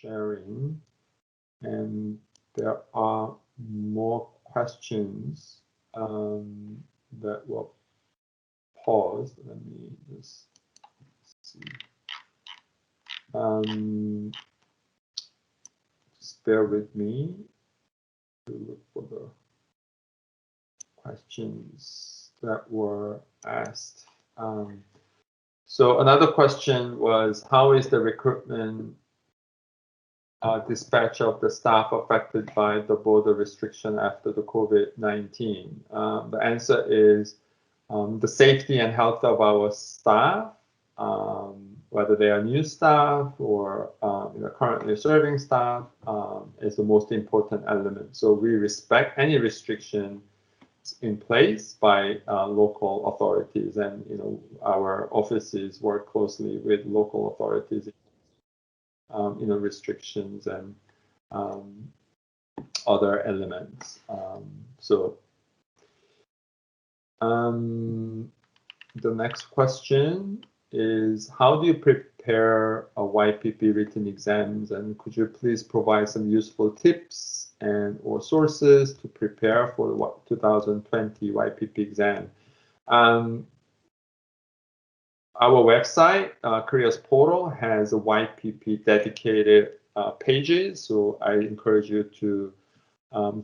sharing, and there are more questions that were paused. Let me just see. Just bear with me to look for the questions that were asked. So another question was, how is the recruitment dispatch of the staff affected by the border restriction after the COVID-19? The answer is the safety and health of our staff, whether they are new staff or currently serving staff, is the most important element. So we respect any restriction in place by local authorities, and our offices work closely with local authorities, restrictions and other elements. The next question is, how do you prepare a YPP written exams, and could you please provide some useful tips and or sources to prepare for the 2020 YPP exam? Our website, Korea's portal, has a YPP dedicated pages, so I encourage you to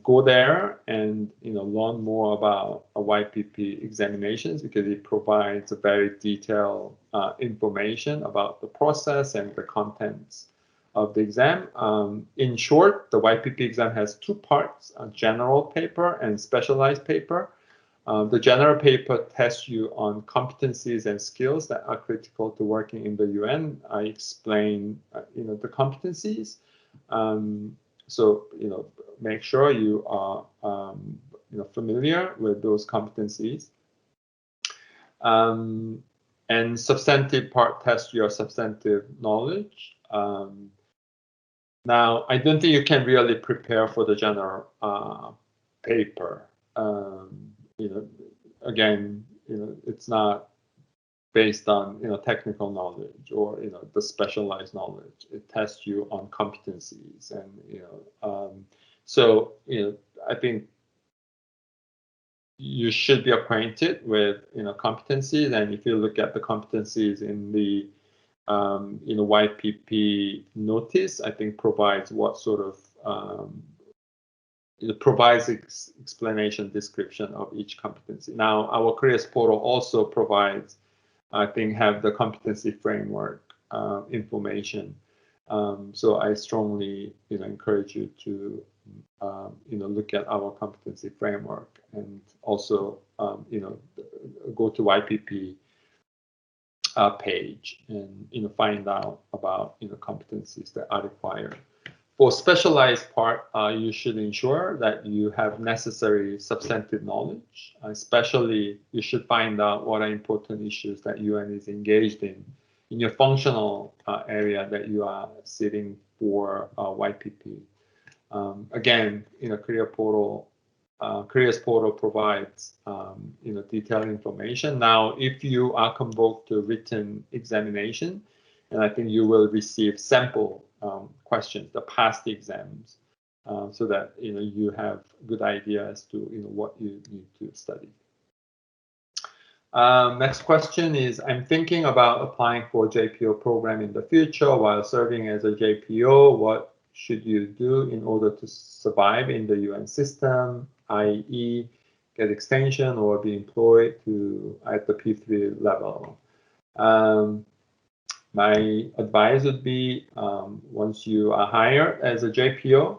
go there and learn more about YPP examinations, because it provides a very detailed information about the process and the contents of the exam. In short, the YPP exam has two parts: a general paper and specialized paper. The general paper tests you on competencies and skills that are critical to working in the UN. I explain, the competencies. So, make sure you are, familiar with those competencies. And substantive part tests your substantive knowledge. Now, I don't think you can really prepare for the general paper. Again, it's not based on technical knowledge or the specialized knowledge. It tests you on competencies, and so I think you should be acquainted with competencies, and if you look at the competencies in the YPP notice, I think provides what sort of it provides explanation description of each competency. Now, our careers portal also provides, I think, have the competency framework information. So I strongly encourage you to look at our competency framework, and also go to YPP page and find out about competencies that are required. For specialized part, you should ensure that you have necessary substantive knowledge. Especially, you should find out what are important issues that UN is engaged in your functional area that you are sitting for YPP. Again, Careers Portal provides detailed information. Now, if you are convoked to written examination, and I think you will receive sample questions, the past exams, so that you have good idea as to what you need to study. Next question is, I'm thinking about applying for a JPO program in the future while serving as a JPO. What should you do in order to survive in the UN system, i.e. get extension or be employed at the P3 level? My advice would be, once you are hired as a JPO,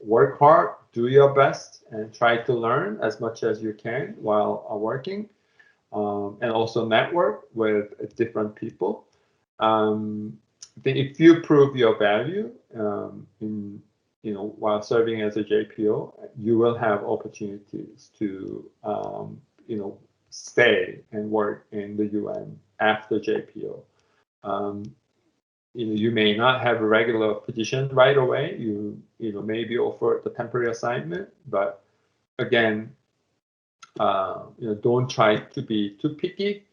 work hard, do your best, and try to learn as much as you can while working, and also network with different people. I think if you prove your value while serving as a JPO, you will have opportunities to stay and work in the UN after JPO. You may not have a regular position right away. You may be offered the temporary assignment, but again, don't try to be too picky.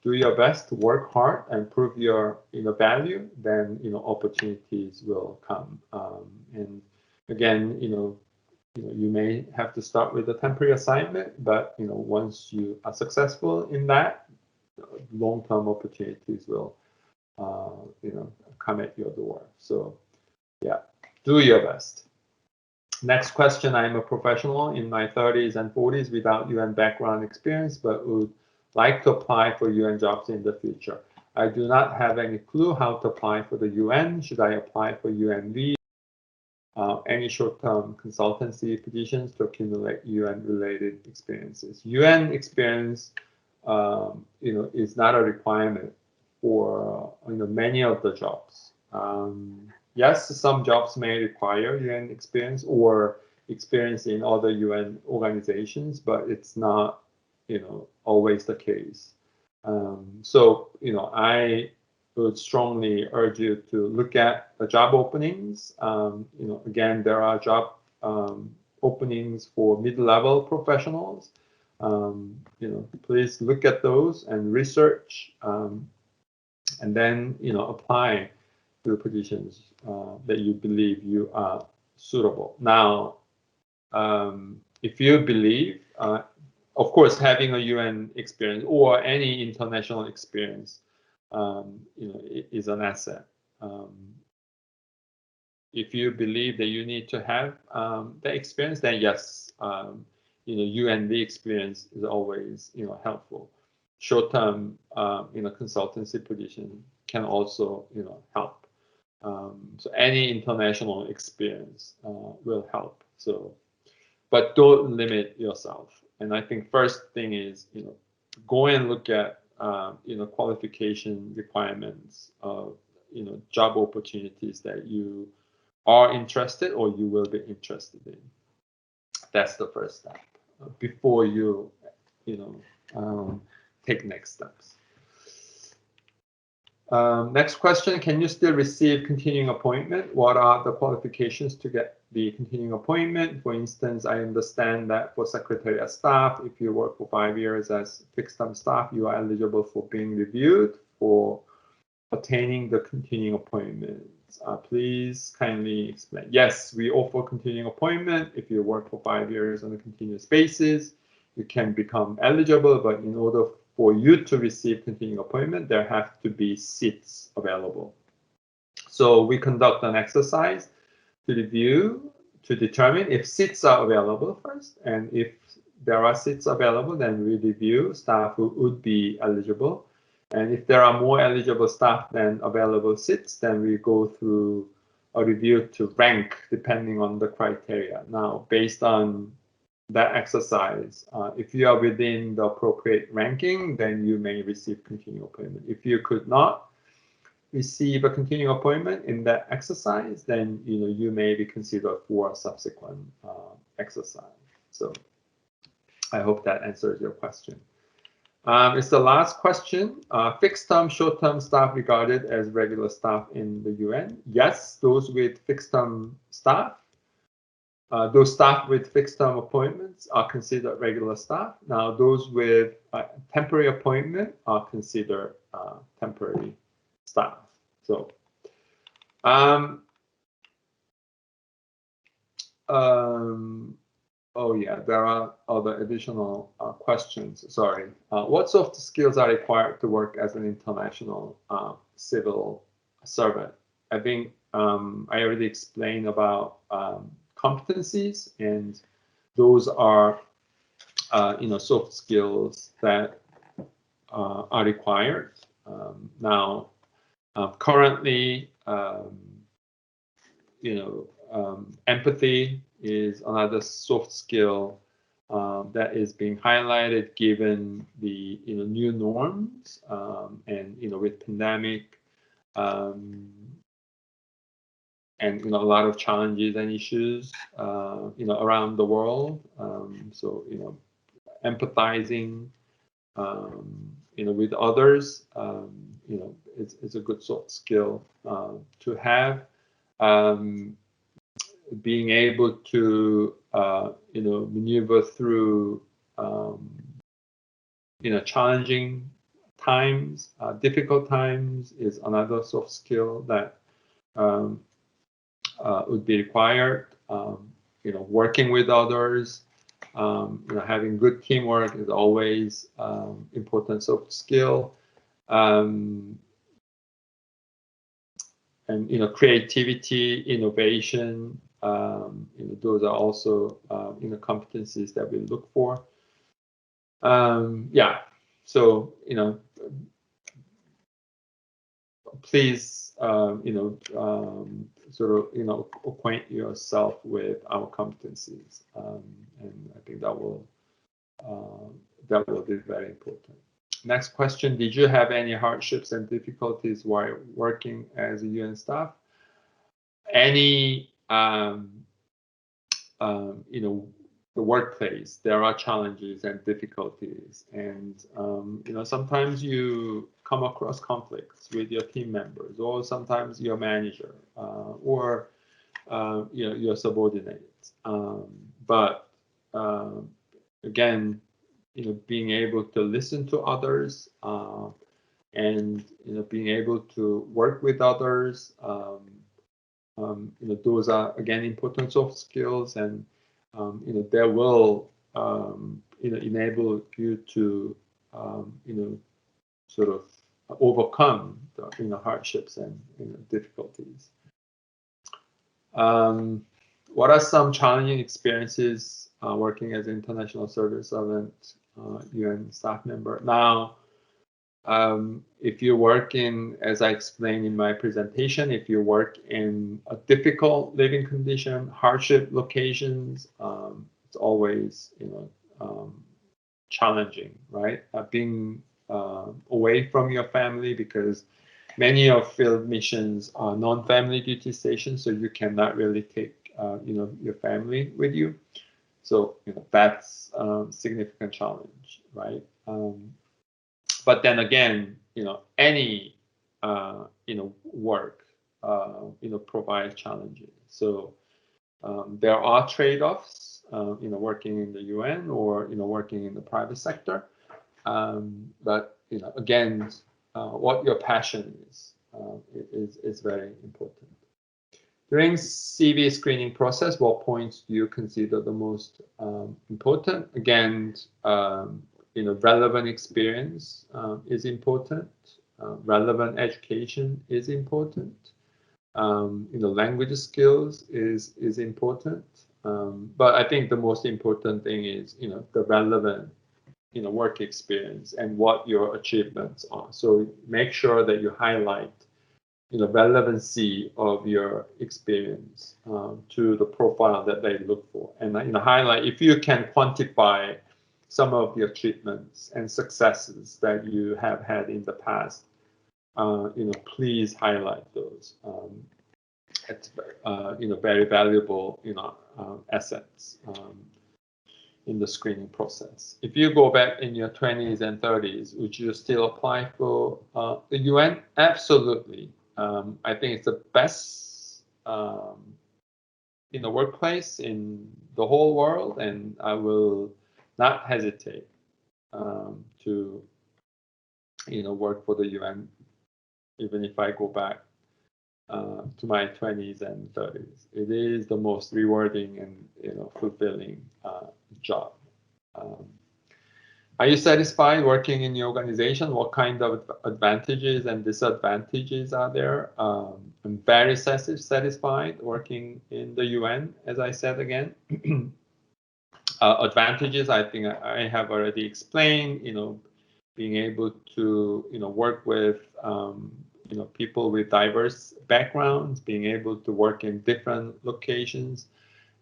do your best, work hard, and prove your value, then opportunities will come. And again, you may have to start with a temporary assignment, but once you are successful in that, long-term opportunities will come at your door. So yeah, do your best. Next question. I'm a professional in my 30s and 40s without UN background experience, but would like to apply for UN jobs in the future. I do not have any clue how to apply for the UN. Should I apply for UNV? Any short-term consultancy positions to accumulate UN-related experiences. UN experience, is not a requirement for many of the jobs. Yes, some jobs may require UN experience or experience in other UN organizations, but it's not, always the case. So, I would strongly urge you to look at the job openings. Again, there are job openings for mid-level professionals. Please look at those and research, and then, apply to the positions that you believe you are suitable. Now, if you believe, of course, having a UN experience or any international experience, is an asset. If you believe that you need to have the experience, then yes, UNV experience is always helpful. Short-term, consultancy position can also help. So any international experience will help. So, but don't limit yourself. And I think first thing is go and look at qualification requirements of job opportunities that you are interested or you will be interested in. That's the first step before you take next steps. Next question, can you still receive continuing appointment? What are the qualifications to get the continuing appointment? For instance, I understand that for secretariat staff, if you work for 5 years as fixed-term staff, you are eligible for being reviewed for attaining the continuing appointment. Please kindly explain. Yes, we offer continuing appointment. If you work for 5 years on a continuous basis, you can become eligible, but in order for you to receive continuing appointment, there have to be seats available. So we conduct an exercise to review, to determine if seats are available first, and if there are seats available, then we review staff who would be eligible. And if there are more eligible staff than available seats, then we go through a review to rank depending on the criteria. Now, based on that exercise, if you are within the appropriate ranking, then you may receive continuing appointment. If you could not receive a continuing appointment in that exercise, then you may be considered for a subsequent exercise. So I hope that answers your question. It's the last question. Fixed-term, short-term staff regarded as regular staff in the UN? Yes, those with fixed-term staff. Those staff with fixed-term appointments are considered regular staff. Now, those with temporary appointment are considered temporary staff. So, oh yeah, there are other additional questions. Sorry. What soft skills are required to work as an international civil servant? I think I already explained about competencies, and those are soft skills that are required. Now, currently, empathy is another soft skill that is being highlighted given the new norms, and with pandemic, and a lot of challenges and issues around the world. So empathizing with others, it's a good soft skill to have. Being able to maneuver through challenging times, difficult times is another soft skill that would be required. Working with others, having good teamwork is always important soft skill. And creativity, innovation, those are also competencies that we look for. So please acquaint yourself with our competencies, and I think that will be very important. Next question: did you have any hardships and difficulties while working as a UN staff? Any the workplace, there are challenges and difficulties, and sometimes you come across conflicts with your team members, or sometimes your manager, or your subordinates. But again, being able to listen to others, and being able to work with others, those are again important soft skills, and that will enable you to sort of overcome the hardships and difficulties. What are some challenging experiences working as an international service servant, UN staff member? Now, if you work in, as I explained in my presentation, if you work in a difficult living condition, hardship locations, it's always challenging, right? Being away from your family, because many of field missions are non-family duty stations, so you cannot really take your family with you. So that's a significant challenge, right? But then again, any work provides challenges. So there are trade-offs, working in the UN or working in the private sector. But again, what your passion is very important. During CV screening process, what points do you consider the most important? Again, relevant experience is important. Relevant education is important. Language skills is important. But I think the most important thing is the relevant work experience and what your achievements are. So make sure that you highlight relevancy of your experience to the profile that they look for, and highlight, if you can quantify some of your achievements and successes that you have had in the past, please highlight those. It's very valuable assets in the screening process. If you go back in your 20s and 30s, would you still apply for the UN? Absolutely. I think it's the best workplace in the whole world, and I will not hesitate to work for the UN, even if I go back to my 20s and 30s. It is the most rewarding and fulfilling job. Are you satisfied working in your organization? What kind of advantages and disadvantages are there? I'm very satisfied working in the UN, as I said again. Advantages, I think I have already explained, being able to, work with, people with diverse backgrounds, being able to work in different locations.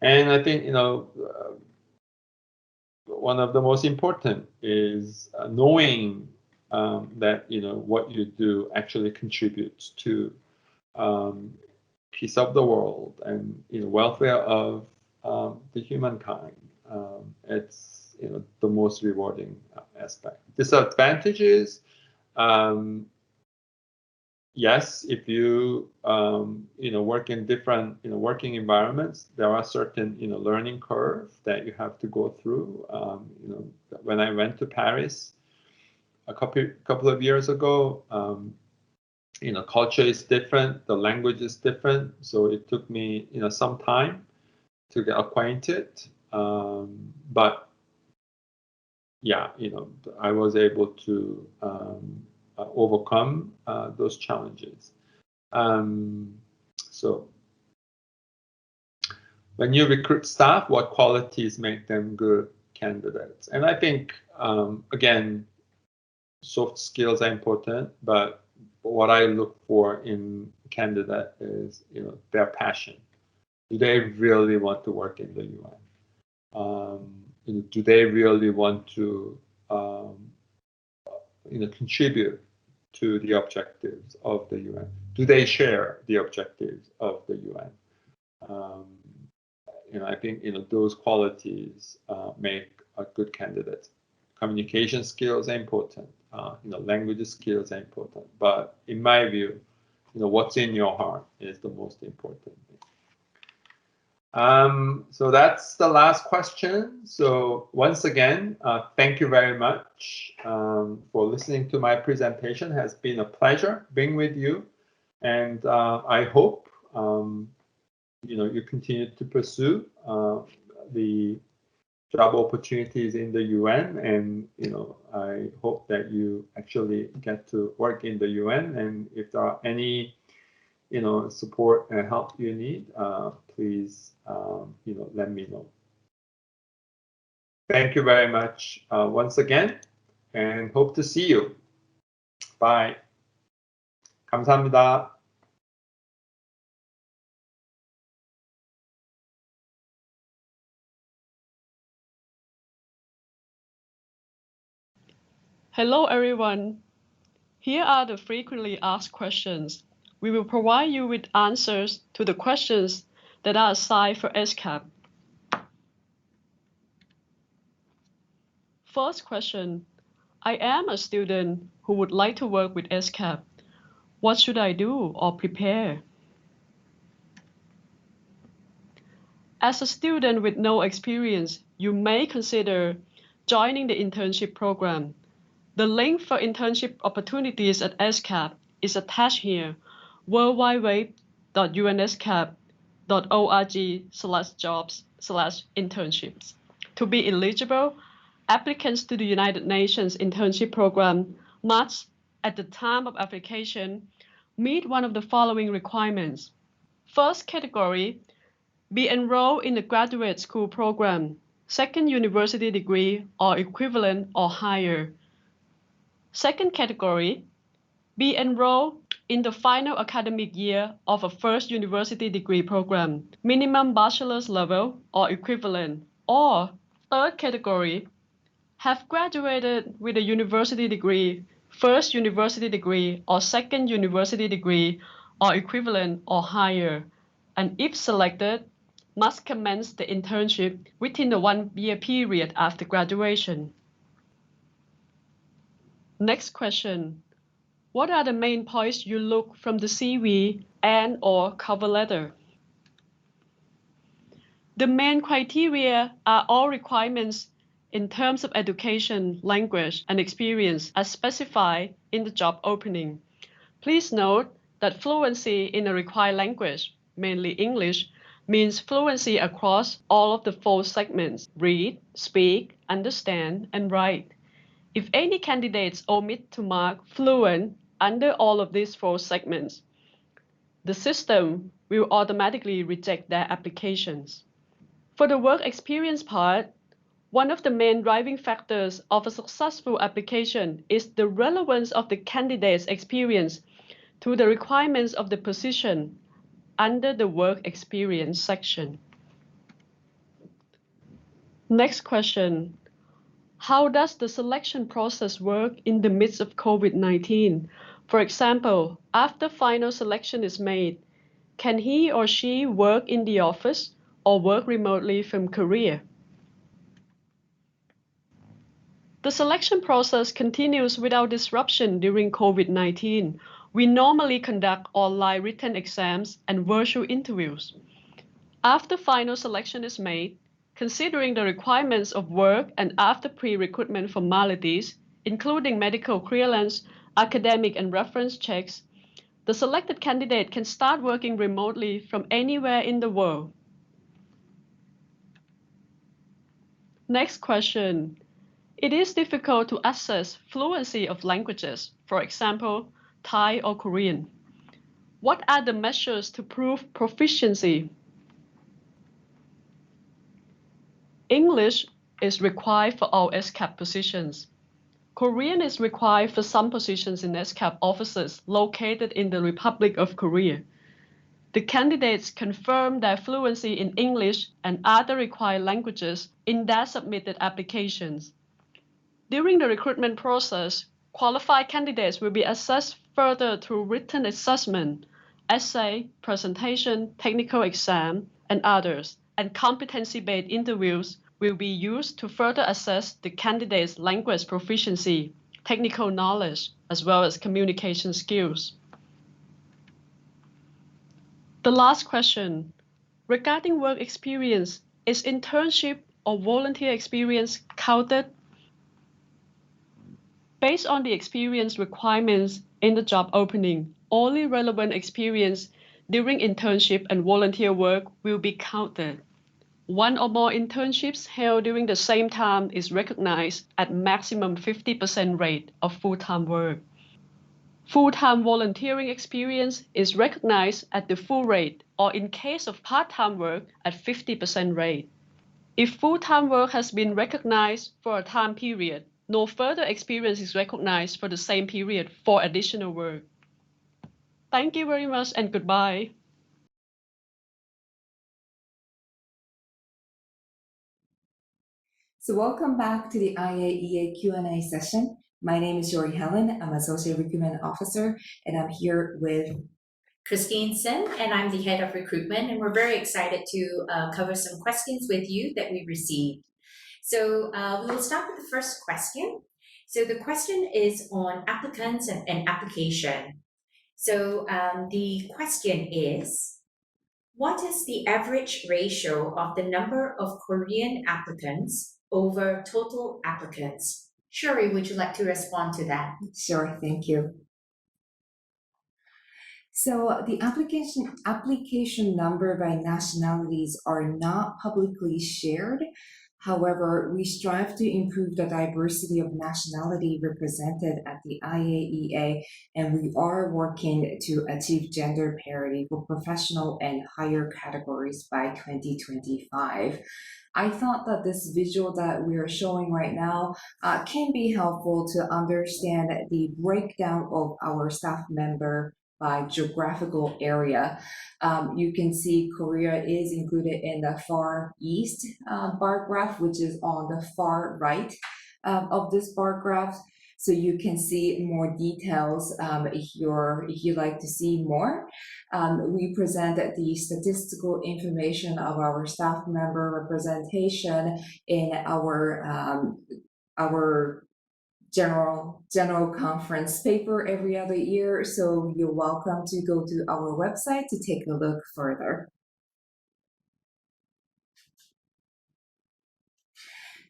And I think, one of the most important is knowing that, what you do actually contributes to peace of the world and, welfare of the humankind. It's the most rewarding aspect. Disadvantages, yes, if you work in different working environments, there are certain learning curve that you have to go through. When I went to Paris, a couple of years ago. Culture is different, the language is different, so it took me some time to get acquainted. But yeah, I was able to overcome those challenges. So when you recruit staff, what qualities make them good candidates? And I think, again, soft skills are important, but what I look for in a candidate is, their passion. Do they really want to work in the UN? Do they really want to, contribute to the objectives of the UN? Do they share the objectives of the UN? I think those qualities make a good candidate. Communication skills are important. Language skills are important. But in my view, what's in your heart is the most important thing. So that's the last question. So once again, thank you very much for listening to my presentation. It has been a pleasure being with you, and I hope you continue to pursue the job opportunities in the UN, and I hope that you actually get to work in the UN. And if there are any support and help you need, please let me know. Thank you very much once again, and hope to see you. Bye. 감사합니다. Hello everyone. Here are the frequently asked questions. We will provide you with answers to the questions that are assigned for ESCAP. First question. I am a student who would like to work with ESCAP. What should I do or prepare? As a student with no experience, you may consider joining the internship program. The link for internship opportunities at ESCAP is attached here, worldwideweb.unescap.org/jobs/internships. To be eligible, applicants to the United Nations internship program must, at the time of application, meet one of the following requirements. First category, be enrolled in a graduate school program, second university degree or equivalent or higher. Second category, be enrolled in the final academic year of a first university degree program, minimum bachelor's level or equivalent. Or third category, have graduated with a university degree, first university degree or second university degree or equivalent or higher, and if selected, must commence the internship within the 1-year period after graduation. Next question. What are the main points you look from the CV and/or cover letter? The main criteria are all requirements in terms of education, language, and experience as specified in the job opening. Please note that fluency in a required language, mainly English, means fluency across all of the 4 segments: read, speak, understand, and write. If any candidates omit to mark fluent under all of these 4 segments, the system will automatically reject their applications. For the work experience part, one of the main driving factors of a successful application is the relevance of the candidate's experience to the requirements of the position under the work experience section. Next question. How does the selection process work in the midst of COVID-19? For example, after final selection is made, can he or she work in the office or work remotely from Korea? The selection process continues without disruption during COVID-19. We normally conduct online written exams and virtual interviews. After final selection is made, considering the requirements of work and after pre-recruitment formalities, including medical clearance, academic and reference checks, the selected candidate can start working remotely from anywhere in the world. Next question. It is difficult to assess fluency of languages, for example, Thai or Korean. What are the measures to prove proficiency? English is required for all UNESCAP positions. Korean is required for some positions in UNESCAP offices located in the Republic of Korea. The candidates confirm their fluency in English and other required languages in their submitted applications. During the recruitment process, qualified candidates will be assessed further through written assessment, essay, presentation, technical exam, and others, and competency-based interviews will be used to further assess the candidate's language proficiency, technical knowledge, as well as communication skills. The last question. Regarding work experience, is internship or volunteer experience counted? Based on the experience requirements in the job opening, only relevant experience during internship and volunteer work will be counted. One or more internships held during the same time is recognized at maximum 50% rate of full-time work. Full-time volunteering experience is recognized at the full rate, or in case of part-time work, at 50% rate. If full-time work has been recognized for a time period, no further experience is recognized for the same period for additional work. Thank you very much and goodbye. So welcome back to the IAEA Q&A session. My name is Jory Helen. I'm Associate Recruitment Officer, and I'm here with Christine Sim, and I'm the Head of Recruitment, and we're very excited to cover some questions with you that we received. So we will start with the first question. So the question is on applicants and application. So the question is, what is the average ratio of the number of Korean applicants over total applicants? Shuri, would you like to respond to that? Sure, thank you. So the application number by nationalities are not publicly shared. However, we strive to improve the diversity of nationality represented at the IAEA, and we are working to achieve gender parity for professional and higher categories by 2025. I thought that this visual that we are showing right now can be helpful to understand the breakdown of our staff member by geographical area. You can see Korea is included in the far east bar graph, which is on the far right of this bar graph. So you can see more details if you'd like to see more. We present the statistical information of our staff member representation in our general conference paper every other year. So you're welcome to go to our website to take a look further.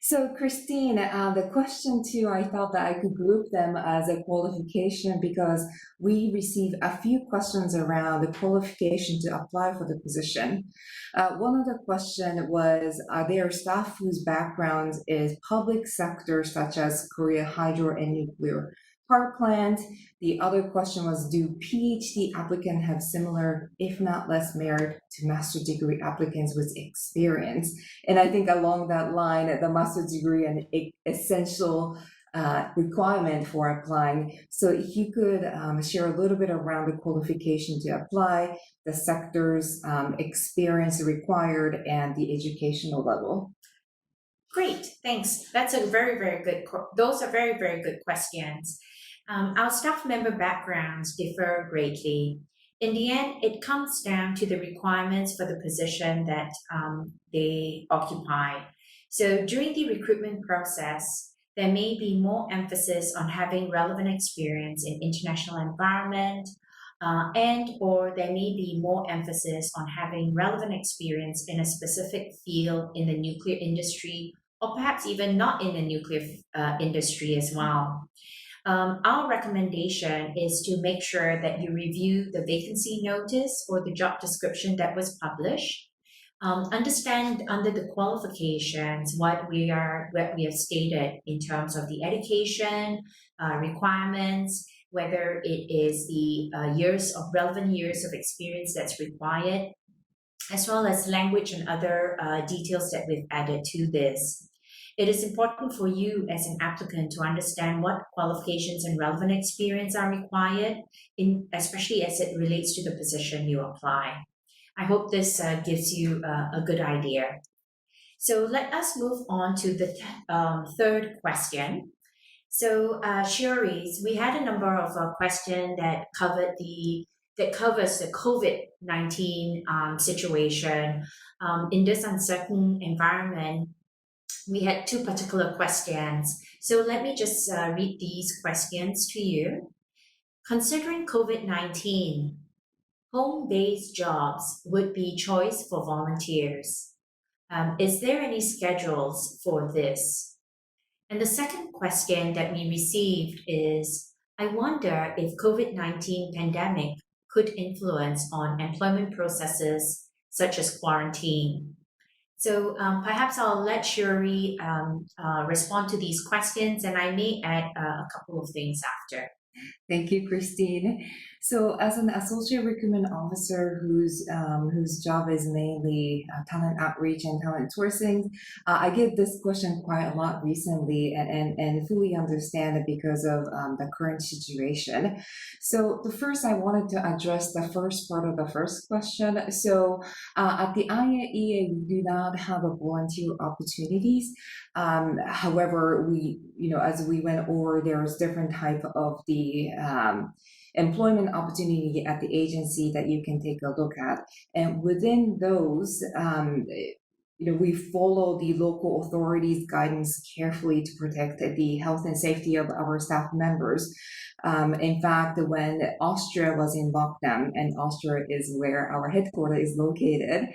So Christine, the question too, I thought that I could group them as a qualification because we received a few questions around the qualification to apply for the position. One of the questions was, are there staff whose background is public sector, such as Korea Hydro and Nuclear Power Plant? The other question was, do PhD applicants have similar, if not less merit to master degree applicants with experience? And I think along that line, the master's degree an essential requirement for applying. So if you could share a little bit around the qualification to apply, the sector's experience required, and the educational level. Great, thanks. That's a very, very good, those are very, very good questions. Our staff member backgrounds differ greatly. In the end, it comes down to the requirements for the position that they occupy. So during the recruitment process, there may be more emphasis on having relevant experience in international environment, or there may be more emphasis on having relevant experience in a specific field in the nuclear industry or perhaps even not in the nuclear industry as well. Our recommendation is to make sure that you review the vacancy notice or the job description that was published. Understand under the qualifications what we have stated in terms of the education requirements, whether it is the relevant years of experience that's required, as well as language and other details that we've added to this. It is important for you as an applicant to understand what qualifications and relevant experience are required, especially as it relates to the position you apply. I hope this gives you a good idea. So let us move on to the third question. So Shuri's, we had a number of questions that covers the COVID-19 situation. In this uncertain environment, we had two particular questions. So let me just read these questions to you. Considering COVID-19, home-based jobs would be choice for volunteers. Is there any schedules for this? And the second question that we received is, I wonder if COVID-19 pandemic could influence on employment processes such as quarantine. So perhaps I'll let Shuri respond to these questions, and I may add a couple of things after. Thank you, Christine. So as an associate recruitment officer whose job is mainly talent outreach and talent sourcing, I get this question quite a lot recently and fully understand it because of the current situation. So the first, I wanted to address the first part of the first question. So at the IAEA, we do not have a volunteer opportunities. However, as we went over, there's different type of the employment opportunity at the agency that you can take a look at. And within those, we follow the local authorities' guidance carefully to protect the health and safety of our staff members. In fact, when Austria was in lockdown, and Austria is where our headquarters is located,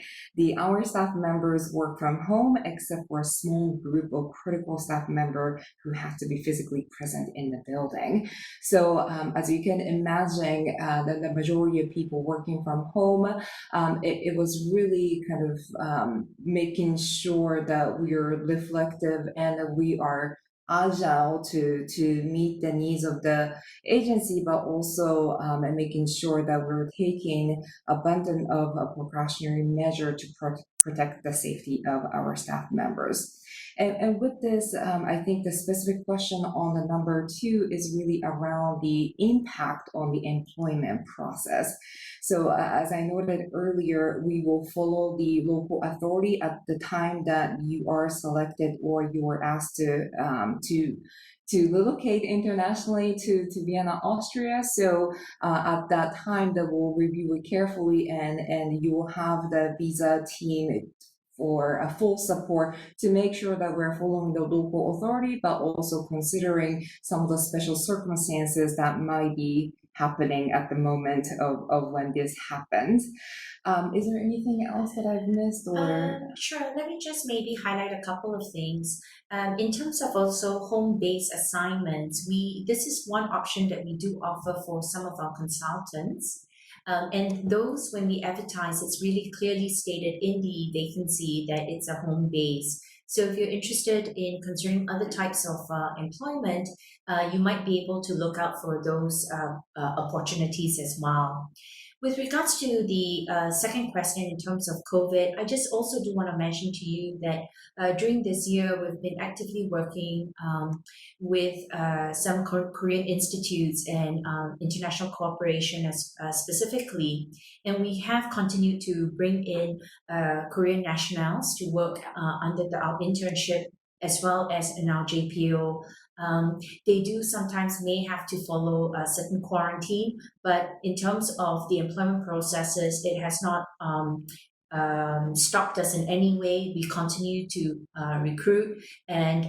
our staff members work from home except for a small group of critical staff members who have to be physically present in the building. So as you can imagine, the majority of people working from home, it was really kind of making sure that we are reflective and that we are agile to meet the needs of the agency, but also making sure that we're taking abundant of a precautionary measure to protect the safety of our staff members. And with this, I think the specific question on the number 2 is really around the impact on the employment process. So as I noted earlier, we will follow the local authority at the time that you are selected or you are asked to relocate internationally to Vienna, Austria. So at that time, they will review it carefully, and you will have the visa team for a full support to make sure that we're following the local authority, but also considering some of the special circumstances that might be happening at the moment of when this happens. Is there anything else that I've missed? Or Sure, let me just maybe highlight a couple of things. In terms of also home-based assignments, this is one option that we do offer for some of our consultants. And those, when we advertise, it's really clearly stated in the vacancy that it's a home base. So if you're interested in considering other types of employment, you might be able to look out for those opportunities as well. With regards to the second question in terms of COVID, I just also do want to mention to you that during this year, we've been actively working with some Korean institutes and international cooperation specifically. And we have continued to bring in Korean nationals to work under our internship as well as in our JPO. They do sometimes may have to follow a certain quarantine, but in terms of the employment processes, it has not stopped us in any way. We continue to recruit, and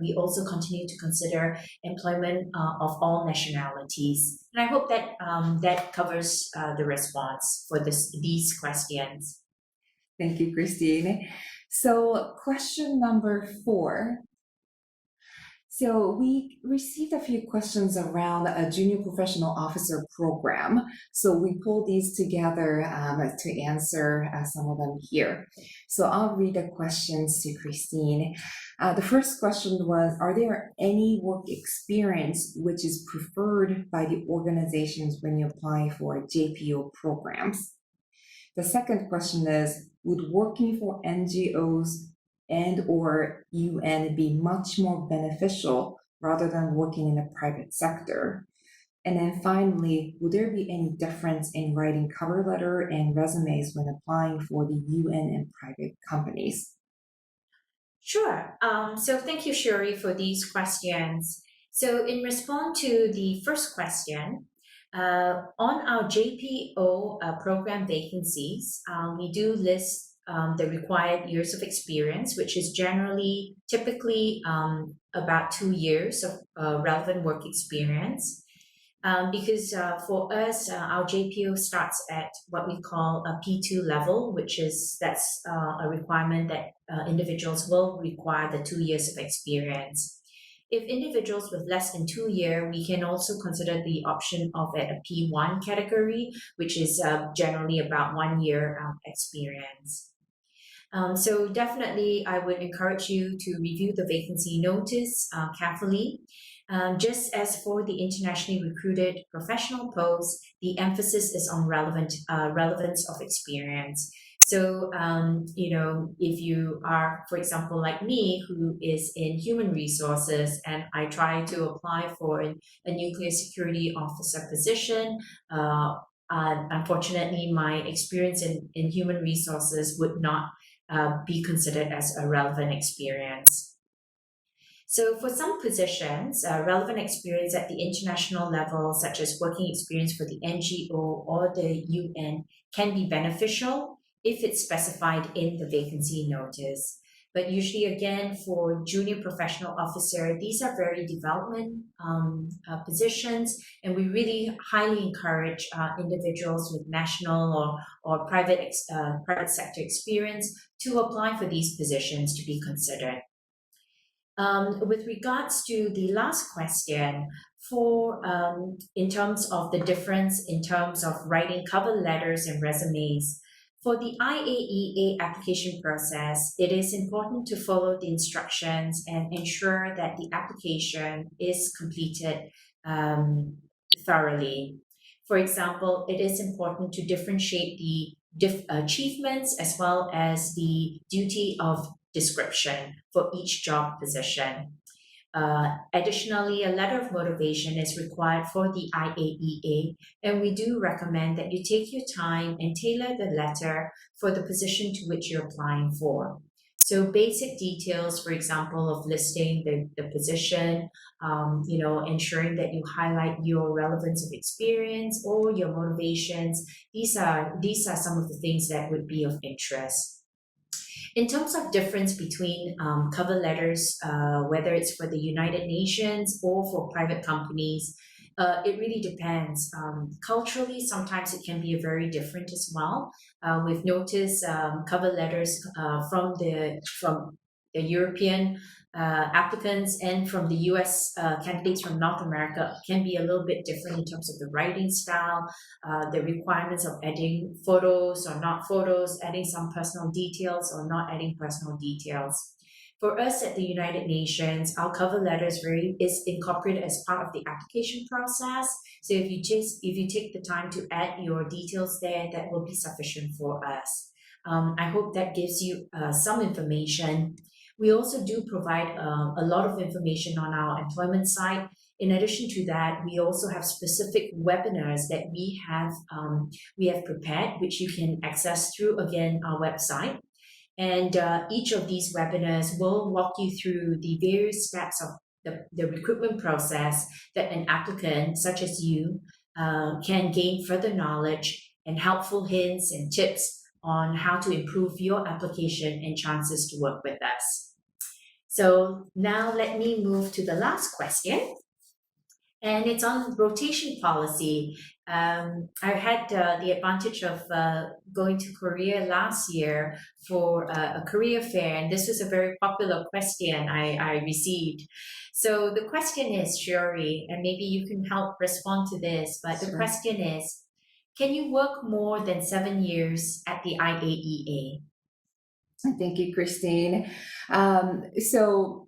we also continue to consider employment of all nationalities. And I hope that that covers the response for these questions. Thank you, Christine. So question number 4. So we received a few questions around a junior professional officer program. So we pulled these together to answer some of them here. So I'll read the questions to Christine. The first question was, are there any work experience which is preferred by the organizations when you apply for JPO programs? The second question is, would working for NGOs and or UN be much more beneficial rather than working in the private sector? And then finally, would there be any difference in writing cover letter and resumes when applying for the UN and private companies? Sure. So thank you, Shuri, for these questions. So in response to the first question, on our JPO program vacancies, we do list the required years of experience, which is typically about 2 years of relevant work experience. Because for us, our JPO starts at what we call a P2 level, that's a requirement that individuals will require the 2 years of experience. If individuals with less than 2 years, we can also consider the option of a P1 category, which is generally about 1 year experience. So definitely, I would encourage you to review the vacancy notice carefully. Just as for the internationally recruited professional posts, the emphasis is on relevance of experience. So, if you are, for example, like me, who is in human resources, and I try to apply for a nuclear security officer position, unfortunately, my experience in human resources would not be considered as a relevant experience. So for some positions, relevant experience at the international level, such as working experience for the NGO or the UN, can be beneficial if it's specified in the vacancy notice. But usually, again, for junior professional officer, these are very development positions, and we really highly encourage individuals with national or private sector experience to apply for these positions to be considered. With regards to the last question, in terms of the difference in terms of writing cover letters and resumes, for the IAEA application process, it is important to follow the instructions and ensure that the application is completed thoroughly. For example, it is important to differentiate the achievements as well as the duty of description for each job position. Additionally, a letter of motivation is required for the IAEA, and we do recommend that you take your time and tailor the letter for the position to which you're applying for. So basic details, for example, of listing the position, ensuring that you highlight your relevance of experience or your motivations. These are some of the things that would be of interest. In terms of difference between cover letters, whether it's for the United Nations or for private companies, it really depends. Culturally, sometimes it can be very different as well. We've noticed cover letters from the European applicants and from the US candidates from North America can be a little bit different in terms of the writing style, the requirements of adding photos or not photos, adding some personal details or not adding personal details. For us at the United Nations, our cover letter is incorporated as part of the application process. So if you take the time to add your details there, that will be sufficient for us. I hope that gives you some information. We also do provide a lot of information on our employment site. In addition to that, we also have specific webinars that we have prepared, which you can access through, again, our website. And each of these webinars will walk you through the various steps of the recruitment process that an applicant, such as you, can gain further knowledge and helpful hints and tips on how to improve your application and chances to work with us. So now let me move to the last question. And it's on rotation policy. I had the advantage of going to Korea last year for a career fair, and this was a very popular question I received. So the question is, Shuri, and maybe you can help respond to this, but the question is, can you work more than 7 years at the IAEA? Thank you, Christine. So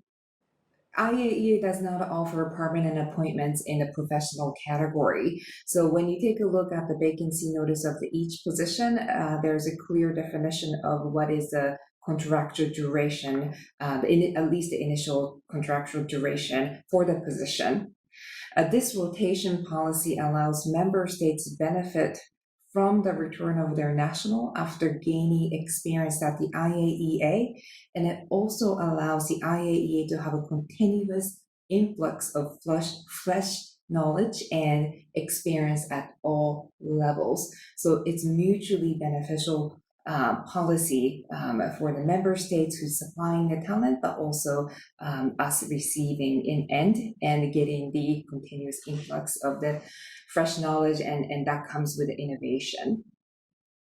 IAEA does not offer permanent appointments in the professional category. So when you take a look at the vacancy notice of each position, there's a clear definition of what is the contractual duration, at least the initial contractual duration for the position. This rotation policy allows member states to benefit from the return of their national after gaining experience at the IAEA, and it also allows the IAEA to have a continuous influx of fresh knowledge and experience at all levels. So it's mutually beneficial policy for the member states who's supplying the talent, but also us receiving in end and getting the continuous influx of the fresh knowledge, and that comes with innovation.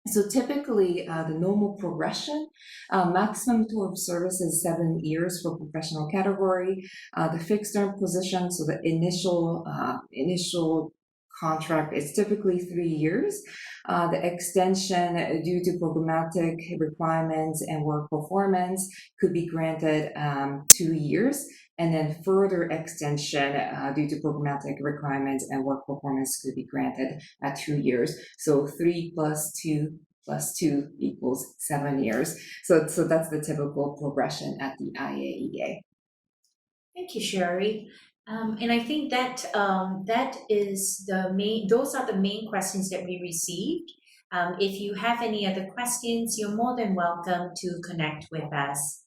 So typically, the normal progression, maximum tour of service is 7 years for professional category. The fixed term position, so the initial contract is typically 3 years. The extension due to programmatic requirements and work performance could be granted 2 years, and then further extension due to programmatic requirements and work performance could be granted at 2 years. So 3 plus 2 plus 2 equals 7 years. So that's the typical progression at the IAEA. Thank you, Shuri. And I think that those are the main questions that we received. If you have any other questions, you're more than welcome to connect with us.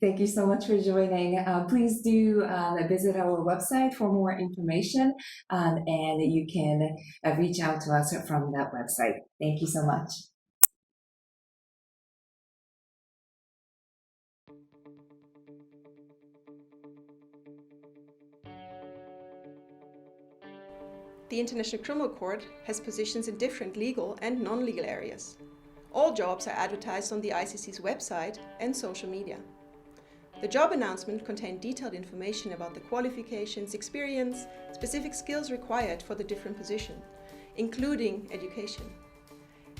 Thank you so much for joining. Please do visit our website for more information, and you can reach out to us from that website. Thank you so much. The International Criminal Court has positions in different legal and non-legal areas. All jobs are advertised on the ICC's website and social media. The job announcement contains detailed information about the qualifications, experience, specific skills required for the different position, including education.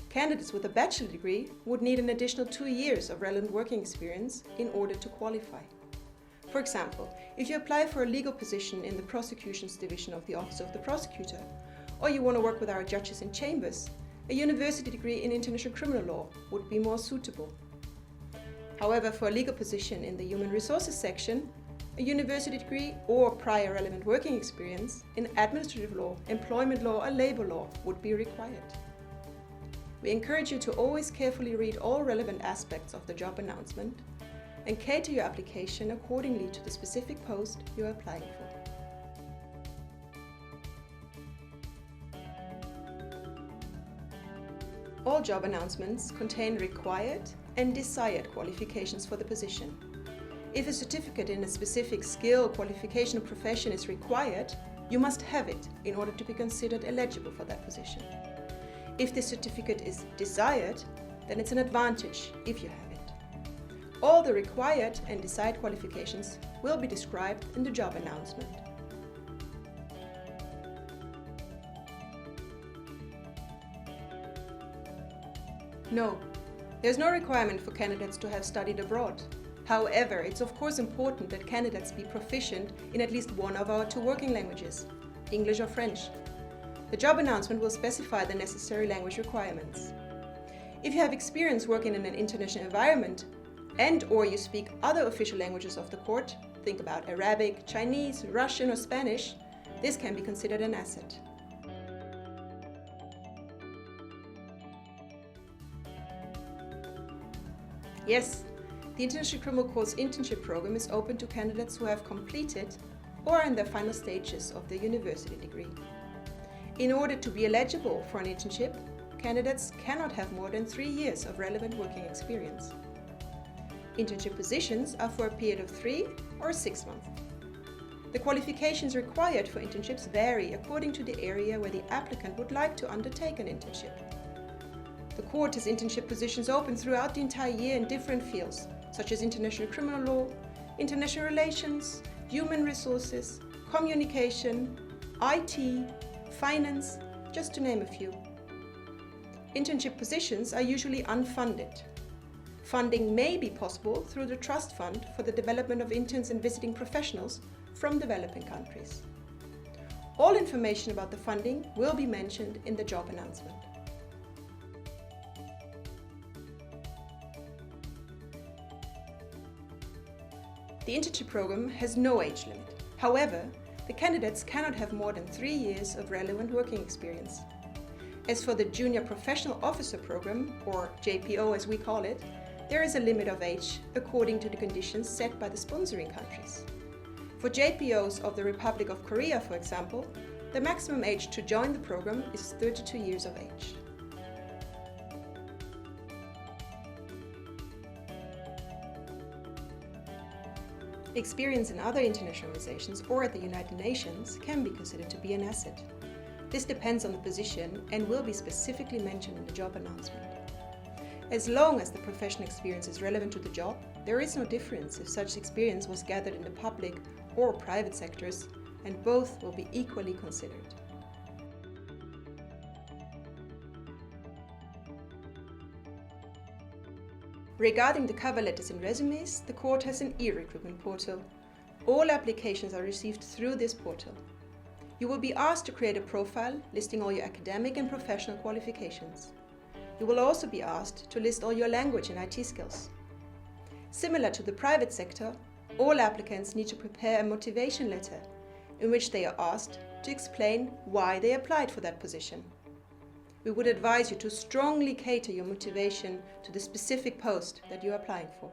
Candidates with a bachelor degree would need an additional 2 years of relevant working experience in order to qualify. For example, if you apply for a legal position in the prosecutions division of the Office of the Prosecutor, or you want to work with our judges and chambers, a university degree in international criminal law would be more suitable. However, for a legal position in the Human Resources section, a university degree or prior relevant working experience in administrative law, employment law, or labor law would be required. We encourage you to always carefully read all relevant aspects of the job announcement and cater your application accordingly to the specific post you are applying for. All job announcements contain required and desired qualifications for the position. If a certificate in a specific skill, qualification, or profession is required, you must have it in order to be considered eligible for that position. If the certificate is desired, then it's an advantage if you have it. All the required and desired qualifications will be described in the job announcement. No, there's no requirement for candidates to have studied abroad. However, it's of course important that candidates be proficient in at least one of our 2 working languages, English or French. The job announcement will specify the necessary language requirements. If you have experience working in an international environment and/or you speak other official languages of the court, think about Arabic, Chinese, Russian, or Spanish, this can be considered an asset. Yes, the International Criminal Court's internship program is open to candidates who have completed or are in the final stages of their university degree. In order to be eligible for an internship, candidates cannot have more than 3 years of relevant working experience. Internship positions are for a period of 3 or 6 months. The qualifications required for internships vary according to the area where the applicant would like to undertake an internship. The court has internship positions open throughout the entire year in different fields, such as international criminal law, international relations, human resources, communication, IT, finance, just to name a few. Internship positions are usually unfunded. Funding may be possible through the Trust Fund for the development of interns and visiting professionals from developing countries. All information about the funding will be mentioned in the job announcement. The internship program has no age limit. However, the candidates cannot have more than 3 years of relevant working experience. As for the Junior Professional Officer Program, or JPO as we call it, there is a limit of age according to the conditions set by the sponsoring countries. For JPOs of the Republic of Korea, for example, the maximum age to join the program is 32 years of age. Experience in other international organizations or at the United Nations can be considered to be an asset. This depends on the position and will be specifically mentioned in the job announcement. As long as the professional experience is relevant to the job, there is no difference if such experience was gathered in the public or private sectors, and both will be equally considered. Regarding the cover letters and resumes, the court has an e-recruitment portal. All applications are received through this portal. You will be asked to create a profile listing all your academic and professional qualifications. You will also be asked to list all your language and IT skills. Similar to the private sector, all applicants need to prepare a motivation letter in which they are asked to explain why they applied for that position. We would advise you to strongly cater your motivation to the specific post that you are applying for.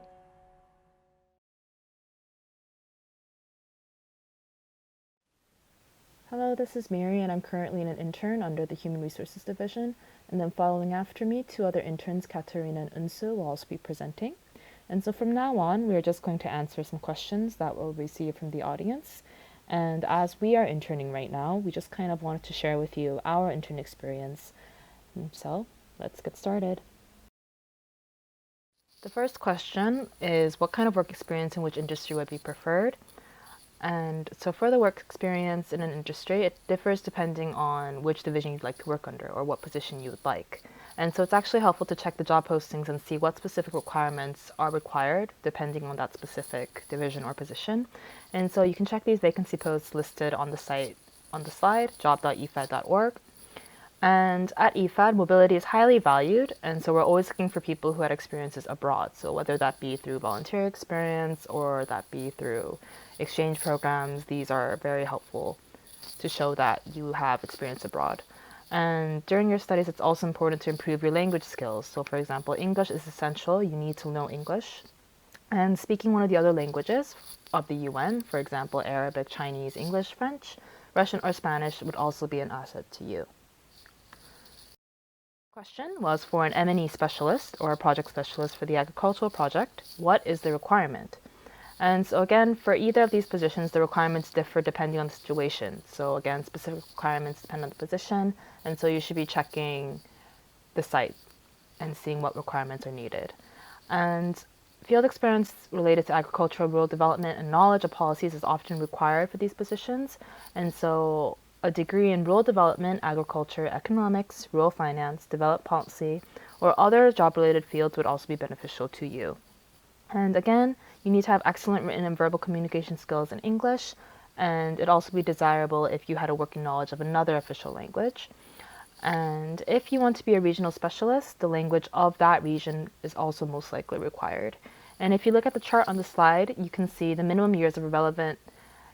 Hello, this is Mary, and I'm currently an intern under the Human Resources Division. And then following after me, 2 other interns, Katarina and Unsu, will also be presenting. And so from now on, we're just going to answer some questions that we'll receive from the audience. And as we are interning right now, we just kind of wanted to share with you our intern experience. So let's get started. The first question is, what kind of work experience in which industry would be preferred? And so for the work experience in an industry, it differs depending on which division you'd like to work under or what position you would like. And so it's actually helpful to check the job postings and see what specific requirements are required depending on that specific division or position. And so you can check these vacancy posts listed on the site on the slide, job.ifad.org. And at IFAD, mobility is highly valued, and so we're always looking for people who had experiences abroad. So whether that be through volunteer experience or that be through exchange programs, these are very helpful to show that you have experience abroad. And during your studies, it's also important to improve your language skills. So for example, English is essential. You need to know English. And speaking one of the other languages of the UN, for example, Arabic, Chinese, English, French, Russian, or Spanish would also be an asset to you. Question was for an M&E specialist or a project specialist for the agricultural project, what is the requirement? And so again, for either of these positions, the requirements differ depending on the situation. So again, specific requirements depend on the position, and so you should be checking the site and seeing what requirements are needed. And field experience related to agricultural, rural development, and knowledge of policies is often required for these positions. And so a degree in rural development, agriculture, economics, rural finance, development policy, or other job-related fields would also be beneficial to you. And again, you need to have excellent written and verbal communication skills in English, and it'd also be desirable if you had a working knowledge of another official language. And if you want to be a regional specialist, the language of that region is also most likely required. And if you look at the chart on the slide, you can see the minimum years of relevant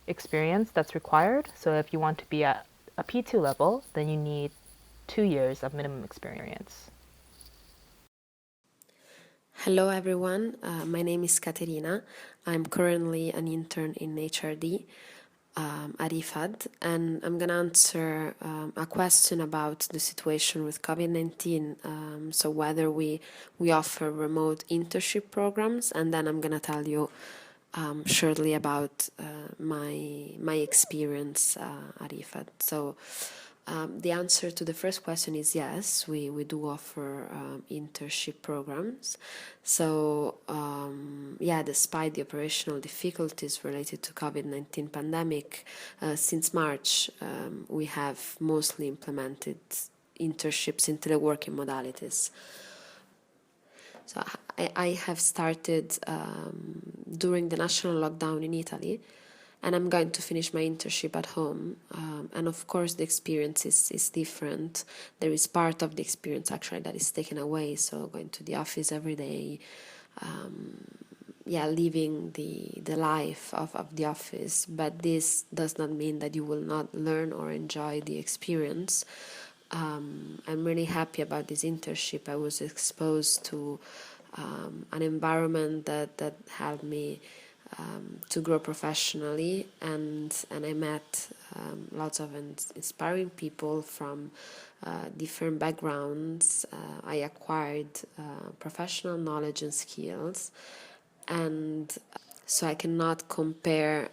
experience that's required. So if you want to be at a P2 level, then you need 2 years of minimum experience. Hello everyone, my name is Katerina. I'm currently an intern in HRD at IFAD, and I'm going to answer a question about the situation with COVID-19, so whether we offer remote internship programs, and then I'm going to tell you shortly about my experience at IFAD. So the answer to the first question is yes, we do offer internship programs. So yeah, despite the operational difficulties related to COVID-19 pandemic, since March we have mostly implemented internships into the working modalities. So I have started during the national lockdown in Italy, and I'm going to finish my internship at home. And of course, the experience is different. There is part of the experience actually that is taken away. So going to the office every day, living the life of the office. But this does not mean that you will not learn or enjoy the experience. I'm really happy about this internship. I was exposed to an environment that helped me to grow professionally, and I met lots of inspiring people from different backgrounds. I acquired professional knowledge and skills, and so I cannot compare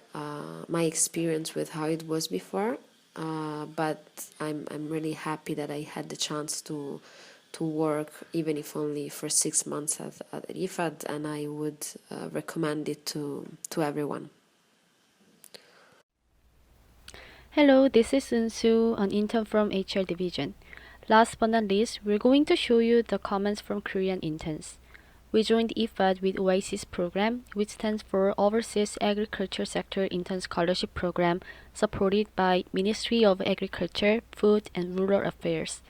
my experience with how it was before, but I'm really happy that I had the chance to work, even if only for 6 months at IFAD, and I would recommend it to everyone. Hello, this is Eunsu, an intern from HR division. Last but not least, we're going to show you the comments from Korean interns. We joined IFAD with OASIS program, which stands for Overseas Agriculture Sector Intern Scholarship Program, supported by Ministry of Agriculture, Food and Rural Affairs.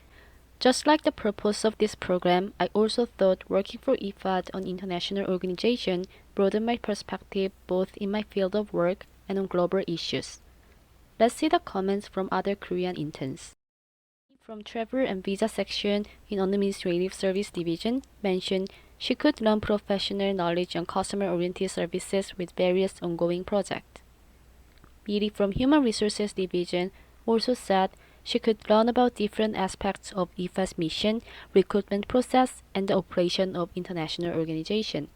Just like the purpose of this program, I also thought working for IFAD, an international organization, broadened my perspective both in my field of work and on global issues. Let's see the comments from other Korean interns. From Travel and Visa section in Administrative Service Division mentioned she could learn professional knowledge on customer-oriented services with various ongoing projects. Miri from Human Resources Division also said she could learn about different aspects of IFAD's mission, recruitment process, and the operation of international organization.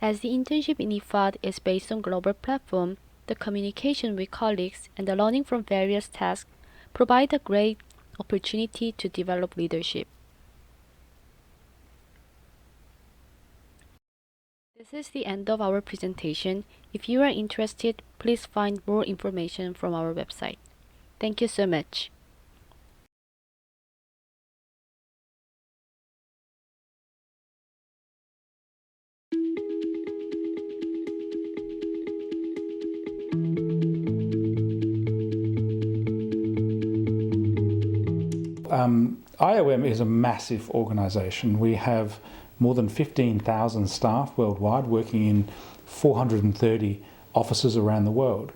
As the internship in IFAD is based on global platform, the communication with colleagues and the learning from various tasks provide a great opportunity to develop leadership. This is the end of our presentation. If you are interested, please find more information from our website. Thank you so much. IOM is a massive organisation. We have more than 15,000 staff worldwide working in 430 offices around the world.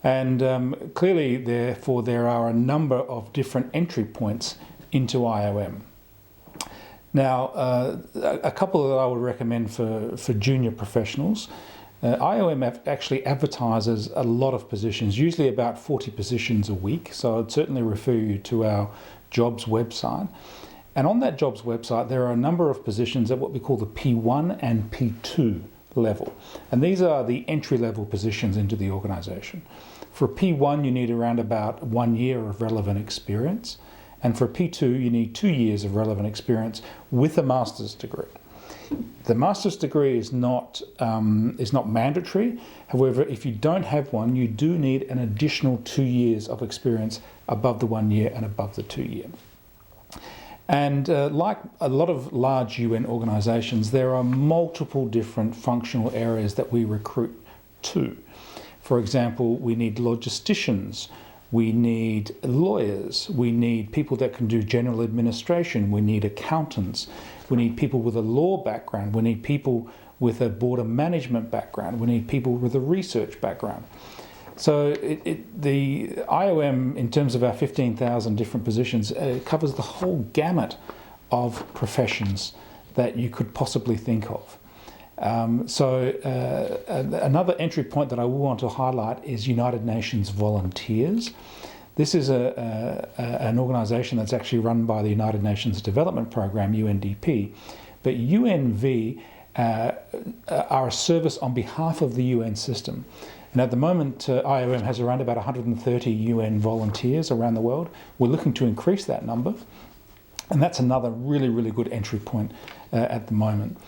And clearly, therefore, there are a number of different entry points into IOM. Now, a couple that I would recommend for junior professionals. IOM actually advertises a lot of positions, usually about 40 positions a week. So I'd certainly refer you to our jobs website. And on that jobs website, there are a number of positions at what we call the P1 and P2 level. And these are the entry-level positions into the organisation. For P1, you need around about 1 year of relevant experience. And for P2, you need 2 years of relevant experience with a master's degree. The master's degree is not mandatory. However, if you don't have one, you do need an additional 2 years of experience above the 1 year and above the 2 year. And like a lot of large UN organisations, there are multiple different functional areas that we recruit to. For example, we need logisticians, we need lawyers, we need people that can do general administration, we need accountants, we need people with a law background, we need people with a border management background, we need people with a research background. So the IOM, in terms of our 15,000 different positions, covers the whole gamut of professions that you could possibly think of. Another entry point that I want to highlight is United Nations Volunteers. This is an organisation that's actually run by the United Nations Development Programme, UNDP, but UNV are a service on behalf of the UN system. And at the moment, IOM has around about 130 UN volunteers around the world. We're looking to increase that number. And that's another really, really good entry point at the moment.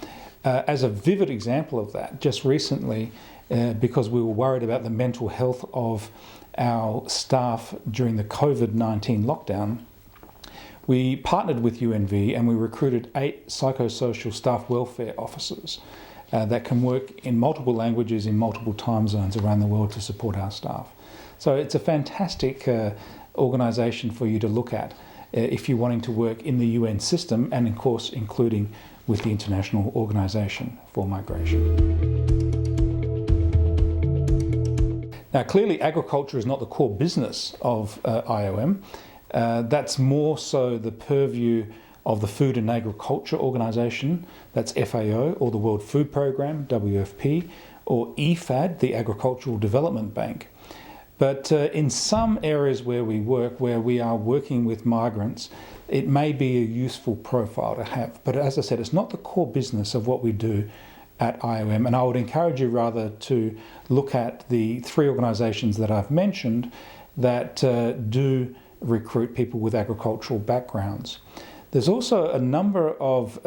As a vivid example of that, just recently, because we were worried about the mental health of our staff during the COVID-19 lockdown, we partnered with UNV and we recruited 8 psychosocial staff welfare officers that can work in multiple languages in multiple time zones around the world to support our staff. So it's a fantastic organisation for you to look at if you're wanting to work in the UN system, and of course including with the International Organisation for Migration. Now clearly agriculture is not the core business of IOM. That's more so the purview of the Food and Agriculture Organisation, that's FAO, or the World Food Programme, WFP, or IFAD, the Agricultural Development Bank. But in some areas where we work, where we are working with migrants, it may be a useful profile to have. But as I said, it's not the core business of what we do at IOM, and I would encourage you rather to look at the 3 organisations that I've mentioned that do recruit people with agricultural backgrounds. There's also a number of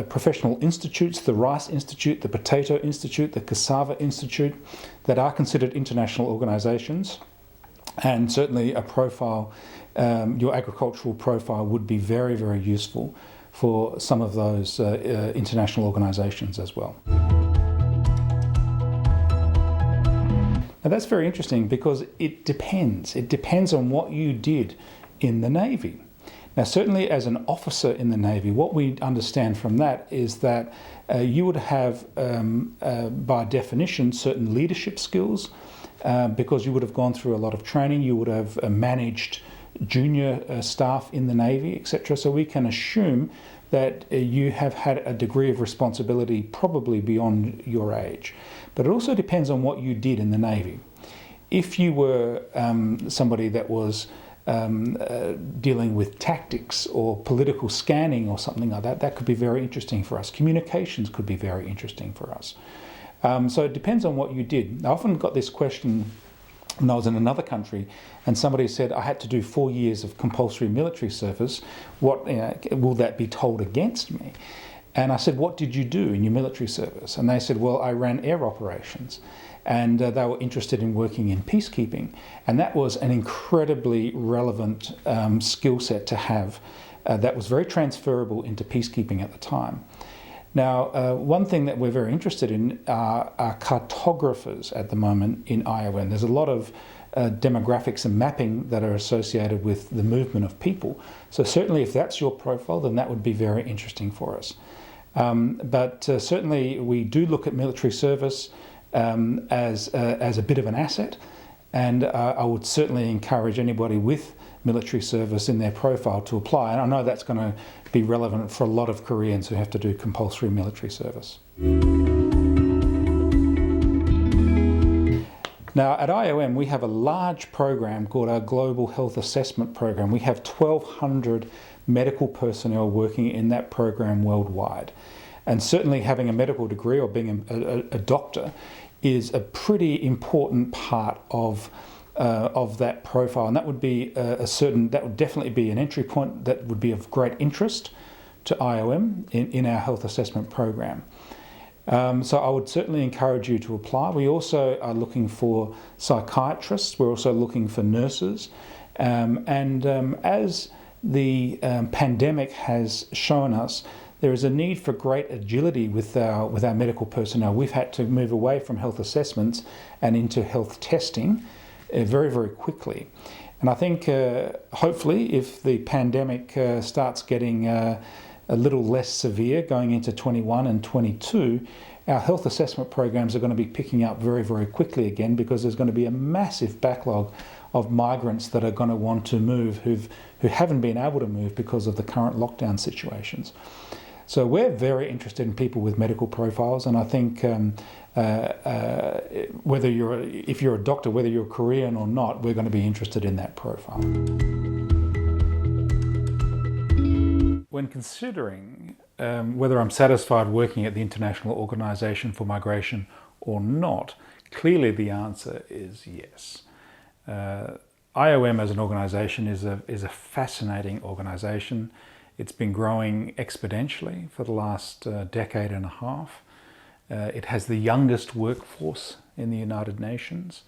professional institutes, the Rice Institute, the Potato Institute, the Cassava Institute, that are considered international organisations, and certainly a profile, your agricultural profile would be very, very useful for some of those international organisations as well. Now that's very interesting because it depends. It depends on what you did in the Navy. Now certainly as an officer in the Navy, what we understand from that is that you would have, by definition, certain leadership skills because you would have gone through a lot of training, you would have managed junior staff in the Navy, etc. So we can assume that you have had a degree of responsibility probably beyond your age. But it also depends on what you did in the Navy. If you were somebody that was dealing with tactics or political scanning or something like that, that could be very interesting for us. Communications could be very interesting for us. So it depends on what you did. I often got this question when I was in another country and somebody said, I had to do 4 years of compulsory military service. What will that be told against me? And I said, what did you do in your military service? And they said, well, I ran air operations. And they were interested in working in peacekeeping. And that was an incredibly relevant skill set to have that was very transferable into peacekeeping at the time. Now, one thing that we're very interested in are cartographers at the moment in IOM. There's a lot of demographics and mapping that are associated with the movement of people. So certainly if that's your profile, then that would be very interesting for us. But certainly we do look at military service as a bit of an asset, and I would certainly encourage anybody with military service in their profile to apply. And I know that's going to be relevant for a lot of Koreans who have to do compulsory military service. Now at IOM we have a large program called our Global Health Assessment Program. We have 1,200 medical personnel working in that program worldwide. And certainly having a medical degree or being a doctor is a pretty important part of that profile, and that would be that would definitely be an entry point that would be of great interest to IOM in our health assessment program. So I would certainly encourage you to apply. We also are looking for psychiatrists. We're also looking for nurses, as the pandemic has shown us, there is a need for great agility with our medical personnel. We've had to move away from health assessments and into health testing very, very quickly. And I think hopefully if the pandemic starts getting a little less severe going into 21 and 22, our health assessment programs are going to be picking up very, very quickly again, because there's going to be a massive backlog of migrants that are going to want to move who haven't been able to move because of the current lockdown situations. So we're very interested in people with medical profiles, and I think if you're a doctor, whether you're Korean or not, we're going to be interested in that profile. When considering whether I'm satisfied working at the International Organization for Migration or not, clearly the answer is yes. IOM as an organization is a fascinating organization. It's been growing exponentially for the last decade and a half. It has the youngest workforce in the United Nations.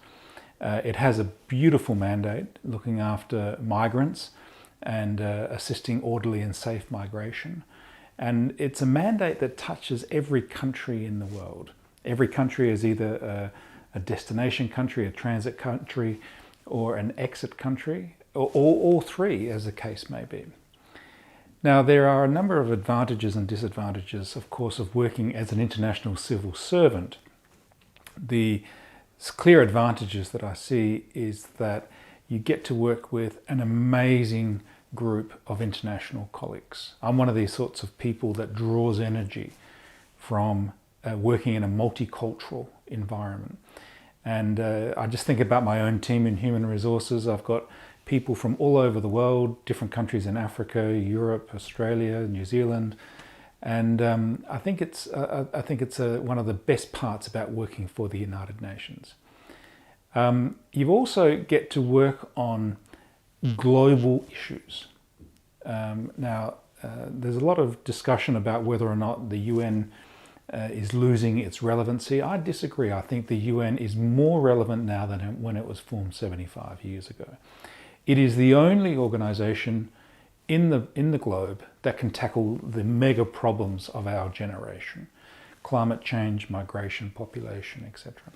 It has a beautiful mandate looking after migrants and assisting orderly and safe migration. And it's a mandate that touches every country in the world. Every country is either a destination country, a transit country, or an exit country, or all three, as the case may be. Now, there are a number of advantages and disadvantages, of course, of working as an international civil servant. The clear advantages that I see is that you get to work with an amazing group of international colleagues. I'm one of these sorts of people that draws energy from working in a multicultural environment. And I just think about my own team in human resources. I've got people from all over the world, different countries in Africa, Europe, Australia, New Zealand. And I think it's one of the best parts about working for the United Nations. You also get to work on global issues. Now, there's a lot of discussion about whether or not the UN is losing its relevancy. I disagree. I think the UN is more relevant now than when it was formed 75 years ago. It is the only organization in the globe that can tackle the mega problems of our generation: climate change, migration, population, etc.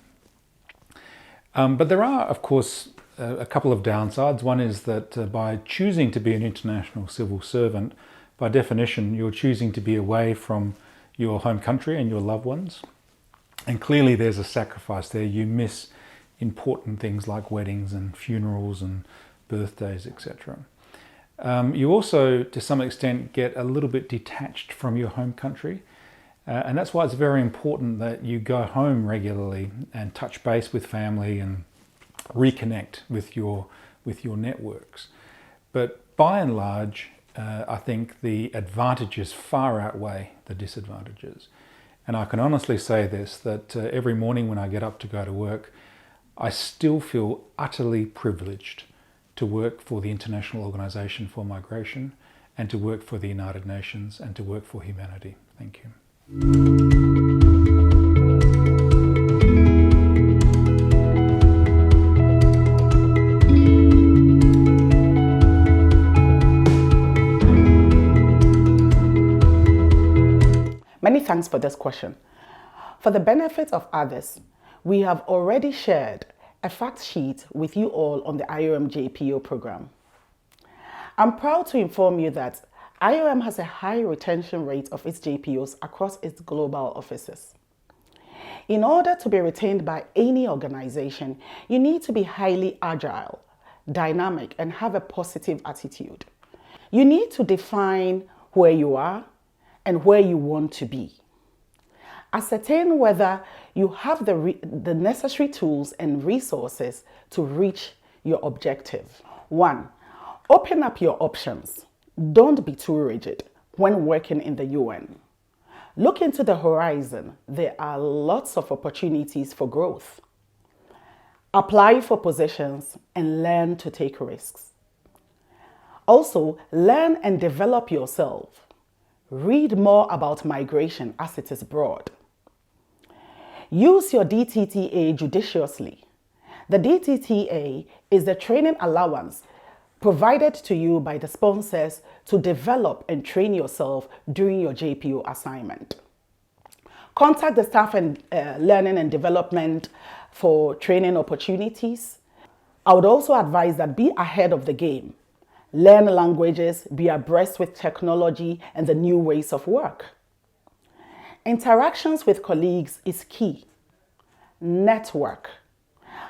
But there are, of course, a couple of downsides. One is that by choosing to be an international civil servant, by definition, you're choosing to be away from your home country and your loved ones. And clearly there's a sacrifice there. You miss important things like weddings and funerals and birthdays, etc. You also, to some extent, get a little bit detached from your home country. And that's why it's very important that you go home regularly and touch base with family and reconnect with your networks. But by and large, I think the advantages far outweigh the disadvantages. And I can honestly say this, that every morning when I get up to go to work, I still feel utterly privileged to work for the International Organization for Migration and to work for the United Nations and to work for humanity. Thank you. Many thanks for this question. For the benefit of others, we have already shared a fact sheet with you all on the IOM JPO program. I'm proud to inform you that IOM has a high retention rate of its JPOs across its global offices. In order to be retained by any organization, you need to be highly agile, dynamic, and have a positive attitude. You need to define where you are and where you want to be. Ascertain whether you have the necessary tools and resources to reach your objective. 1. Open up your options. Don't be too rigid when working in the UN. Look into the horizon. There are lots of opportunities for growth. Apply for positions and learn to take risks. Also, learn and develop yourself. Read more about migration as it is broad. Use your DTTA judiciously. The DTTA is the training allowance provided to you by the sponsors to develop and train yourself during your JPO assignment. Contact the staff and learning and development for training opportunities. I would also advise that be ahead of the game. Learn languages, be abreast with technology and the new ways of work. Interactions with colleagues is key. Network.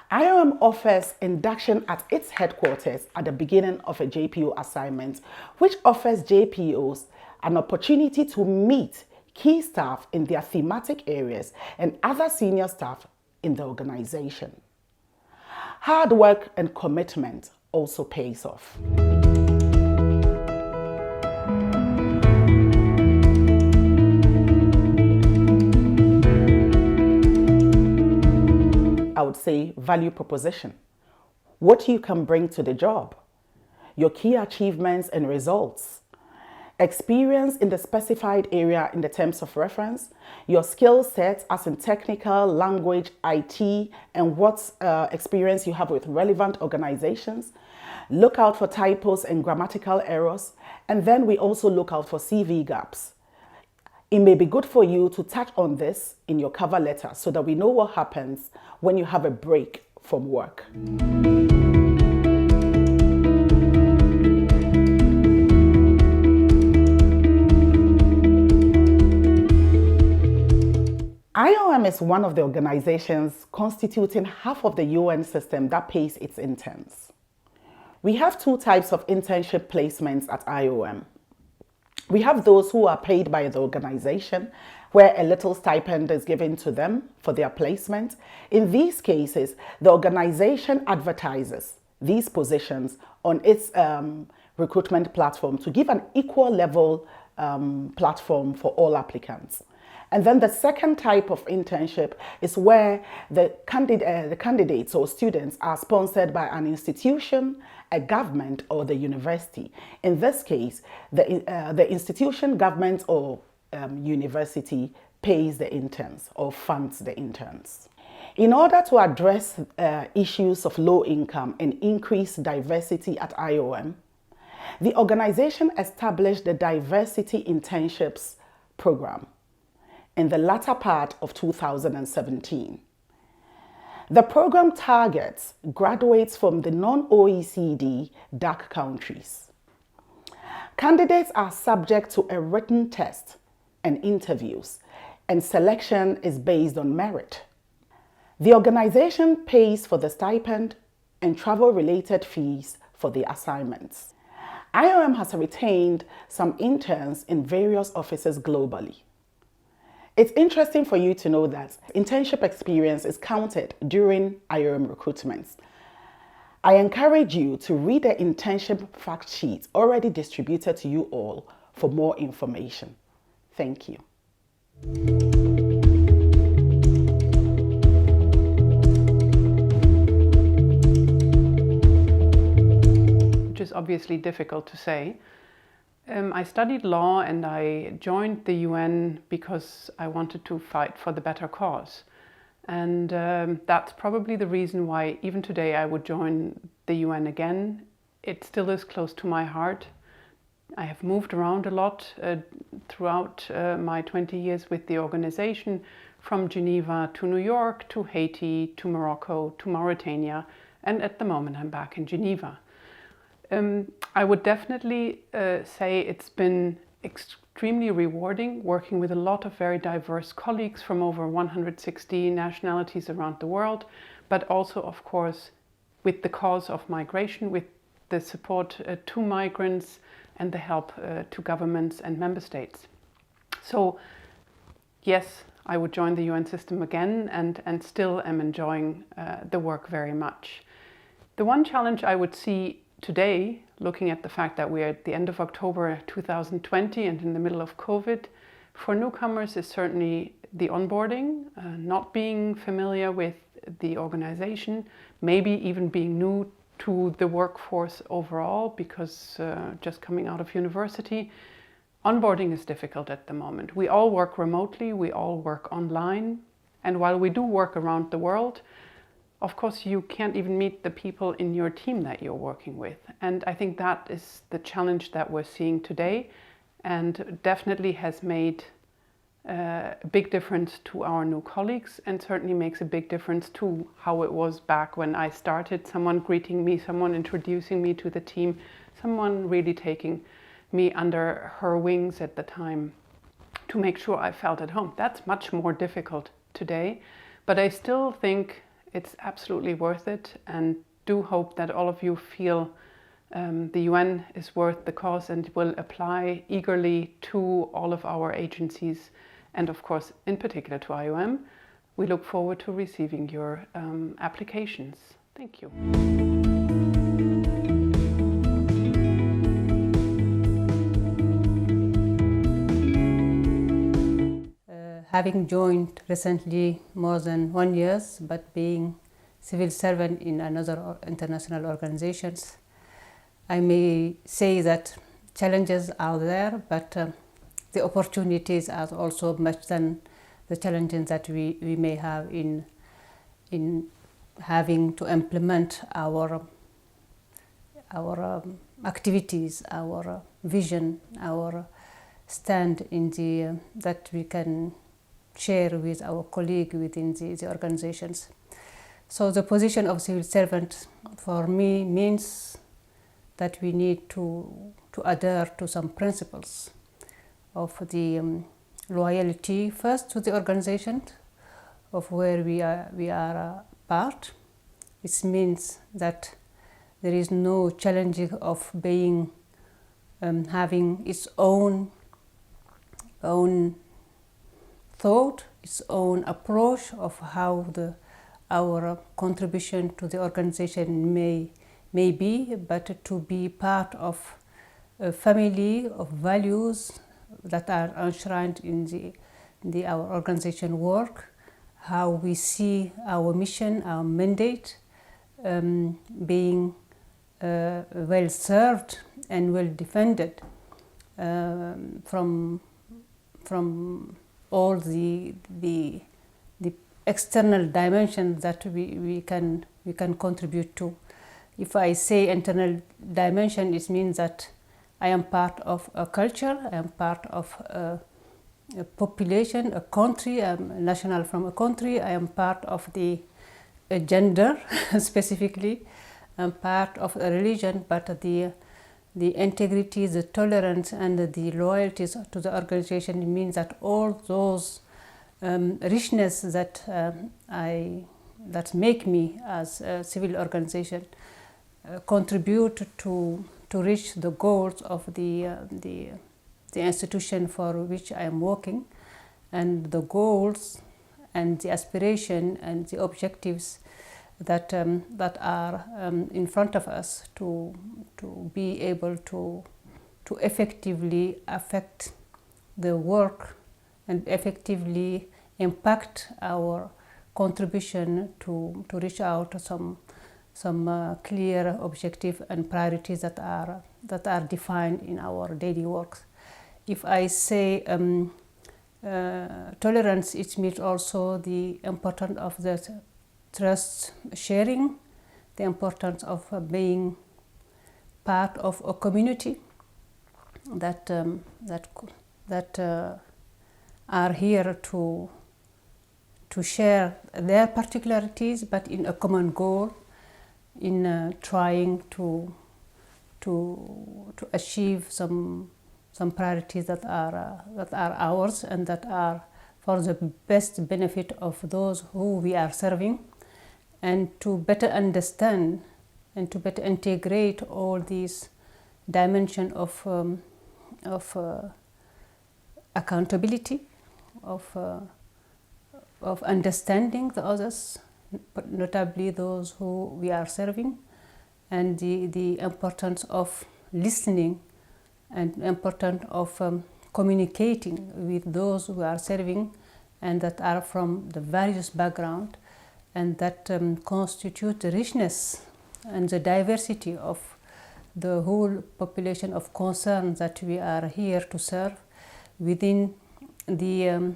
IOM offers induction at its headquarters at the beginning of a JPO assignment, which offers JPOs an opportunity to meet key staff in their thematic areas and other senior staff in the organization. Hard work and commitment also pays off. say value proposition, what you can bring to the job, your key achievements and results, experience in the specified area in the terms of reference, your skill sets as in technical, language, IT, and what experience you have with relevant organizations. Look out for typos and grammatical errors, and then we also look out for CV gaps. It may be good for you to touch on this in your cover letter so that we know what happens when you have a break from work. IOM is one of the organizations constituting half of the UN system that pays its interns. We have two types of internship placements at IOM. We have those who are paid by the organization, where a little stipend is given to them for their placement. In these cases, the organization advertises these positions on its recruitment platform to give an equal level platform for all applicants. And then the second type of internship is where the candidates or students are sponsored by an institution, a government, or the university. In this case, the institution, government, or university pays the interns or funds the interns. In order to address issues of low income and increase diversity at IOM, the organization established the Diversity Internships Program in the latter part of 2017. The program targets graduates from the non-OECD DAC countries. Candidates are subject to a written test and interviews, and selection is based on merit. The organization pays for the stipend and travel-related fees for the assignments. IOM has retained some interns in various offices globally. It's interesting for you to know that internship experience is counted during IOM recruitments. I encourage you to read the internship fact sheet already distributed to you all for more information. Thank you. Which is obviously difficult to say. I studied law and I joined the UN because I wanted to fight for the better cause. And that's probably the reason why even today I would join the UN again. It still is close to my heart. I have moved around a lot throughout my 20 years with the organization, from Geneva to New York, to Haiti, to Morocco, to Mauritania, and at the moment I'm back in Geneva. I would definitely say it's been extremely rewarding working with a lot of very diverse colleagues from over 160 nationalities around the world, but also, of course, with the cause of migration, with the support to migrants and the help to governments and member states. So, yes, I would join the UN system again and still am enjoying the work very much. The one challenge I would see today, looking at the fact that we're at the end of October 2020 and in the middle of COVID, for newcomers is certainly the onboarding, not being familiar with the organization, maybe even being new to the workforce overall because just coming out of university. Onboarding is difficult at the moment. We all work remotely, we all work online, and while we do work around the world, of course, you can't even meet the people in your team that you're working with. And I think that is the challenge that we're seeing today and definitely has made a big difference to our new colleagues and certainly makes a big difference to how it was back when I started. Someone greeting me, someone introducing me to the team, someone really taking me under her wings at the time to make sure I felt at home. That's much more difficult today, but I still think it's absolutely worth it, and do hope that all of you feel the UN is worth the cause and will apply eagerly to all of our agencies and of course in particular to IOM. We look forward to receiving your applications. Thank you. Having joined recently more than 1 year, but being civil servant in another international organizations. I may say that challenges are there, but the opportunities are also much than the challenges that we may have in having to implement our activities, our vision, our stand in the that we can share with our colleague within the organizations. So the position of civil servant for me means that we need to adhere to some principles of the loyalty first to the organization of where we are a part. It means that there is no challenging of being having its own thought, its own approach of how our contribution to the organization may be, but to be part of a family of values that are enshrined in our organization work, how we see our mission, our mandate being well served and well defended from all the external dimensions that we can contribute to. If I say internal dimension, it means that I am part of a culture, I am part of a population, a country, I am national from a country, I am part of the gender specifically, I am part of a religion, but the integrity, the tolerance, and the loyalties to the organization means that all those richness that make me as a civil organization contribute to reach the goals of the institution for which I am working, and the goals and the aspiration and the objectives that are in front of us to be able to effectively affect the work and effectively impact our contribution to reach out some clear objective and priorities that are defined in our daily work. If I say tolerance, it means also the importance of the trust sharing, the importance of being part of a community that are here to share their particularities, but in a common goal, in trying to achieve some priorities that are ours and that are for the best benefit of those who we are serving, and to better understand and to better integrate all these dimensions of accountability, of understanding the others, but notably those who we are serving, and the importance of listening and importance of communicating with those who are serving and that are from the various backgrounds and that constitute the richness and the diversity of the whole population of concern that we are here to serve within the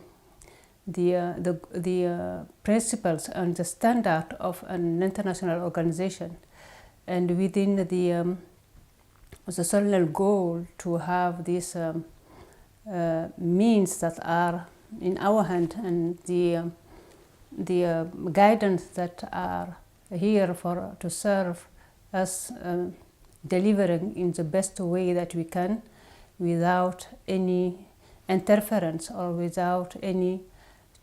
principles and the standard of an international organization, and within the solemn goal to have these means that are in our hand and the guidance that are here to serve us, delivering in the best way that we can, without any interference or without any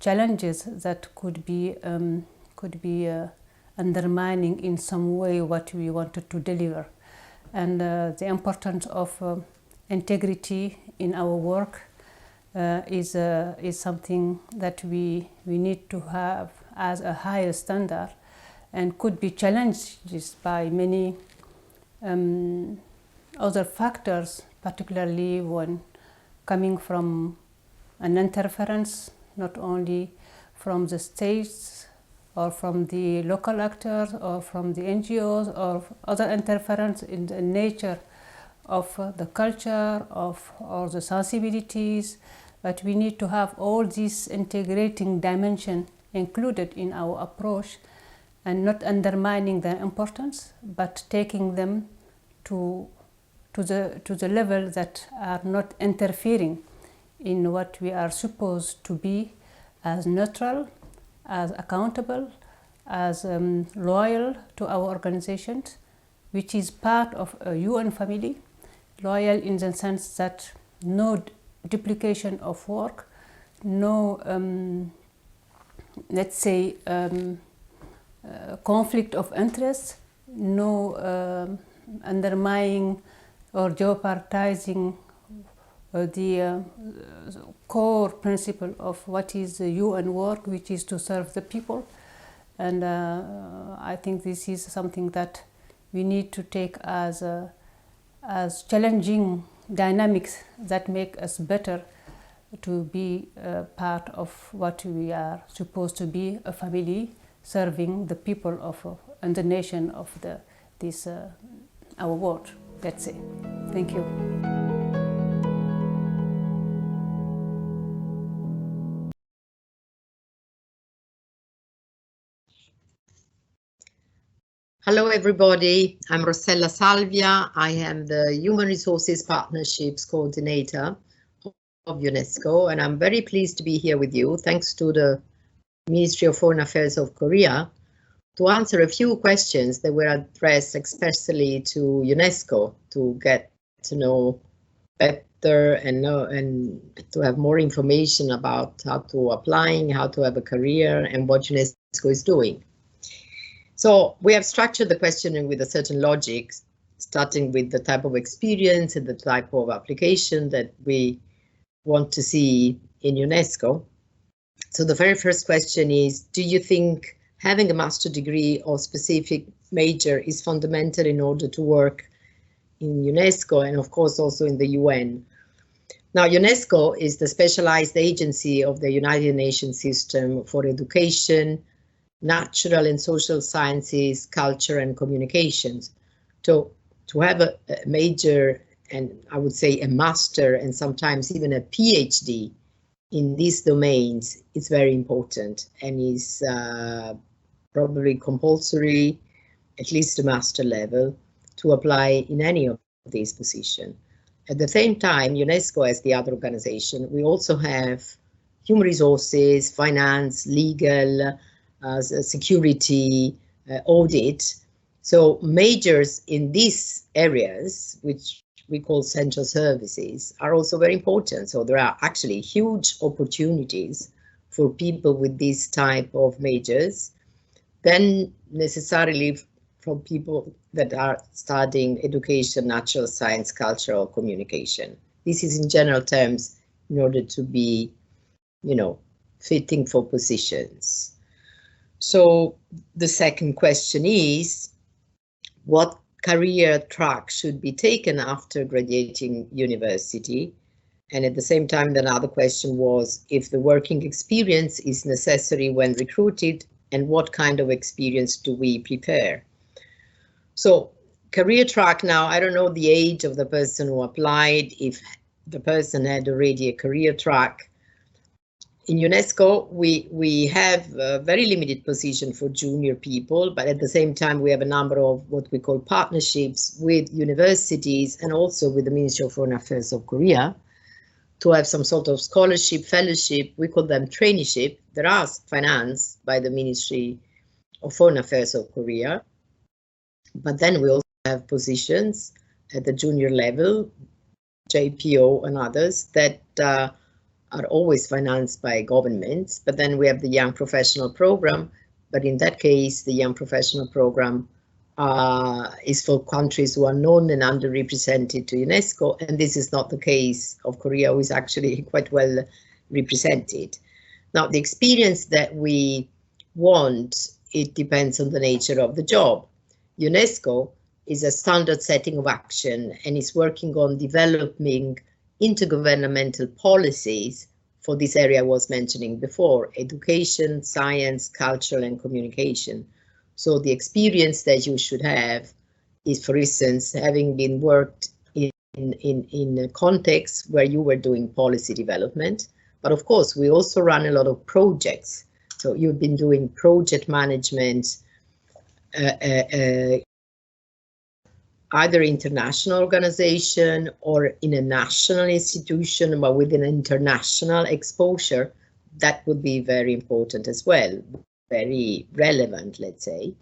challenges that could be undermining in some way what we wanted to deliver. And the importance of integrity in our work is something that we need to have as a higher standard, and could be challenged by many other factors, particularly when coming from an interference not only from the states or from the local actors or from the NGOs or other interference in the nature of the culture or the sensibilities, but we need to have all these integrating dimension included in our approach and not undermining their importance, but taking them to the level that are not interfering in what we are supposed to be as neutral, as accountable, as loyal to our organizations, which is part of a UN family, loyal in the sense that no duplication of work, no, let's say, conflict of interest, no undermining or jeopardizing the core principle of what is the UN work, which is to serve the people. And I think this is something that we need to take as challenging dynamics that make us better to be part of what we are supposed to be, a family serving the people of and the nation of this our world. That's it. Thank you. Hello everybody, I'm Rossella Salvia. I am the Human Resources Partnerships Coordinator of UNESCO, and I'm very pleased to be here with you, thanks to the Ministry of Foreign Affairs of Korea, to answer a few questions that were addressed especially to UNESCO to get to know better and to have more information about how to applying, how to have a career, and what UNESCO is doing. So we have structured the questioning with a certain logic, starting with the type of experience and the type of application that we want to see in UNESCO. So the very first question is, do you think having a master's degree or specific major is fundamental in order to work in UNESCO and of course also in the UN? Now, UNESCO is the specialized agency of the United Nations system for education, natural and social sciences, culture and communications. So to have a major, and I would say a master and sometimes even a PhD in these domains is very important and is probably compulsory, at least a master level, to apply in any of these positions. At the same time, UNESCO as the other organization, we also have human resources, finance, legal, security, audit. So majors in these areas, which we call central services, are also very important. So there are actually huge opportunities for people with this type of majors, then necessarily from people that are studying education, natural science, culture, or communication. This is in general terms in order to be, fitting for positions. So the second question is, what career track should be taken after graduating university? And at the same time, another question was if the working experience is necessary when recruited, and what kind of experience do we prepare? So career track now, I don't know the age of the person who applied, if the person had already a career track. In UNESCO, we have a very limited position for junior people, but at the same time, we have a number of what we call partnerships with universities and also with the Ministry of Foreign Affairs of Korea to have some sort of scholarship, fellowship. We call them traineeship. They are financed by the Ministry of Foreign Affairs of Korea. But then we also have positions at the junior level, JPO and others that are always financed by governments. But then we have the Young Professional Program. But in that case, the Young Professional Program is for countries who are known and underrepresented to UNESCO. And this is not the case of Korea, who is actually quite well represented. Now, the experience that we want, it depends on the nature of the job. UNESCO is a standard setting of action and is working on developing intergovernmental policies for this area I was mentioning before: education, science, culture, and communication. So the experience that you should have is, for instance, having been worked in a context where you were doing policy development. But of course, we also run a lot of projects. So you've been doing project management, either international organization or in a national institution, but with an international exposure. That would be very important as well, very relevant, let's say.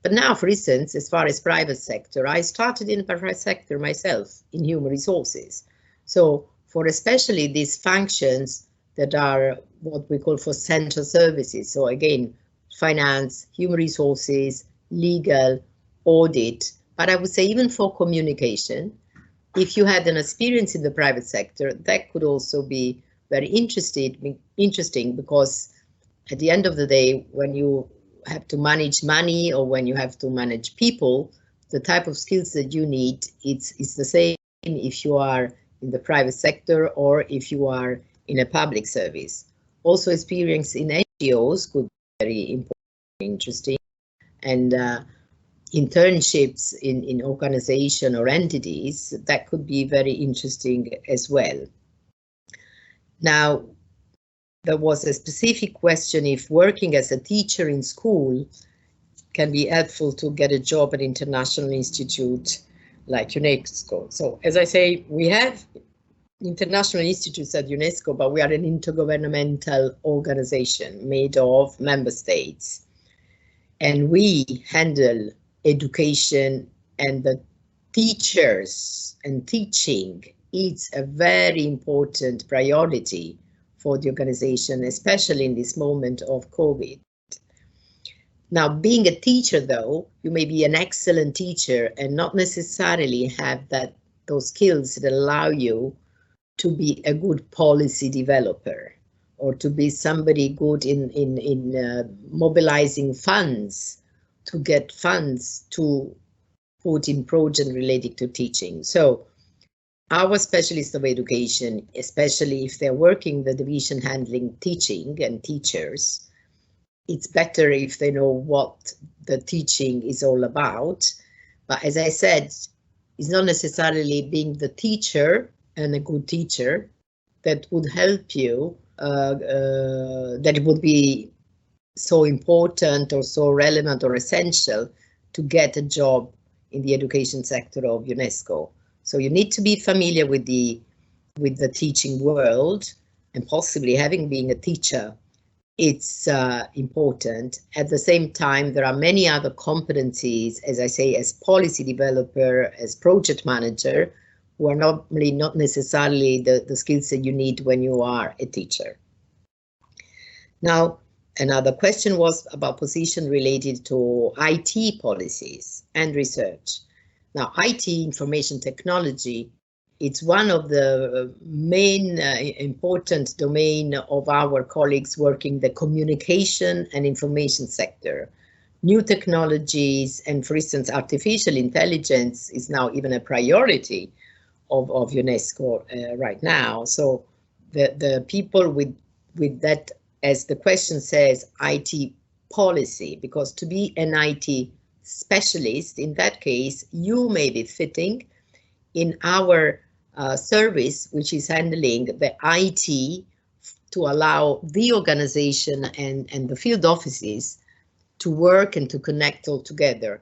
But now, for instance, as far as private sector, I started in the private sector myself in human resources. So for especially these functions that are what we call for central services. So again, finance, human resources, legal, audit, but I would say even for communication, if you had an experience in the private sector, that could also be very interesting, because at the end of the day, when you have to manage money or when you have to manage people, the type of skills that you need, it's the same if you are in the private sector or if you are in a public service. Also, experience in NGOs could be very important, interesting, and internships in organization or entities, that could be very interesting as well. Now, there was a specific question if working as a teacher in school can be helpful to get a job at international institute like UNESCO. So as I say, we have international institutes at UNESCO, but we are an intergovernmental organization made of member states. And we handle education, and the teachers and teaching. It's a very important priority for the organization, especially in this moment of COVID. Now, being a teacher, though, you may be an excellent teacher and not necessarily have those skills that allow you to be a good policy developer or to be somebody good in mobilizing funds, to get funds to put in projects related to teaching. So our specialists of education, especially if they're working the division handling teaching and teachers, it's better if they know what the teaching is all about. But as I said, it's not necessarily being the teacher and a good teacher that would help you, that it would be so important or so relevant or essential to get a job in the education sector of UNESCO. So you need to be familiar with the teaching world, and possibly having been a teacher, it's important. At the same time, there are many other competencies, as I say, as policy developer, as project manager, who are not necessarily the skills that you need when you are a teacher. Now, another question was about position related to IT policies and research. Now, IT, information technology, it's one of the main important domain of our colleagues working the communication and information sector. New technologies and, for instance, artificial intelligence is now even a priority of UNESCO right now. So the people with that, as the question says, IT policy, because to be an IT specialist, in that case, you may be fitting in our service, which is handling the IT to allow the organization and the field offices to work and to connect all together.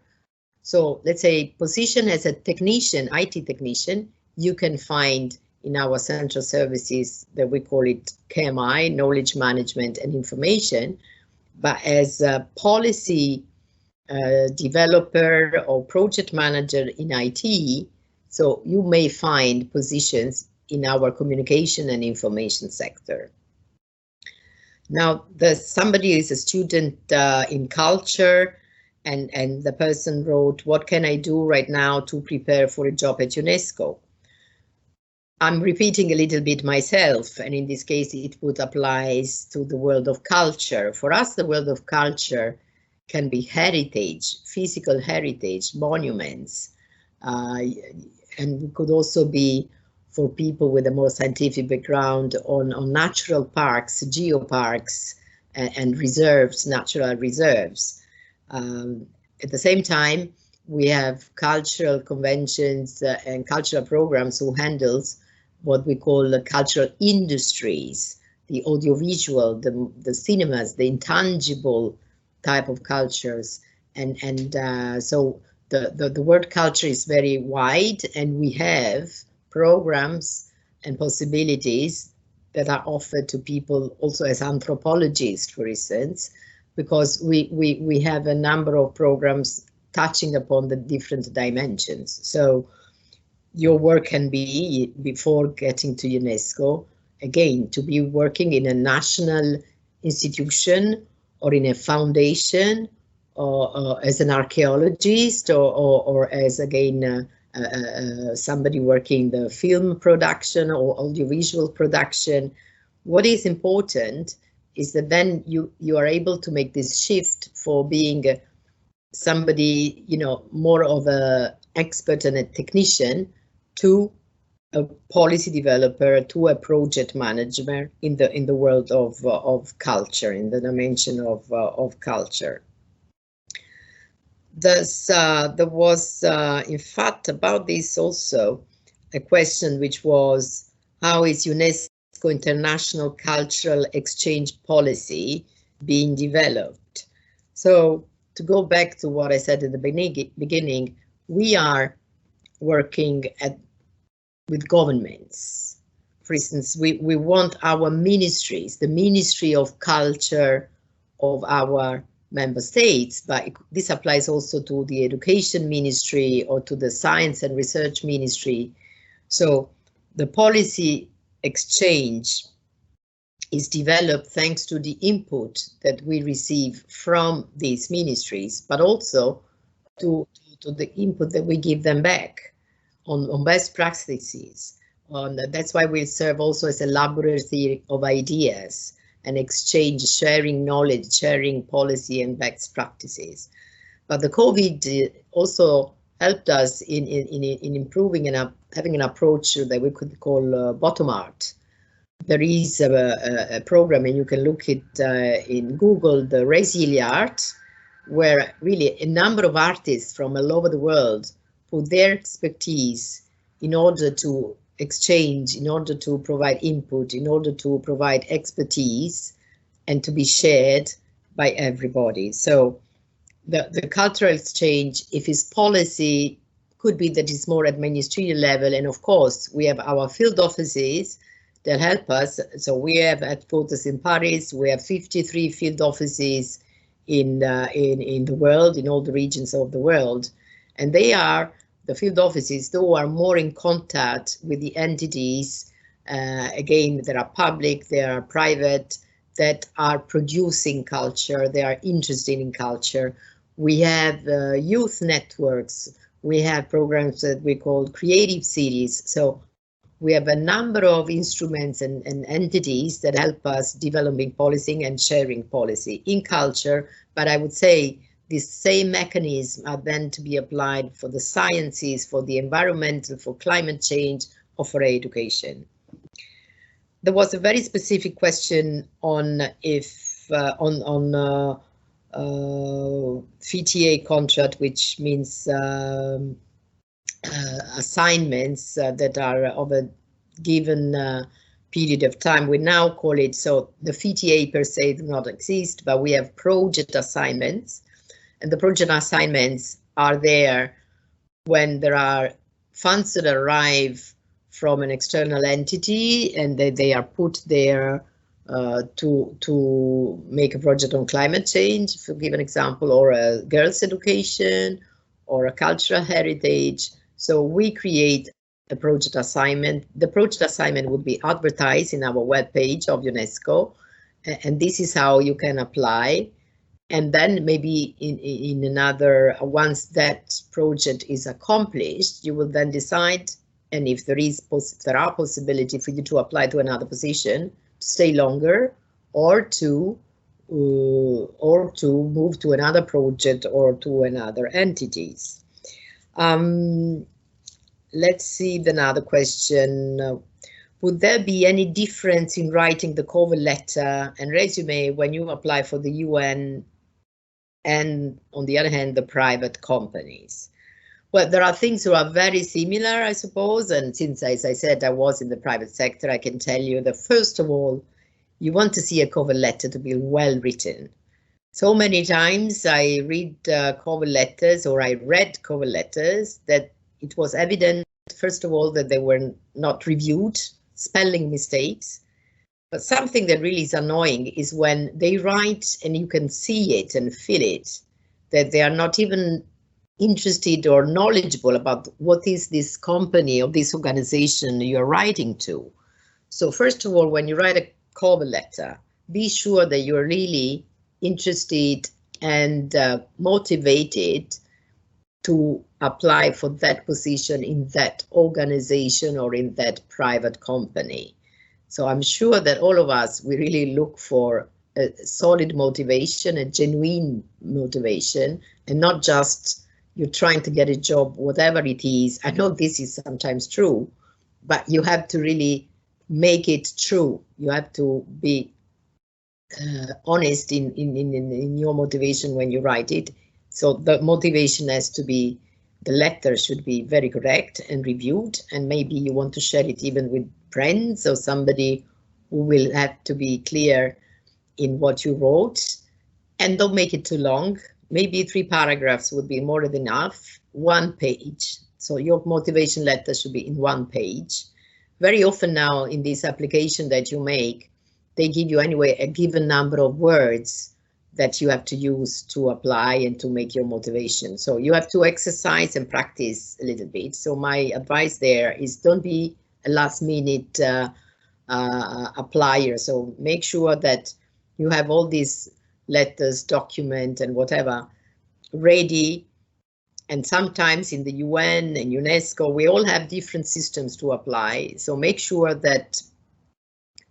So let's say position as a technician, IT technician, you can find in our central services that we call it KMI, knowledge management and information, but as a policy developer or project manager in IT, so you may find positions in our communication and information sector. Now, somebody is a student in culture, and the person wrote, what can I do right now to prepare for a job at UNESCO? I'm repeating a little bit myself, and in this case, it would apply to the world of culture. For us, the world of culture can be heritage, physical heritage, monuments, and it could also be for people with a more scientific background on natural parks, geoparks, and reserves, natural reserves. At the same time, we have cultural conventions and cultural programs who handles what we call the cultural industries, the audiovisual, the cinemas, the intangible type of cultures. So the word culture is very wide, and we have programs and possibilities that are offered to people also as anthropologists, for instance, because we have a number of programs touching upon the different dimensions. So your work can be, before getting to UNESCO, again, to be working in a national institution or in a foundation, or as an archaeologist, or as, again, somebody working the film production or audiovisual production. What is important is that then you are able to make this shift for being somebody, you know, more of an expert and a technician to a policy developer, to a project manager in the world of culture, in the dimension of culture. There was, in fact, about this also a question which was, how is UNESCO international cultural exchange policy being developed? So to go back to what I said at the beginning, we are working with governments. For instance, we want our ministries, the Ministry of Culture of our member states, but this applies also to the Education Ministry or to the Science and Research Ministry. So the policy exchange is developed thanks to the input that we receive from these ministries, but also to the input that we give them back on best practices. That's why we serve also as a laboratory of ideas and exchange, sharing knowledge, sharing policy and best practices. But the COVID also helped us in improving and having an approach that we could call bottom art. There is a program, and you can look it in Google, the Resiliart, where really a number of artists from all over the world put their expertise in order to exchange, in order to provide input, in order to provide expertise, and to be shared by everybody. So the cultural exchange, if it's policy, could be that it's more at ministerial level. And of course, we have our field offices that help us. So we have headquarters in Paris, we have 53 field offices in the world, in all the regions of the world. And they are the field offices, though, are more in contact with the entities, again, that are public, they are private, that are producing culture, they are interested in culture. We have youth networks, we have programs that we call creative cities. So we have a number of instruments and entities that help us developing policy and sharing policy in culture. But I would say these same mechanisms are then to be applied for the sciences, for the environmental, for climate change, or for education. There was a very specific question on if VTA contract, which means assignments that are of a given period of time. We now call it, so the VTA per se do not exist, but we have project assignments. And the project assignments are there when there are funds that arrive from an external entity, and they are put there to make a project on climate change, to give an example, or a girls' education, or a cultural heritage. So we create a project assignment. The project assignment would be advertised in our webpage of UNESCO, and this is how you can apply. And then maybe in another, once that project is accomplished, you will then decide, and if there are possibility for you to apply to another position, to stay longer, or to move to another project or to another entities. let's see another question. Would there be any difference in writing the cover letter and resume when you apply for the UN and, on the other hand, the private companies? Well, there are things that are very similar, I suppose. And since, as I said, I was in the private sector, I can tell you that, first of all, you want to see a cover letter to be well written. So many times I read cover letters, or I read cover letters, that it was evident, first of all, that they were not reviewed, spelling mistakes. But something that really is annoying is when they write and you can see it and feel it, that they are not even interested or knowledgeable about what is this company or this organization you're writing to. So first of all, when you write a cover letter, be sure that you're really interested and motivated to apply for that position in that organization or in that private company. So I'm sure that all of us, we really look for a solid motivation, a genuine motivation, and not just you're trying to get a job, whatever it is. I know this is sometimes true, but you have to really make it true. You have to be honest in your motivation when you write it. So the motivation has to be, the letter should be very correct and reviewed, and maybe you want to share it even with friends or somebody who will have to be clear in what you wrote. And don't make it too long. Maybe 3 paragraphs would be more than enough, 1 page. So your motivation letter should be in 1 page. Very often now in this application that you make, they give you anyway a given number of words that you have to use to apply and to make your motivation. So you have to exercise and practice a little bit. So my advice there is don't be a last minute applier. So make sure that you have all these letters, document and whatever ready. And sometimes in the UN and UNESCO, we all have different systems to apply. So make sure that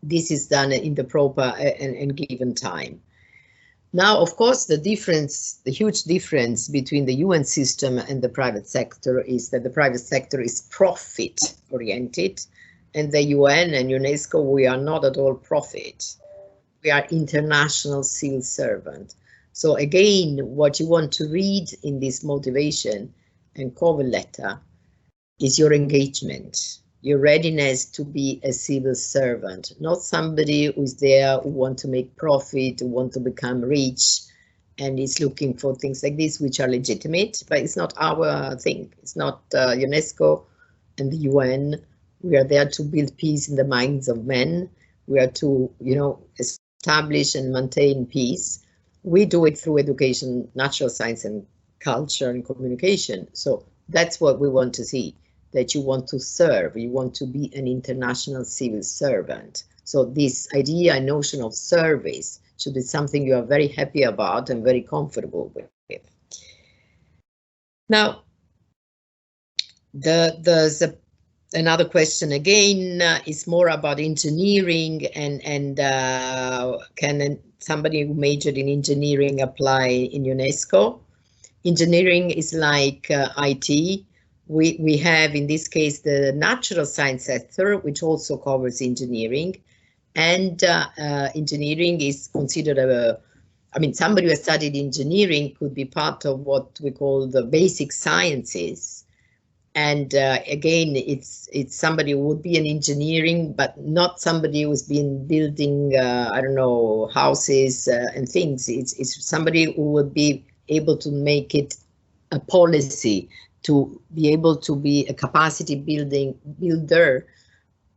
this is done in the proper and given time. Now, of course, the huge difference between the UN system and the private sector is that the private sector is profit oriented, and the UN and UNESCO, we are not at all profit. We are international civil servant. So again, what you want to read in this motivation and cover letter is your engagement, your readiness to be a civil servant, not somebody who's there who want to make profit, who want to become rich, and is looking for things like this, which are legitimate, but it's not our thing. It's not UNESCO and the UN. We are there to build peace in the minds of men. We are to, establish and maintain peace. We do it through education, natural science and culture and communication. So that's what we want to see, that you want to serve, you want to be an international civil servant. So this idea and notion of service should be something you are very happy about and very comfortable with. Now, there's another question again, is more about engineering and can somebody who majored in engineering apply in UNESCO? Engineering is like IT. We have, in this case, the natural science sector, which also covers engineering. And engineering is considered somebody who has studied engineering could be part of what we call the basic sciences. And again, it's somebody who would be in engineering, but not somebody who's been building, houses and things. It's somebody who would be able to make it a policy, to be able to be a capacity builder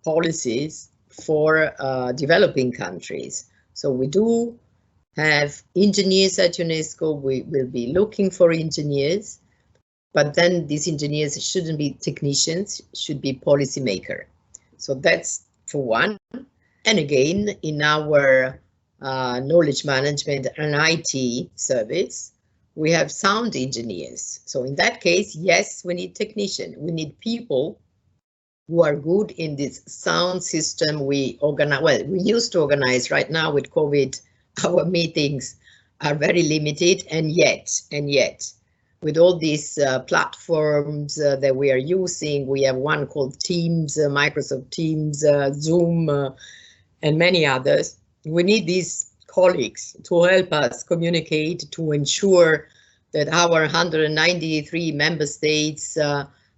policies for developing countries. So we do have engineers at UNESCO. We will be looking for engineers, but then these engineers shouldn't be technicians, should be policymaker. So that's for one. And again, in our knowledge management and IT service, we have sound engineers. So in that case, yes, we need technicians. We need people who are good in this sound system. We organize, well, we used to organize. Right now with COVID, our meetings are very limited, and yet with all these platforms that we are using. We have one called Teams, Microsoft Teams, Zoom, and many others. We need these colleagues to help us communicate, to ensure that our 193 member states,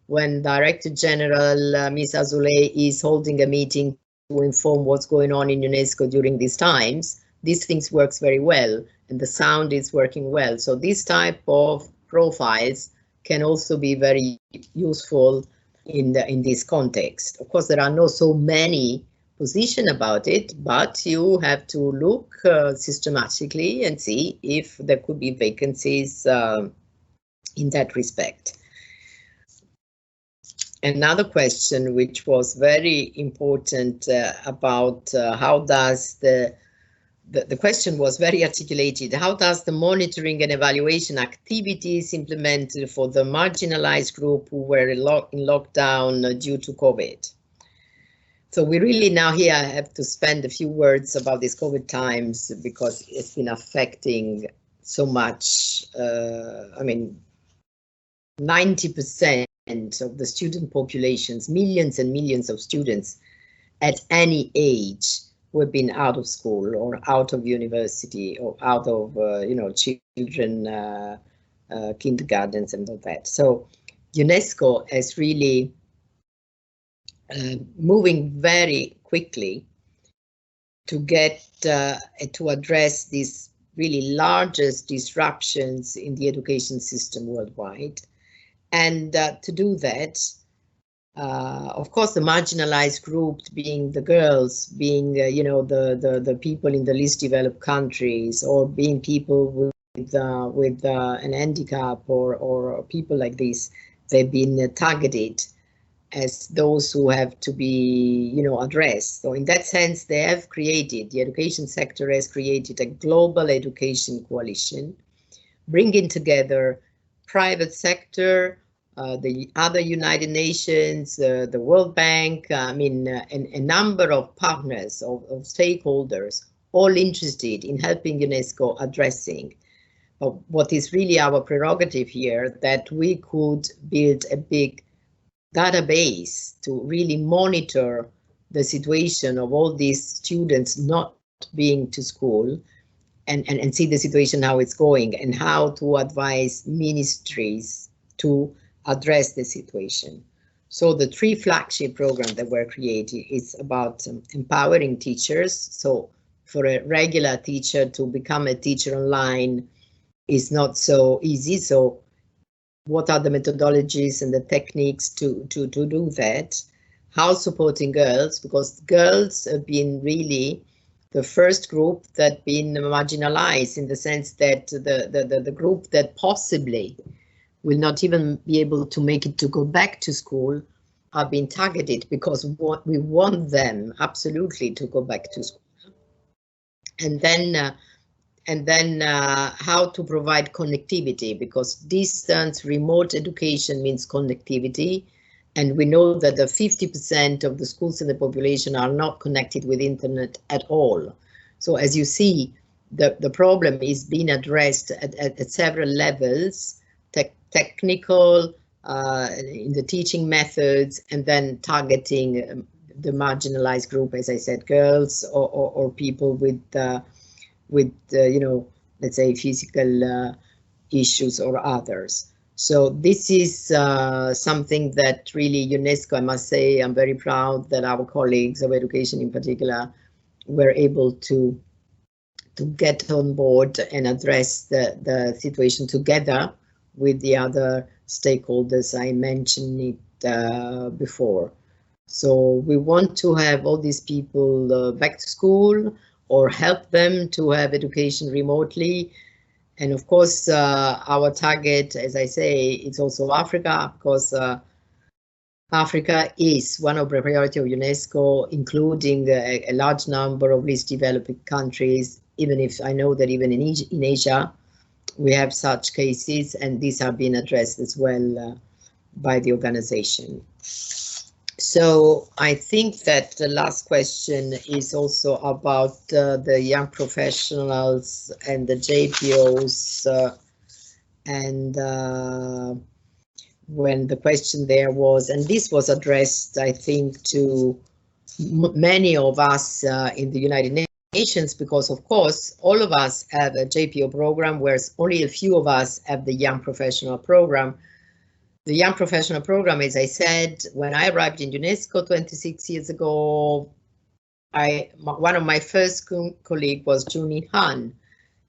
when Director General Ms. Azoulay is holding a meeting to inform what's going on in UNESCO during these times, these things works very well and the sound is working well. So this type of profiles can also be very useful in this context. Of course, there are not so many positions about it, but you have to look systematically and see if there could be vacancies in that respect. Another question which was very important about how does the question was very articulated. How does the monitoring and evaluation activities implemented for the marginalized group who were in lockdown due to COVID? So we really now here have to spend a few words about these COVID times because it's been affecting so much. I mean, 90% of the student populations, millions and millions of students at any age who have been out of school or out of university or out of, children, kindergartens and all that. So UNESCO is really moving very quickly to get to address these really largest disruptions in the education system worldwide. And to do that, of course, the marginalized groups being the girls, being the people in the least developed countries, or being people with an handicap or people like this, they've been targeted as those who have to be addressed. So in that sense, they have created, the education sector has created a global education coalition, bringing together private sector, the other United Nations, the World Bank, a number of partners, of stakeholders, all interested in helping UNESCO addressing what is really our prerogative here, that we could build a big database to really monitor the situation of all these students not being to school and see the situation, how it's going, and how to advise ministries to address the situation. So the 3 flagship programs that were created is about empowering teachers. So for a regular teacher to become a teacher online is not so easy. So what are the methodologies and the techniques to do that? How supporting girls, because girls have been really the first group that been marginalized, in the sense that the group that possibly will not even be able to make it to go back to school are being targeted, because we want them absolutely to go back to school. And then how to provide connectivity, because distance remote education means connectivity, and we know that the 50% of the schools in the population are not connected with internet at all. So as you see, the problem is being addressed at several levels, technical, in the teaching methods, and then targeting the marginalized group, as I said, girls or people with let's say physical issues or others. So this is something that really UNESCO, I must say, I'm very proud that our colleagues of education in particular were able to get on board and address the situation together with the other stakeholders I mentioned it before. So we want to have all these people back to school, or help them to have education remotely. And of course, our target, as I say, it's also Africa, because Africa is one of the priorities of UNESCO, including a large number of least developed countries, even if I know that even in Asia, we have such cases, and these are being addressed as well by the organization. So I think that the last question is also about the young professionals and the JPOs And when the question there was, and this was addressed, I think, to many of us in the United Nations, because of course, all of us have a JPO program, whereas only a few of us have the Young Professional Program. The Young Professional Program, as I said, when I arrived in UNESCO 26 years ago, one of my first colleagues was Junie Han.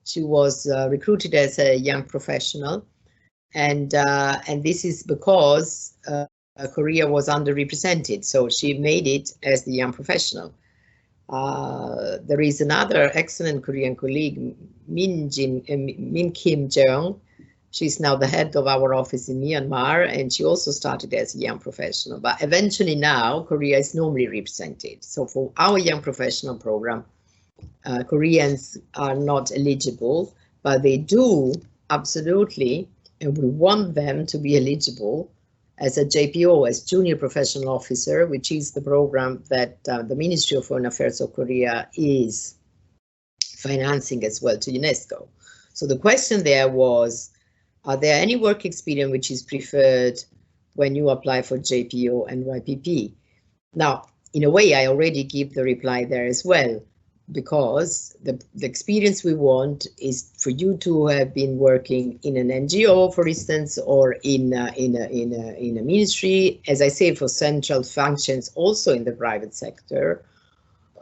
She was recruited as a young professional, and this is because Korea was underrepresented, so she made it as the young professional. There is another excellent Korean colleague, Min Kim Jeong. She's now the head of our office in Myanmar, and she also started as a young professional. But eventually now, Korea is normally represented. So for our young professional program, Koreans are not eligible, but they do absolutely, and we want them to be eligible as a JPO, as Junior Professional Officer, which is the program that the Ministry of Foreign Affairs of Korea is financing as well to UNESCO. So the question there was, are there any work experience which is preferred when you apply for JPO and YPP? Now, in a way, I already give the reply there as well, because the experience we want is for you to have been working in an NGO, for instance, or in a ministry, as I say, for central functions, also in the private sector.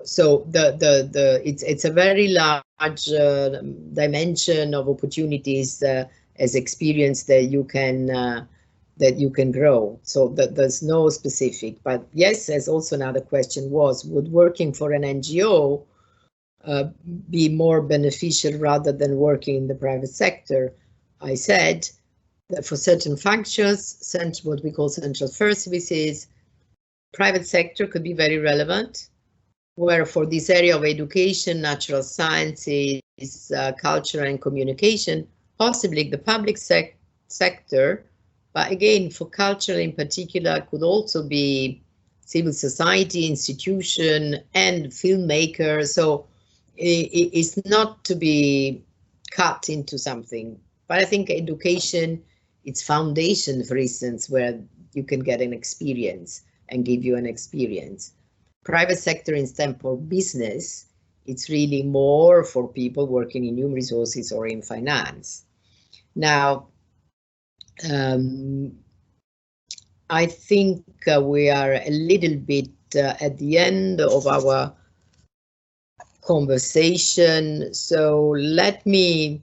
So it's a very large dimension of opportunities as experience that you can grow. So there's no specific, but yes, as also another question was, would working for an NGO be more beneficial rather than working in the private sector? I said that for certain functions, what we call central affairs services, private sector could be very relevant, where for this area of education, natural sciences, culture and communication, possibly the public sector, but again, for culture in particular, could also be civil society, institution, and filmmaker. So it's not to be cut into something, but I think education, it's foundation, for instance, where you can get an experience and give you an experience. Private sector instead for business, it's really more for people working in human resources or in finance. Now, I think we are a little bit at the end of our conversation. So let me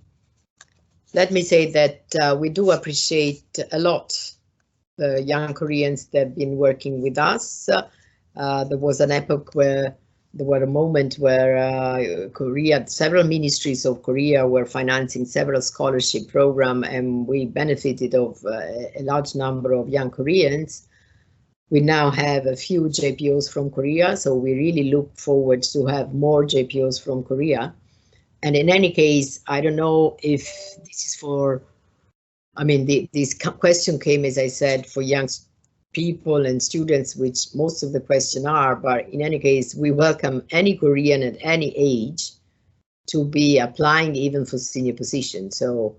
say that we do appreciate a lot the young Koreans that have been working with us. There was an epoch where there were a moment where Korea, several ministries of Korea were financing several scholarship programs, and we benefited of a large number of young Koreans. We now have a few JPOs from Korea, so we really look forward to have more JPOs from Korea. And in any case, I don't know if this is for, I mean, this question came, as I said, for young people and students, which most of the questions are, but in any case, we welcome any Korean at any age to be applying even for senior positions. So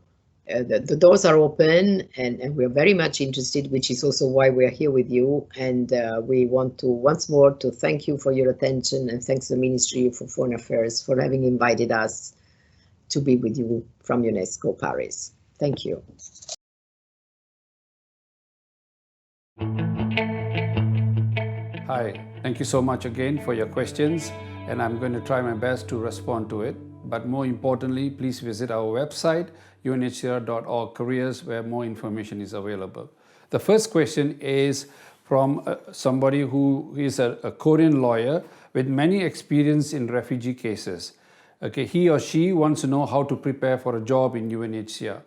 the doors are open, and we're very much interested, which is also why we're here with you. And we want to once more to thank you for your attention, and thanks to the Ministry for Foreign Affairs for having invited us to be with you from UNESCO Paris. Thank you. Hi, thank you so much again for your questions, and I'm going to try my best to respond to it. But more importantly, please visit our website, unhcr.org careers, where more information is available. The first question is from somebody who is a Korean lawyer with many experience in refugee cases. Okay, he or she wants to know how to prepare for a job in UNHCR.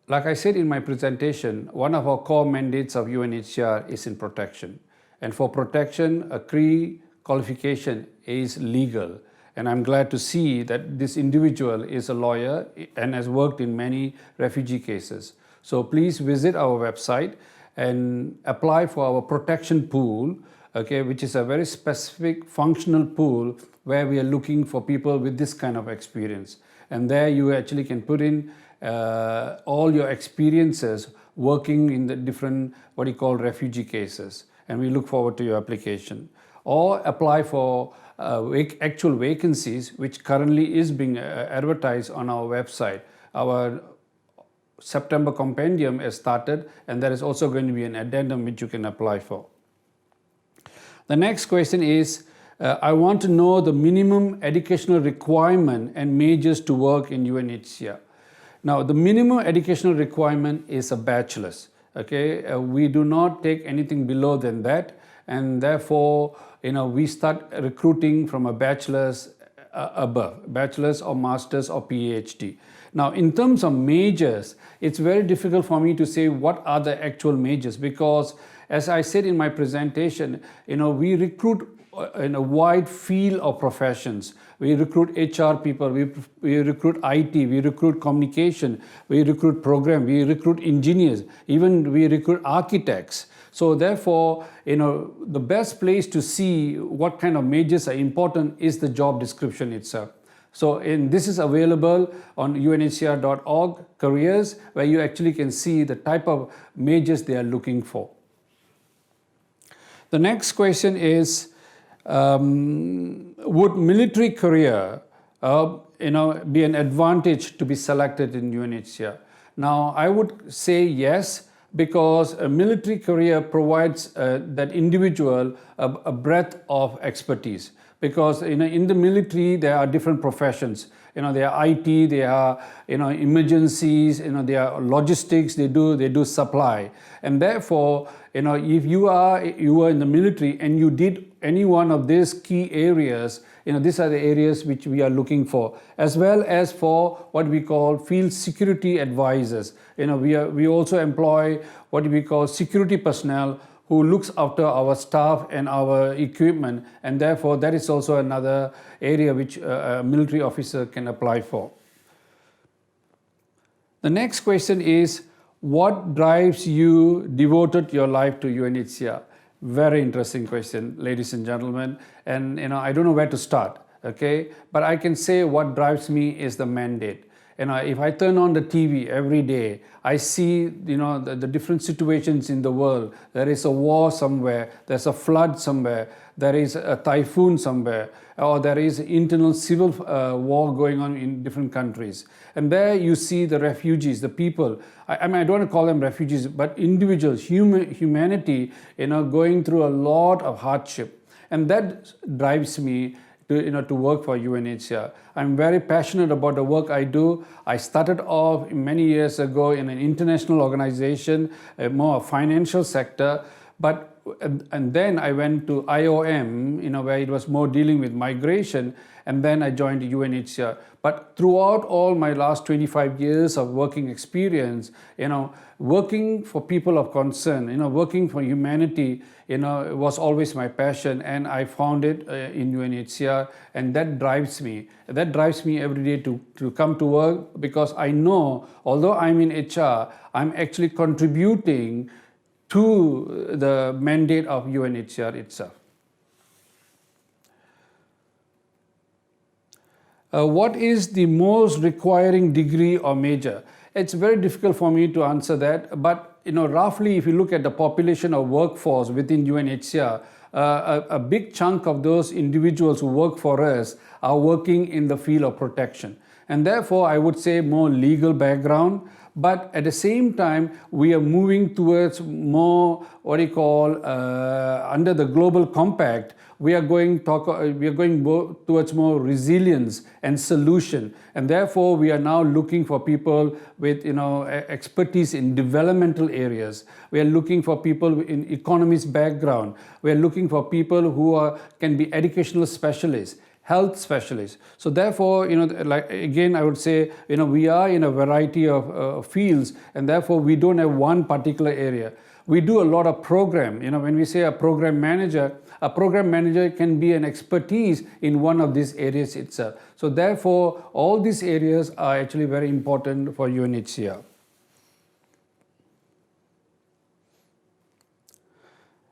Like I said in my presentation, one of our core mandates of UNHCR is in protection. And for protection, a pre-qualification is legal. And I'm glad to see that this individual is a lawyer and has worked in many refugee cases. So please visit our website and apply for our protection pool, okay, which is a very specific functional pool where we are looking for people with this kind of experience. And there you actually can put in all your experiences working in the different, what you call, refugee cases. And we look forward to your application. Or apply for actual vacancies, which currently is being advertised on our website. Our September compendium has started, and there is also going to be an addendum which you can apply for. The next question is, I want to know the minimum educational requirement and majors to work in UNHCR. Now, the minimum educational requirement is a bachelor's. Okay, we do not take anything below than that, and therefore, we start recruiting from a bachelor's above, bachelor's or master's or PhD. Now, in terms of majors, it's very difficult for me to say what are the actual majors, because as I said in my presentation, we recruit in a wide field of professions. We recruit HR people, we recruit IT, we recruit communication, we recruit program, we recruit engineers, even we recruit architects. So therefore, the best place to see what kind of majors are important is the job description itself. So this is available on UNHCR.org careers, where you actually can see the type of majors they are looking for. The next question is, would military career be an advantage to be selected in UNHCR? Now, I would say yes, because a military career provides that individual a breadth of expertise. Because in the military there are different professions. There are IT, there are emergencies, there are logistics. They do supply, and therefore if you are in the military and you did any one of these key areas, these are the areas which we are looking for, as well as for what we call field security advisors. We also employ what we call security personnel who looks after our staff and our equipment, and therefore that is also another area which a military officer can apply for. The next question is, what drives you devoted your life to UNHCR? Very interesting question, ladies and gentlemen, and I don't know where to start, okay? But I can say what drives me is the mandate. If I turn on the TV every day, I see the different situations in the world. There is a war somewhere, there's a flood somewhere, there is a typhoon somewhere, or there is internal civil war going on in different countries. And there you see the refugees, the people. I don't want to call them refugees, but individuals, humanity, going through a lot of hardship. And that drives me to work for UNHCR. I'm very passionate about the work I do. I started off many years ago in an international organization, more a financial sector, and then I went to IOM, where it was more dealing with migration, and then I joined UNHCR. But throughout all my last 25 years of working experience, working for people of concern, working for humanity, was always my passion, and I found it in UNHCR, and that drives me. That drives me every day to come to work, because I know, although I'm in HR, I'm actually contributing to the mandate of UNHCR itself. What is the most requiring degree or major? It's very difficult for me to answer that, but roughly if you look at the population of workforce within UNHCR, a big chunk of those individuals who work for us are working in the field of protection. And therefore, I would say more legal background, but at the same time, we are moving towards more, under the global compact, we are going towards more resilience and solution, and therefore we are now looking for people with expertise in developmental areas. We are looking for people in economist background. We are looking for people who can be educational specialists, health specialists. So therefore, again, I would say, we are in a variety of fields, and therefore we don't have one particular area. We do a lot of program. When we say a program manager can be an expertise in one of these areas itself. So therefore, all these areas are actually very important for UNHCR.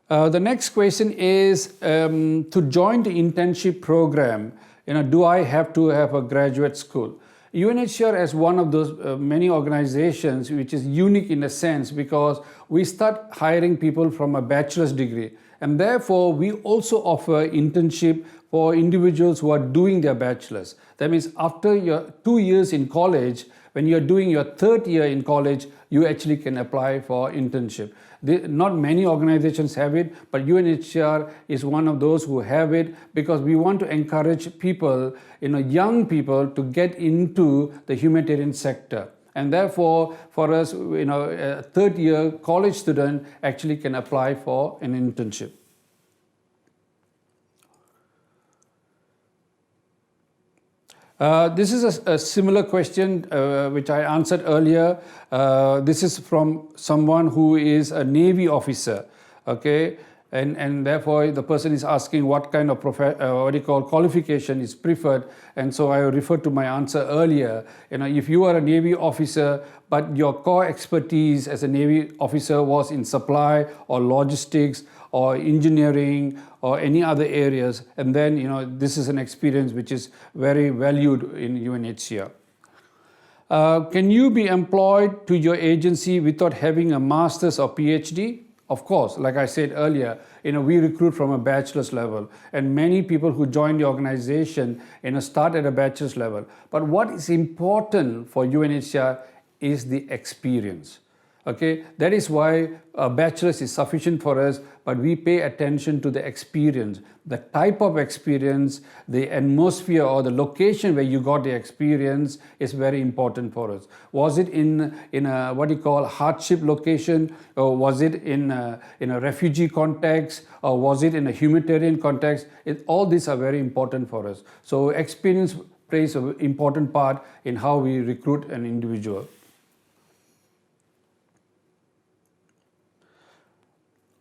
The next question is, to join the internship program, do I have to have a graduate school? UNHCR as one of those many organizations which is unique in a sense because we start hiring people from a bachelor's degree, and therefore we also offer internship for individuals who are doing their bachelor's. That means after your 2 years in college, when you're doing your 3rd year in college, you actually can apply for internship. Not many organizations have it, but UNHCR is one of those who have it because we want to encourage people, young people to get into the humanitarian sector. And therefore, for us, a 3rd year college student actually can apply for an internship. This is a similar question which I answered earlier. This is from someone who is a Navy officer, okay? And therefore the person is asking what kind of qualification is preferred. And so I referred to my answer earlier. If you are a Navy officer, but your core expertise as a Navy officer was in supply or logistics or engineering or any other areas, and then this is an experience which is very valued in UNHCR. Can you be employed to your agency without having a master's or PhD? Of course, like I said earlier, we recruit from a bachelor's level, and many people who join the organization start at a bachelor's level. But what is important for UNHCR is the experience. Okay, that is why a bachelor's is sufficient for us, but we pay attention to the experience, the type of experience, the atmosphere or the location where you got the experience is very important for us. Was it in a what you call hardship location, or was it in a refugee context, or was it in a humanitarian context? All these are very important for us. So experience plays an important part in how we recruit an individual.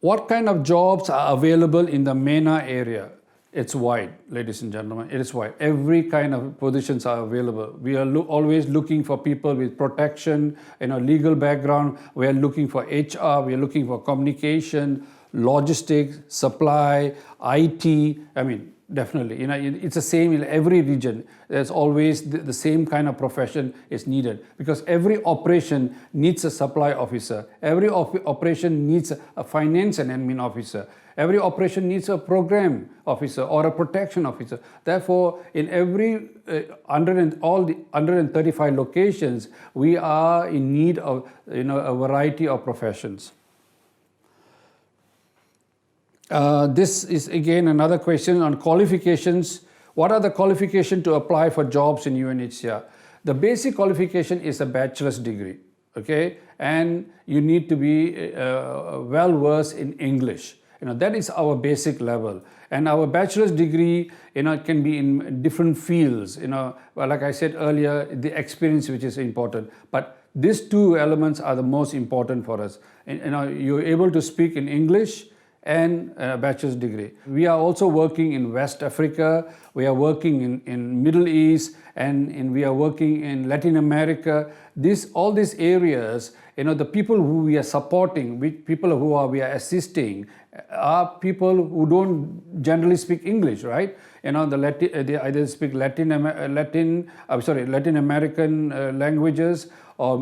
What kind of jobs are available in the MENA area? It's wide, ladies and gentlemen. It is wide. Every kind of positions are available. We are always looking for people with protection, legal background. We are looking for HR. We are looking for communication, logistics, supply, IT. Definitely, it's the same in every region. There's always the same kind of profession is needed because every operation needs a supply officer. Every operation needs a finance and admin officer. Every operation needs a program officer or a protection officer. Therefore, in every all the 135 locations, we are in need of a variety of professions. This is again another question on qualifications. What are the qualifications to apply for jobs in UNHCR? The basic qualification is a bachelor's degree, okay? And you need to be well versed in English. That is our basic level. And our bachelor's degree, can be in different fields. Like I said earlier, the experience which is important. But these two elements are the most important for us. You're able to speak in English and a bachelor's degree. We are also working in West Africa, we are working in Middle East, and we are working in Latin America. All these areas, the people who we are supporting, people who we are assisting, are people who don't generally speak English, right? They either speak Latin American languages, or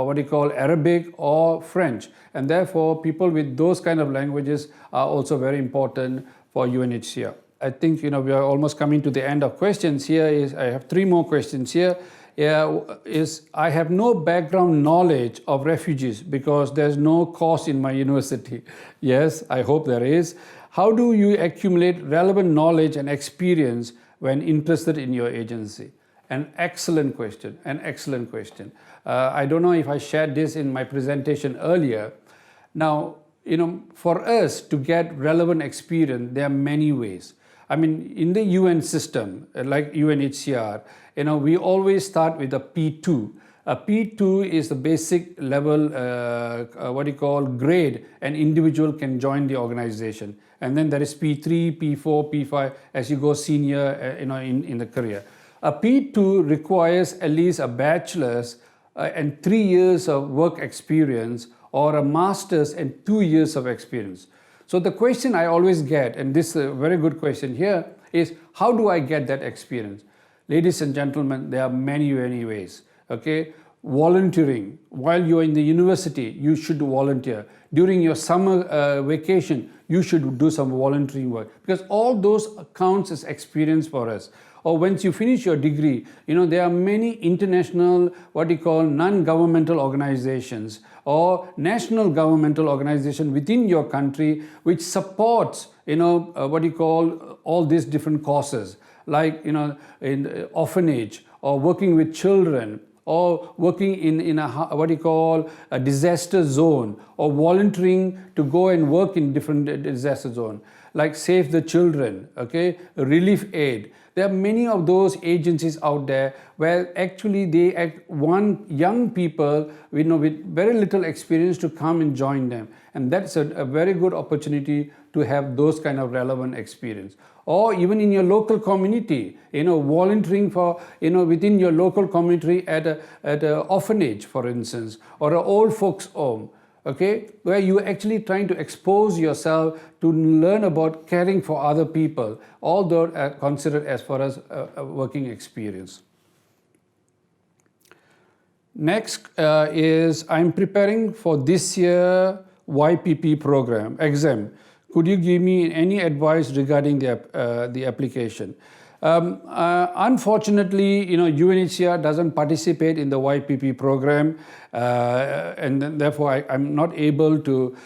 what you call Arabic or French. And therefore, people with those kind of languages are also very important for UNHCR. I think we are almost coming to the end of questions. I have 3 more questions here. I have no background knowledge of refugees because there's no course in my university. Yes, I hope there is. How do you accumulate relevant knowledge and experience when interested in your agency? An excellent question, I don't know if I shared this in my presentation earlier. Now, for us to get relevant experience, there are many ways. In the UN system, like UNHCR, we always start with a P2. A P2 is the basic level, grade an individual can join the organization. And then there is P3, P4, P5 as you go senior, in the career. A P2 requires at least a bachelor's and 3 years of work experience, or a master's and 2 years of experience. So the question I always get, and this is a very good question here, is how do I get that experience? Ladies and gentlemen, there are many, many ways. Okay, volunteering. While you're in the university, you should volunteer. During your summer vacation, you should do some volunteering work, because all those counts as experience for us. Or once you finish your degree, there are many international, what you call non-governmental organizations or national governmental organization within your country which supports, what you call all these different causes, like, in orphanage or working with children, or working in a, what you call a disaster zone, or volunteering to go and work in different disaster zone, like Save the Children, okay, Relief Aid. There are many of those agencies out there where actually they want young people with very little experience to come and join them. And that's a very good opportunity to have those kind of relevant experience. Or even in your local community, volunteering for, within your local community at a orphanage, for instance, or an old folks home. Okay, where you are actually trying to expose yourself to learn about caring for other people, all those are considered as far as a working experience. Next is, I'm preparing for this year YPP program exam. Could you give me any advice regarding the application? Unfortunately, UNHCR doesn't participate in the YPP program, and therefore I'm not able to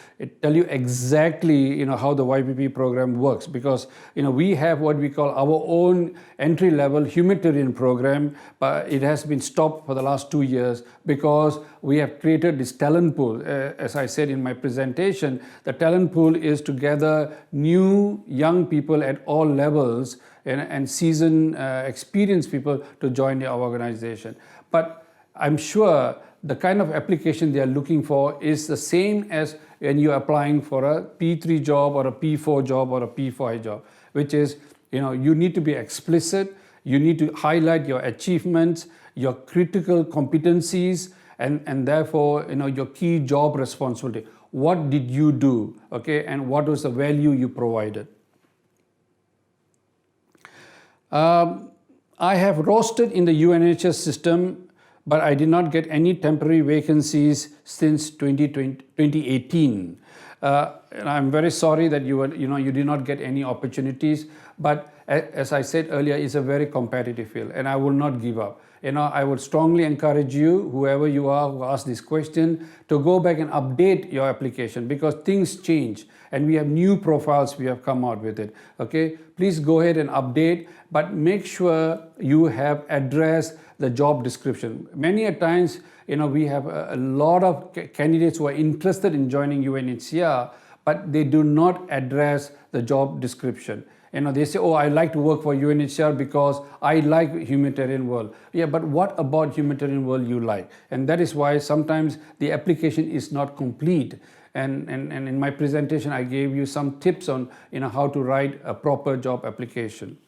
tell you exactly how the YPP program works, because we have what we call our own entry-level humanitarian program, but it has been stopped for the last 2 years because we have created this talent pool. As I said in my presentation, the talent pool is to gather new young people at all levels and seasoned, experienced people to join our organization. But I'm sure the kind of application they are looking for is the same as when you're applying for a P3 job or a P4 job or a P5 job, which is, you need to be explicit, you need to highlight your achievements, your critical competencies, and therefore, your key job responsibility. What did you do, okay, and what was the value you provided? I have rostered in the UNHCR system, but I did not get any temporary vacancies since 2018. And I'm very sorry that you did not get any opportunities, but as I said earlier, it's a very competitive field, and I will not give up. I would strongly encourage you, whoever you are who asked this question, to go back and update your application, because things change and we have new profiles we have come out with it. Okay, please go ahead and update, but make sure you have addressed the job description. Many a times, we have a lot of candidates who are interested in joining UNHCR, but they do not address the job description. They say, oh, I like to work for UNHCR because I like humanitarian world. Yeah, but what about humanitarian world you like? And that is why sometimes the application is not complete. And in my presentation, I gave you some tips on how to write a proper job application.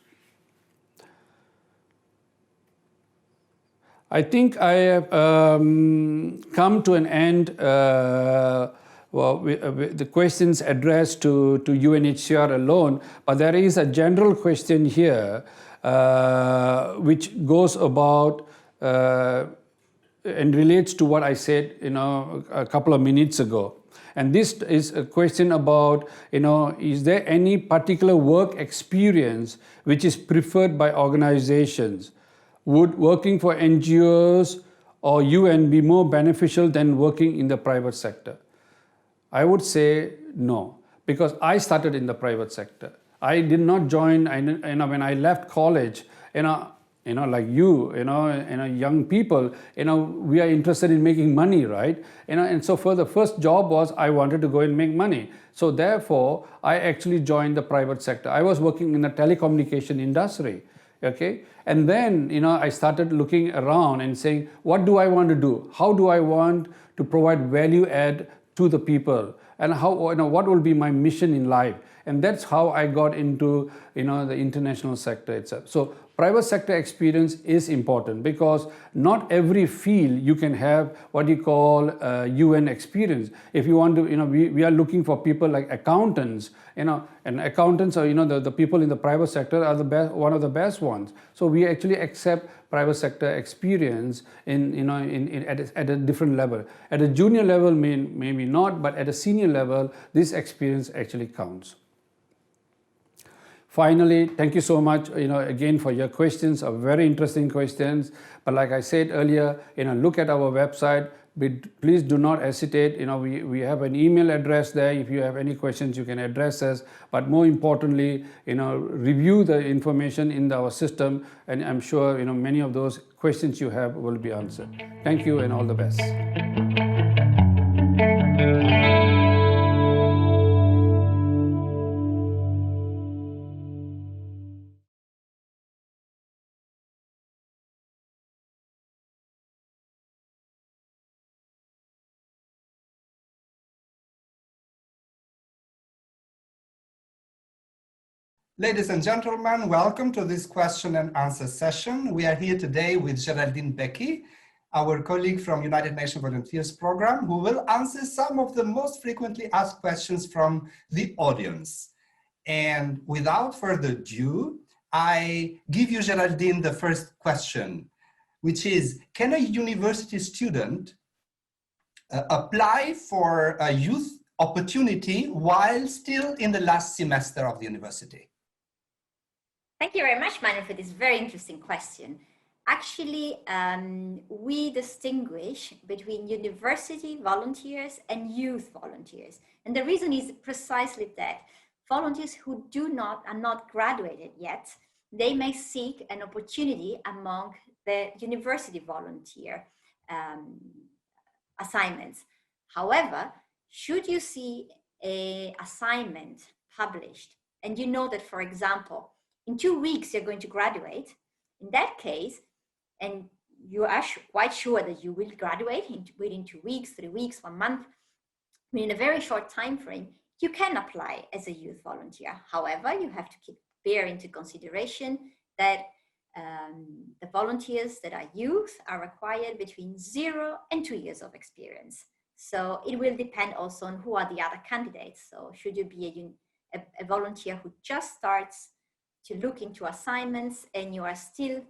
I think I have come to an end with the questions addressed to UNHCR alone, but there is a general question here which goes about and relates to what I said a couple of minutes ago. And this is a question about, is there any particular work experience which is preferred by organizations? Would working for NGOs or UN be more beneficial than working in the private sector? I would say no, because I started in the private sector. I did not join, when I left college, like young people, we are interested in making money, right? And so for the first job was I wanted to go and make money. So therefore, I actually joined the private sector. I was working in the telecommunication industry, okay? And then, I started looking around and saying, what do I want to do? How do I want to provide value add to the people? And how, what will be my mission in life? And that's how I got into, the international sector itself. So private sector experience is important because not every field you can have what you call UN experience. If you want to, we are looking for people like accountants, and accountants are, the people in the private sector are the best, one of the best ones. So we actually accept private sector experience at a different level. At a junior level, maybe not, but at a senior level, this experience actually counts. Finally, thank you so much, again for your questions, are very interesting questions. But like I said earlier, look at our website. Please do not hesitate. We have an email address there. If you have any questions, you can address us. But more importantly, review the information in our system, and I'm sure many of those questions you have will be answered. Thank you, and all the best. Ladies and gentlemen, welcome to this question and answer session. We are here today with Geraldine Becky, our colleague from United Nations Volunteers Program, who will answer some of the most frequently asked questions from the audience. And without further ado, I give you, Geraldine, the first question, which is, can a university student apply for a youth opportunity while still in the last semester of the university? Thank you very much, Manu, for this very interesting question. Actually, we distinguish between university volunteers and youth volunteers. And the reason is precisely that volunteers who are not graduated yet, they may seek an opportunity among the university volunteer assignments. However, should you see an assignment published and you know that, for example, in 2 weeks you're going to graduate, in that case, and you are quite sure that you will graduate within 2 weeks, 3 weeks, 1 month, in a very short time frame, you can apply as a youth volunteer. However, you have to bear into consideration that the volunteers that are youth are required between 0 and 2 years of experience. So it will depend also on who are the other candidates. So should you be a volunteer who just starts to look into assignments and you are still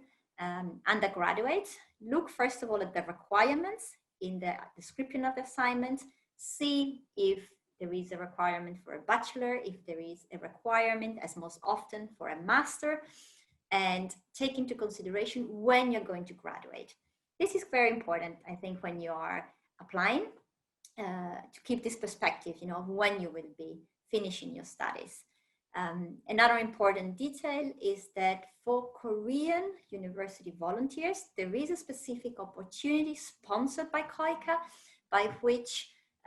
undergraduate, look first of all at the requirements in the description of the assignment, see if there is a requirement for a bachelor, if there is a requirement, as most often, for a master, and take into consideration when you're going to graduate. This is very important, I think, when you are applying, to keep this perspective, when you will be finishing your studies. Another important detail is that for Korean university volunteers, there is a specific opportunity sponsored by KOICA, by which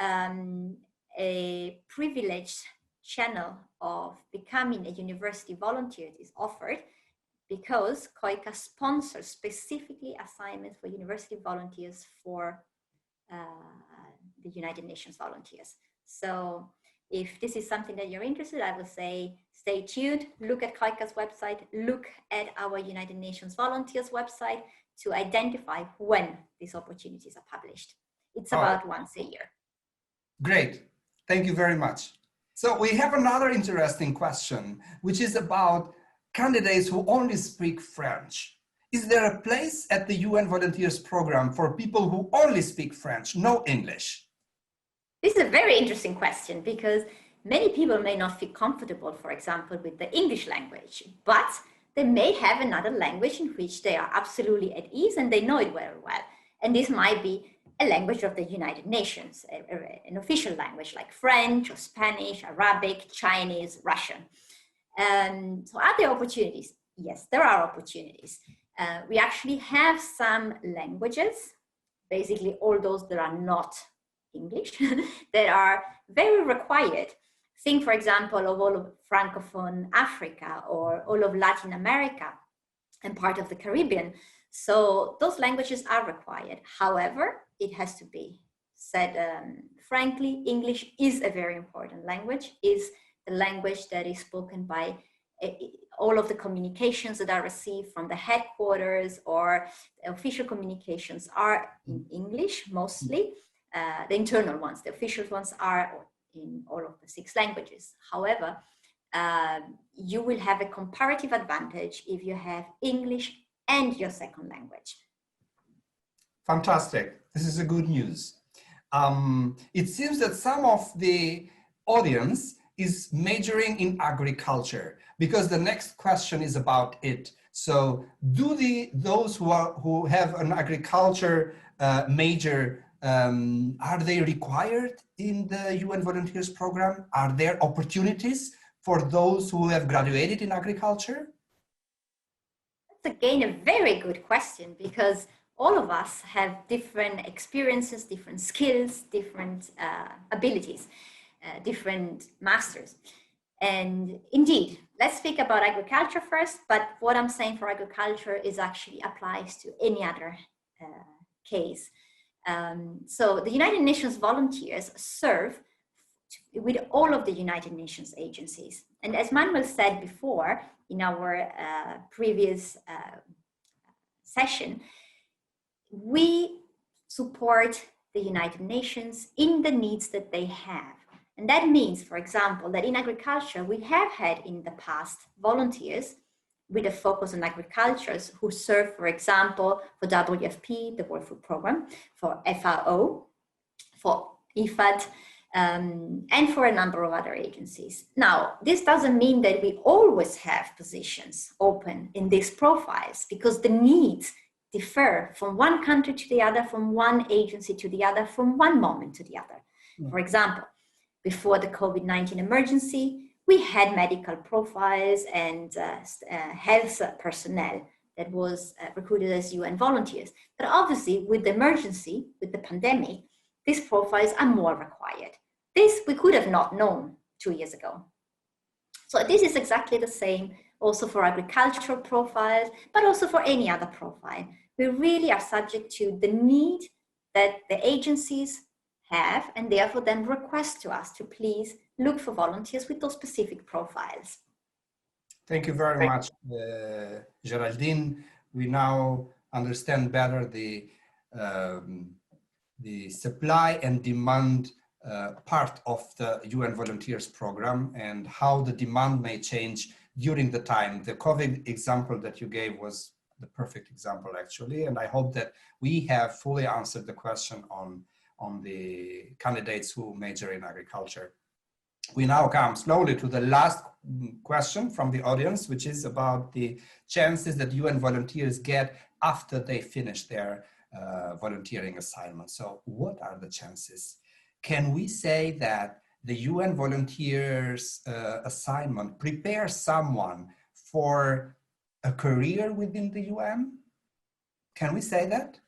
a privileged channel of becoming a university volunteer is offered, because KOICA sponsors specifically assignments for university volunteers for the United Nations volunteers. So if this is something that you're interested in, I will say stay tuned, look at KOICA's website, look at our United Nations Volunteers website to identify when these opportunities are published. It's about once a year. Great, thank you very much. So we have another interesting question, which is about candidates who only speak French. Is there a place at the UN Volunteers Program for people who only speak French, no English? This is a very interesting question, because many people may not feel comfortable, for example, with the English language, but they may have another language in which they are absolutely at ease and they know it very well. And this might be a language of the United Nations, an official language like French or Spanish, Arabic, Chinese, Russian. So are there opportunities? Yes, there are opportunities. We actually have some languages, basically all those that are not English, that are very required. Think, for example, of all of Francophone Africa or all of Latin America and part of the Caribbean. So those languages are required. However, it has to be said frankly, English is a very important language, is the language that is spoken by all of the communications that are received from the headquarters or the official communications are in English mostly. The internal ones, the official ones are in all of the 6 languages. However, you will have a comparative advantage if you have English and your second language. Fantastic. This is a good news. It seems that some of the audience is majoring in agriculture, because the next question is about it. So do those who have an agriculture major, are they required in the UN Volunteers Program? Are there opportunities for those who have graduated in agriculture? That's again a very good question, because all of us have different experiences, different skills, different abilities, different masters. And indeed, let's speak about agriculture first, but what I'm saying for agriculture is actually applies to any other case. So the United Nations volunteers serve with all of the United Nations agencies. And as Manuel said before in our previous session, we support the United Nations in the needs that they have. And that means, for example, that in agriculture, we have had in the past volunteers with a focus on agriculture who serve, for example, for WFP, the World Food Programme, for FAO, for IFAD, and for a number of other agencies. Now, this doesn't mean that we always have positions open in these profiles, because the needs differ from one country to the other, from one agency to the other, from one moment to the other. For example, before the COVID-19 emergency, we had medical profiles and health personnel that was recruited as UN volunteers. But obviously, with the emergency, with the pandemic, these profiles are more required. This we could have not known 2 years ago. So this is exactly the same also for agricultural profiles, but also for any other profile. We really are subject to the need that the agencies have, and therefore then request to us to please look for volunteers with those specific profiles. Thank you very much, Geraldine. We now understand better the supply and demand part of the UN Volunteers Program and how the demand may change during the time. The COVID example that you gave was the perfect example, actually, and I hope that we have fully answered the question on the candidates who major in agriculture. We now come slowly to the last question from the audience, which is about the chances that UN volunteers get after they finish their volunteering assignment. So what are the chances? Can we say that the UN volunteers assignment prepares someone for a career within the UN? Can we say that?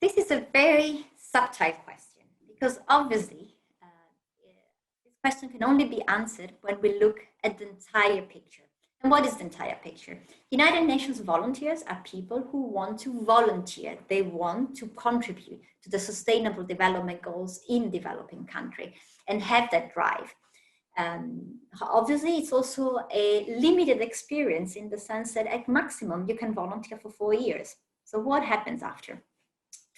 This is a very subtle question, because obviously this question can only be answered when we look at the entire picture. And what is the entire picture? United Nations volunteers are people who want to volunteer. They want to contribute to the sustainable development goals in developing countries and have that drive. Obviously, it's also a limited experience in the sense that at maximum you can volunteer for 4 years. So what happens after?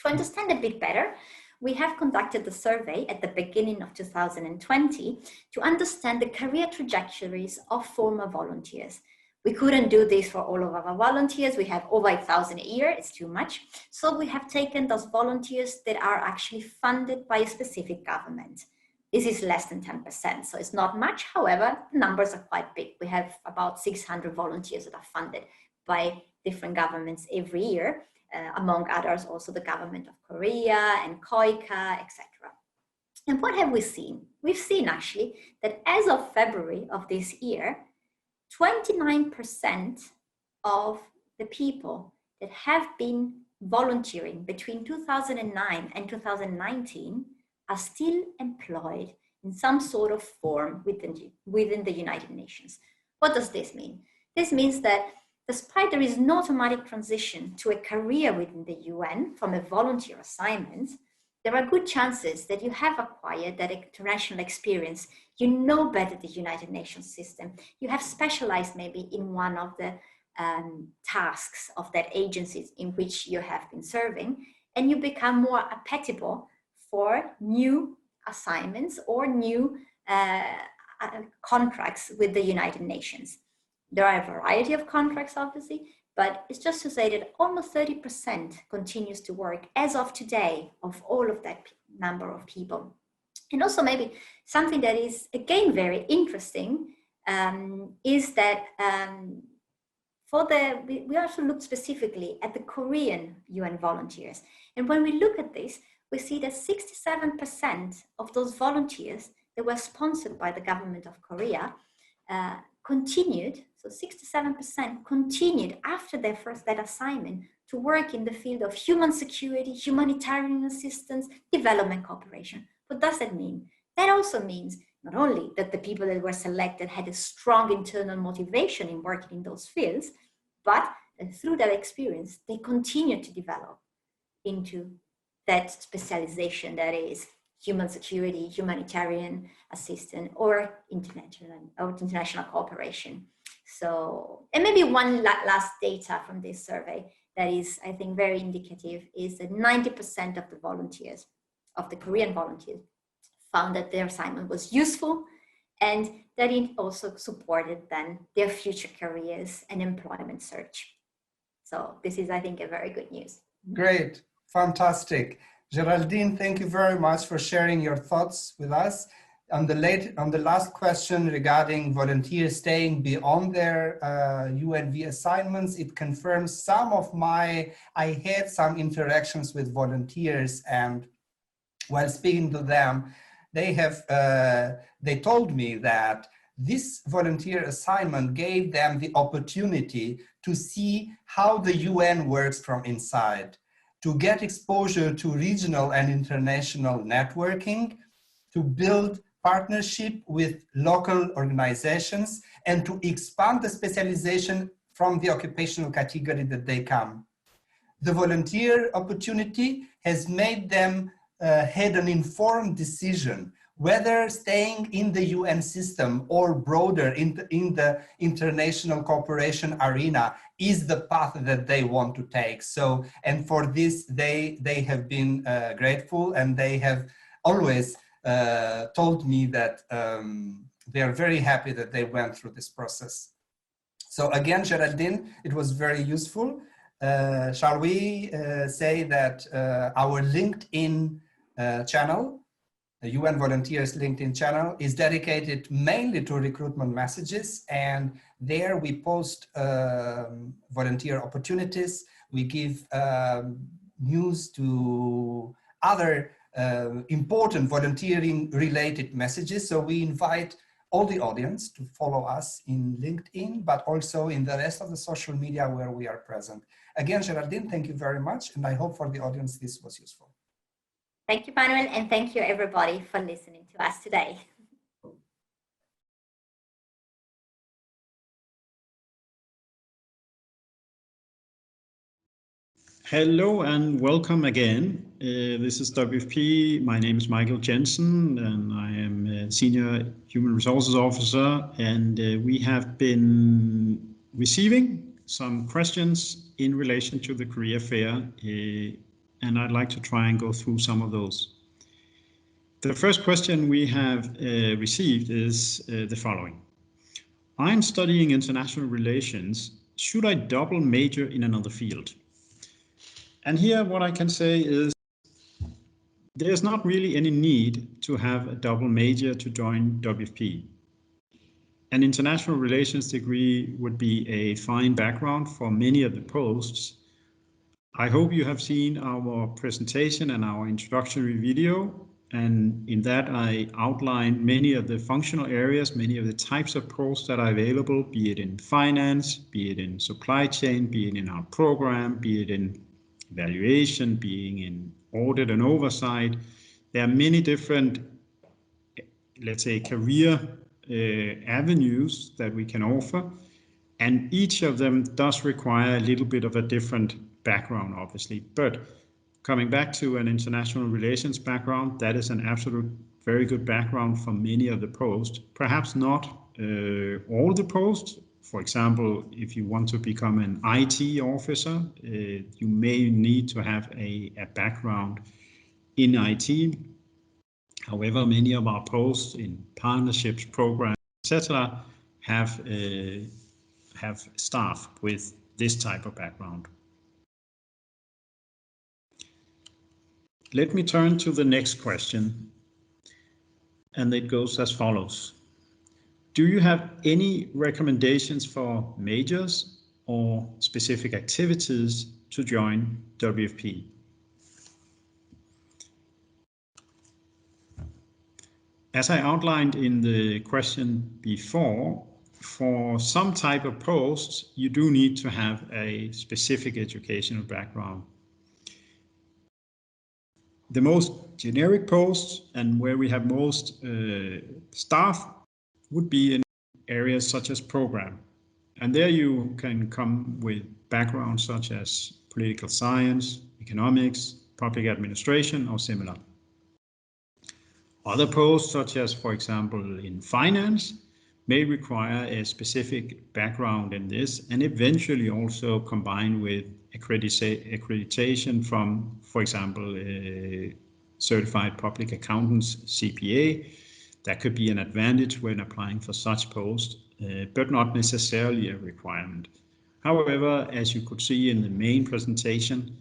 To understand a bit better, we have conducted a survey at the beginning of 2020 to understand the career trajectories of former volunteers. We couldn't do this for all of our volunteers. We have over 1,000 a year, it's too much. So we have taken those volunteers that are actually funded by a specific government. This is less than 10%, so it's not much. However, the numbers are quite big. We have about 600 volunteers that are funded by different governments every year. Among others, also the government of Korea and KOICA, etc. And what have we seen? We've seen actually that as of February of this year, 29% of the people that have been volunteering between 2009 and 2019 are still employed in some sort of form within the United Nations. What does this mean? This means that despite there is no automatic transition to a career within the UN from a volunteer assignment, there are good chances that you have acquired that international experience. You know better the United Nations system. You have specialized maybe in one of the tasks of that agencies in which you have been serving, and you become more applicable for new assignments or new contracts with the United Nations. There are a variety of contracts, obviously, but it's just to say that almost 30% continues to work as of today of all of that number of people. And also maybe something that is, again, very interesting is that we also looked specifically at the Korean UN volunteers. And when we look at this, we see that 67% of those volunteers that were sponsored by the government of Korea continued, so 67% continued after their that assignment to work in the field of human security, humanitarian assistance, development cooperation. What does that mean? That also means not only that the people that were selected had a strong internal motivation in working in those fields, but through that experience, they continued to develop into that specialization that is human security, humanitarian assistance, or international cooperation. So, and maybe one last data from this survey that is, I think, very indicative is that 90% of the volunteers, of the Korean volunteers, found that their assignment was useful and that it also supported then their future careers and employment search. So this is, I think, a very good news. Great, fantastic. Geraldine, thank you very much for sharing your thoughts with us. On the last question regarding volunteers staying beyond their UNV assignments, it confirms I had some interactions with volunteers, and while speaking to them, they told me that this volunteer assignment gave them the opportunity to see how the UN works from inside, to get exposure to regional and international networking, to build partnership with local organizations, and to expand the specialization from the occupational category that they come. The volunteer opportunity has made them had an informed decision whether staying in the UN system or broader in the international cooperation arena is the path that they want to take. So, and for this, they have been grateful, and they have always told me that they are very happy that they went through this process. So again, Geraldine, it was very useful. Shall we say that our LinkedIn channel, the UN Volunteers LinkedIn channel, is dedicated mainly to recruitment messages, and there we post volunteer opportunities. We give news to other important volunteering related messages. So we invite all the audience to follow us in LinkedIn, but also in the rest of the social media where we are present. Again, Geraldine, thank you very much, and I hope for the audience this was useful. Thank you, Manuel, and thank you everybody for listening to us today. Hello and welcome again. This is WFP. My name is Michael Jensen, and I am a Senior Human Resources Officer, and we have been receiving some questions in relation to the career fair, and I'd like to try and go through some of those. The first question we have received is the following. I'm studying international relations. Should I double major in another field? And here what I can say is there's not really any need to have a double major to join WFP. An international relations degree would be a fine background for many of the posts. I hope you have seen our presentation and our introductory video, and in that I outlined many of the functional areas, many of the types of posts that are available, be it in finance, be it in supply chain, be it in our program, be it in evaluation, being in audit and oversight. There are many different, let's say, career avenues that we can offer, and each of them does require a little bit of a different background, obviously. But Coming back to an international relations background, that is an absolute very good background for many of the posts. Perhaps not all the posts. For example, if you want to become an IT officer, you may need to have a background in IT. However, many of our posts in partnerships, programs, etc., have staff with this type of background. Let me turn to the next question, and it goes as follows. Do you have any recommendations for majors or specific activities to join WFP? As I outlined in the question before, for some type of posts, you do need to have a specific educational background. The most generic posts and where we have most staff would be in areas such as program. And there you can come with backgrounds such as political science, economics, public administration, or similar. Other posts, such as, for example, in finance, may require a specific background in this and eventually also combined with accreditation from, for example, certified public accountants, CPA. That could be an advantage when applying for such posts, but not necessarily a requirement. However, as you could see in the main presentation,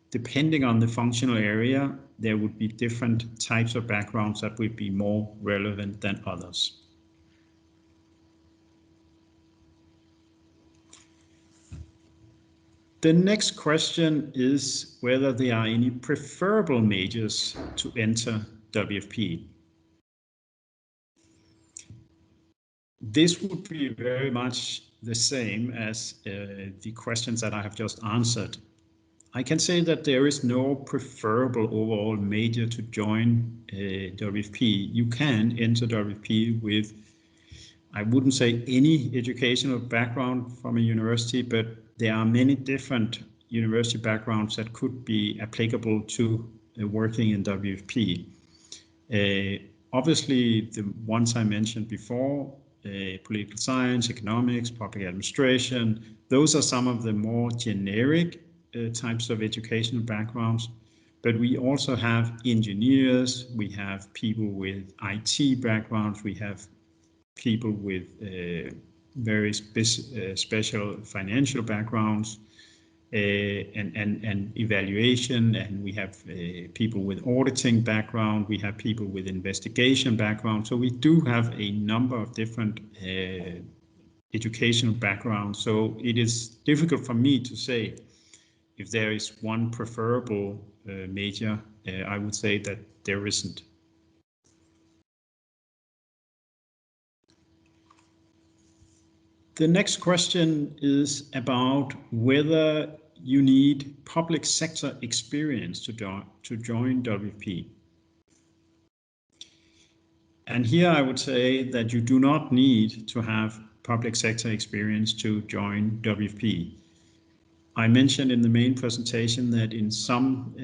depending on the functional area, there would be different types of backgrounds that would be more relevant than others. The next question is whether there are any preferable majors to enter WFP. This would be very much the same as the questions that I have just answered. I can say that there is no preferable overall major to join WFP. You can enter WFP with, I wouldn't say any educational background from a university, but there are many different university backgrounds that could be applicable to working in WFP. Obviously, the ones I mentioned before, political science, economics, public administration, those are some of the more generic types of educational backgrounds. But we also have engineers, we have people with IT backgrounds, we have people with very special financial backgrounds and evaluation, and we have people with auditing background, we have people with investigation background. So we do have a number of different educational backgrounds. So it is difficult for me to say if there is one preferable major. I would say that there isn't. The next question is about whether you need public sector experience to join WFP. And here I would say that you do not need to have public sector experience to join WFP. I mentioned in the main presentation that in some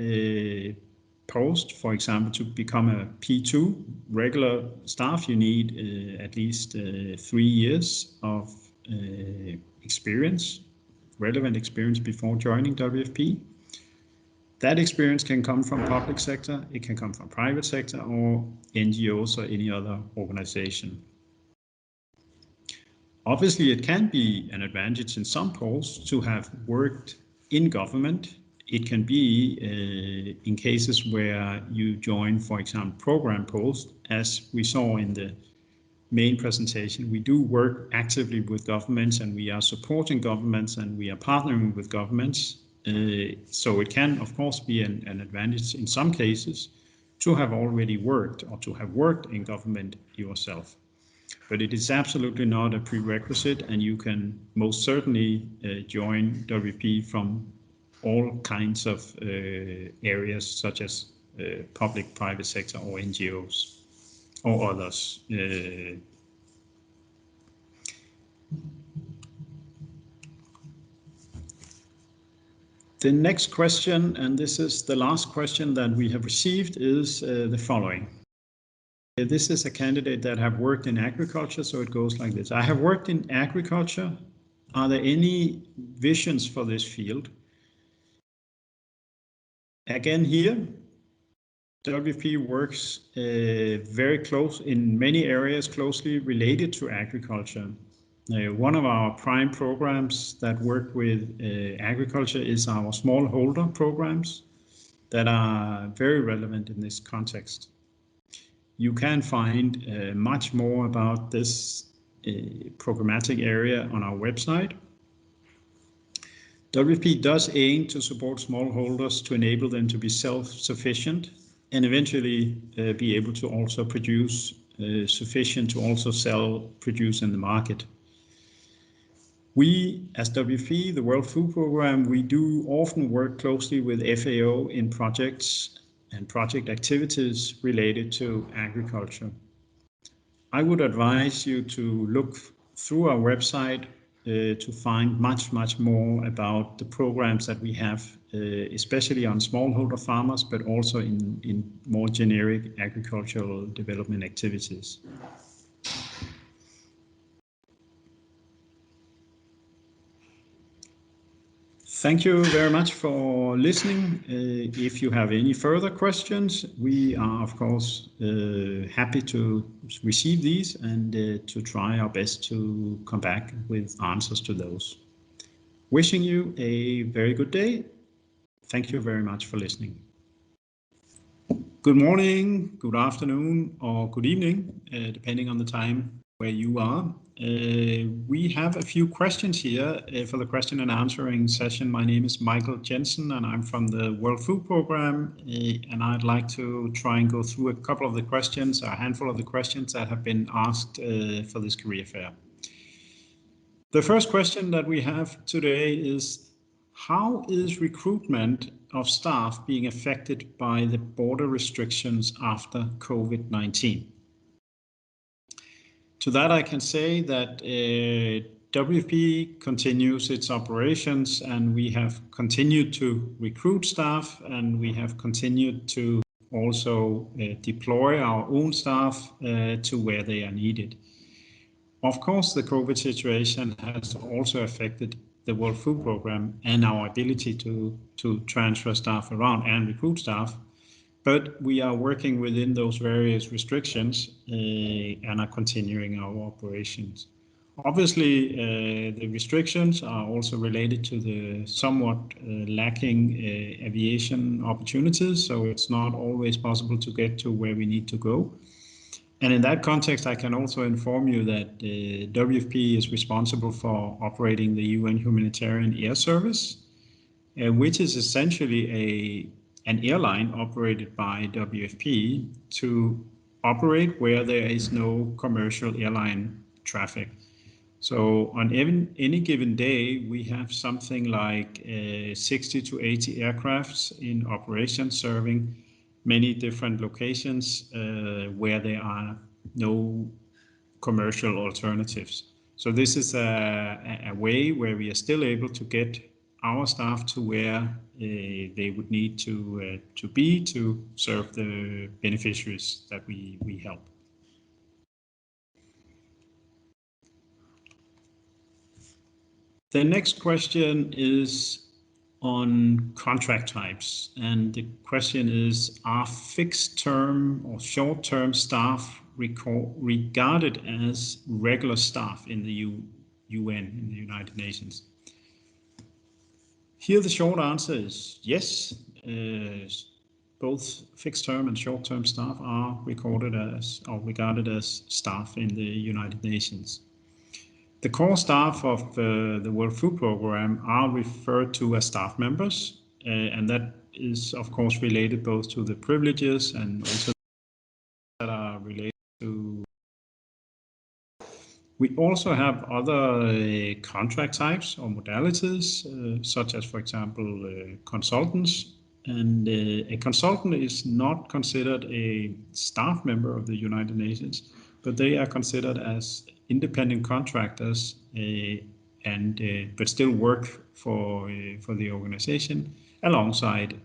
posts, for example, to become a P2 regular staff, you need at least 3 years of experience, relevant experience before joining WFP. That experience can come from public sector, it can come from private sector or NGOs or any other organization. Obviously, it can be an advantage in some posts to have worked in government. It can be in cases where you join, for example, program posts, as we saw in the main presentation. We do work actively with governments and we are supporting governments and we are partnering with governments. So it can, of course, be an advantage in some cases to have already worked or to have worked in government yourself. But it is absolutely not a prerequisite, and you can most certainly join WFP from all kinds of areas such as public, private sector or NGOs or others. The next question, and this is the last question that we have received, is the following. This is a candidate that have worked in agriculture, so it goes like this. I have worked in agriculture. Are there any visions for this field? Again, here, WFP works very close in many areas closely related to agriculture. One of our prime programs that work with agriculture is our smallholder programs that are very relevant in this context. You can find much more about this programmatic area on our website. WFP does aim to support smallholders to enable them to be self-sufficient and eventually be able to also produce sufficient to also sell produce in the market. We, as WFP, the World Food Programme, we do often work closely with FAO in projects and project activities related to agriculture. I would advise you to look through our website to find much more about the programs that we have, especially on smallholder farmers, but also in more generic agricultural development activities. Thank you very much for listening. If you have any further questions, we are of course happy to receive these and to try our best to come back with answers to those. Wishing you a very good day. Thank you very much for listening. Good morning, good afternoon, or good evening, depending on the time where you are. We have a few questions here for the question and answering session. My name is Michael Jensen and I'm from the World Food Programme, and I'd like to try and go through a couple of the questions, a handful of the questions that have been asked for this career fair. The first question that we have today is, how is recruitment of staff being affected by the border restrictions after COVID-19? To that, I can say that WFP continues its operations, and we have continued to recruit staff, and we have continued to also deploy our own staff to where they are needed. Of course, the COVID situation has also affected the World Food Programme and our ability to transfer staff around and recruit staff. But we are working within those various restrictions and are continuing our operations. Obviously, the restrictions are also related to the somewhat lacking aviation opportunities, so it's not always possible to get to where we need to go. And in that context, I can also inform you that WFP is responsible for operating the UN Humanitarian Air Service, which is essentially an airline operated by WFP to operate where there is no commercial airline traffic. So on any given day, we have something like 60 to 80 aircrafts in operation serving many different locations where there are no commercial alternatives. So this is a way where we are still able to get our staff to where they would need to be to serve the beneficiaries that we help. The next question is on contract types, and the question is, are fixed term or short term staff regarded as regular staff in the UN, in the United Nations? Here the short answer is yes. Both fixed term and short term staff are regarded as staff in the United Nations. The core staff of the World Food Programme are referred to as staff members, and that is of course related both to the privileges and also that are related to. We also have other contract types or modalities, such as, for example, consultants. And a consultant is not considered a staff member of the United Nations, but they are considered as independent contractors but still work for the organization alongside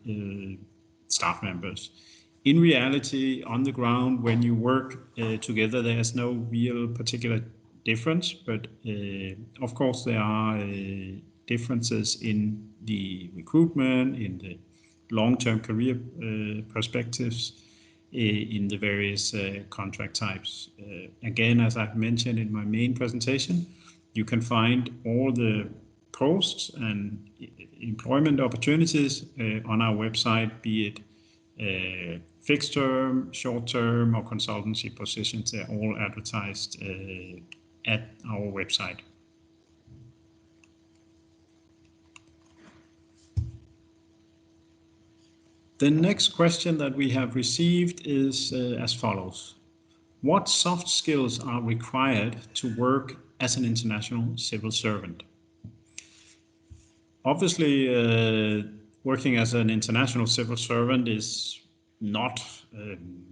staff members. In reality, on the ground, when you work together, there's no real particular difference, but of course there are differences in the recruitment, in the long-term career perspectives, in the various contract types. Again, as I've mentioned in my main presentation, you can find all the posts and employment opportunities on our website, be it fixed term, short term, or consultancy positions. They're all advertised at our website. The next question that we have received is as follows. What soft skills are required to work as an international civil servant? Obviously, working as an international civil servant is not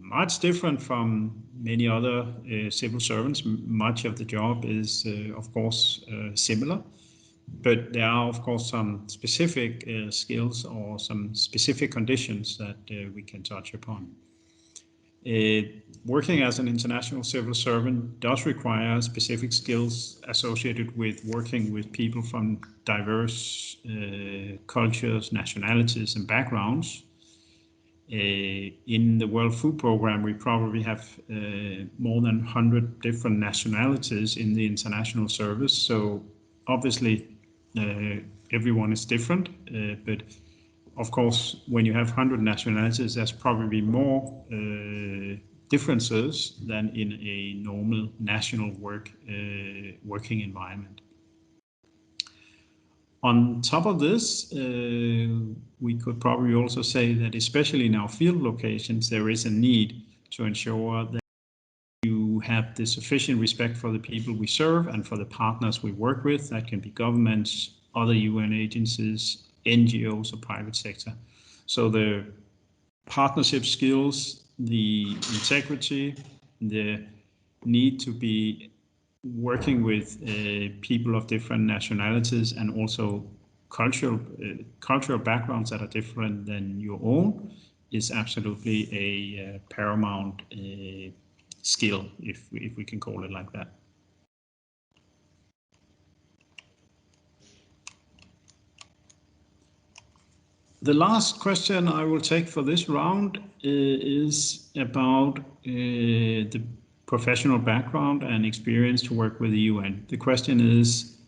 much different from many other civil servants. Much of the job is, of course, similar. But there are, of course, some specific skills or some specific conditions that we can touch upon. Working as an international civil servant does require specific skills associated with working with people from diverse cultures, nationalities, and backgrounds. In the World Food Programme, we probably have more than 100 different nationalities in the international service. So obviously, everyone is different, but of course, when you have 100 nationalities, there's probably more differences than in a normal national working environment. On top of this, we could probably also say that especially in our field locations, there is a need to ensure that you have the sufficient respect for the people we serve and for the partners we work with. That can be governments, other UN agencies, NGOs, or private sector. So the partnership skills, the integrity, the need to be working with people of different nationalities and also cultural backgrounds that are different than your own is absolutely a paramount skill, if we can call it like that. The last question I will take for this round is about the professional background and experience to work with the UN. The question is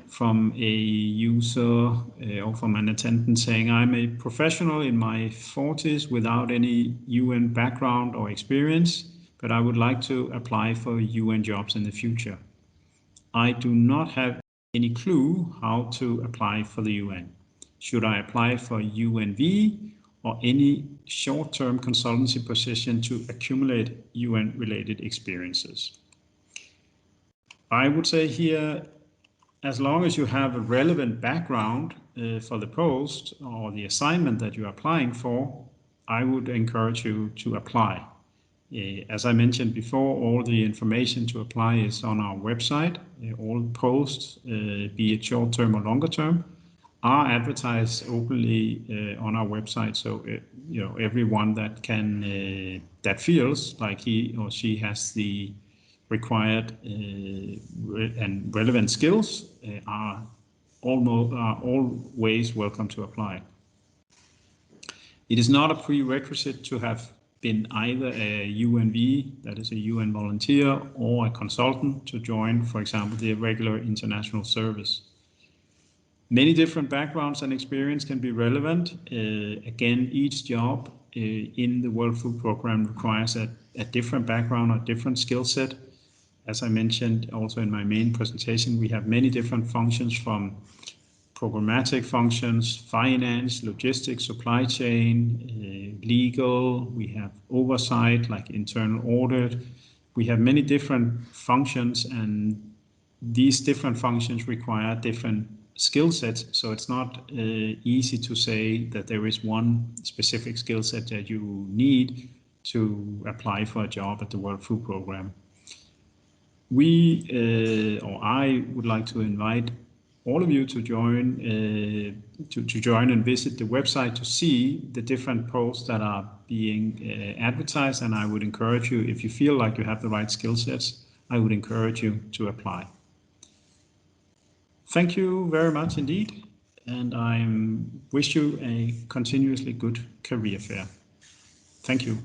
from a user or from an attendant saying, I'm a professional in my 40s without any UN background or experience, but I would like to apply for UN jobs in the future. I do not have any clue how to apply for the UN. Should I apply for UNV or any short-term consultancy position to accumulate UN-related experiences? I would say here, as long as you have a relevant background for the post or the assignment that you're applying for, I would encourage you to apply. As I mentioned before, all the information to apply is on our website. All posts, be it short-term or longer-term, are advertised openly on our website. So everyone that can that feels like he or she has the required and relevant skills are always welcome to apply. It is not a prerequisite to have been either a UNV, that is a UN volunteer, or a consultant to join, for example, the regular international service. Many different backgrounds and experience can be relevant. Again, each job in the World Food Programme requires a different background or different skill set. As I mentioned also in my main presentation, we have many different functions, from programmatic functions, finance, logistics, supply chain, legal. We have oversight like internal audit. We have many different functions, and these different functions require different skill sets. So it's not easy to say that there is one specific skill set that you need to apply for a job at the World Food Programme. We, or I would like to invite all of you to join and visit the website to see the different posts that are being advertised. And I would encourage you, if you feel like you have the right skill sets, I would encourage you to apply. Thank you very much indeed, and I wish you a continuously good career fair. Thank you.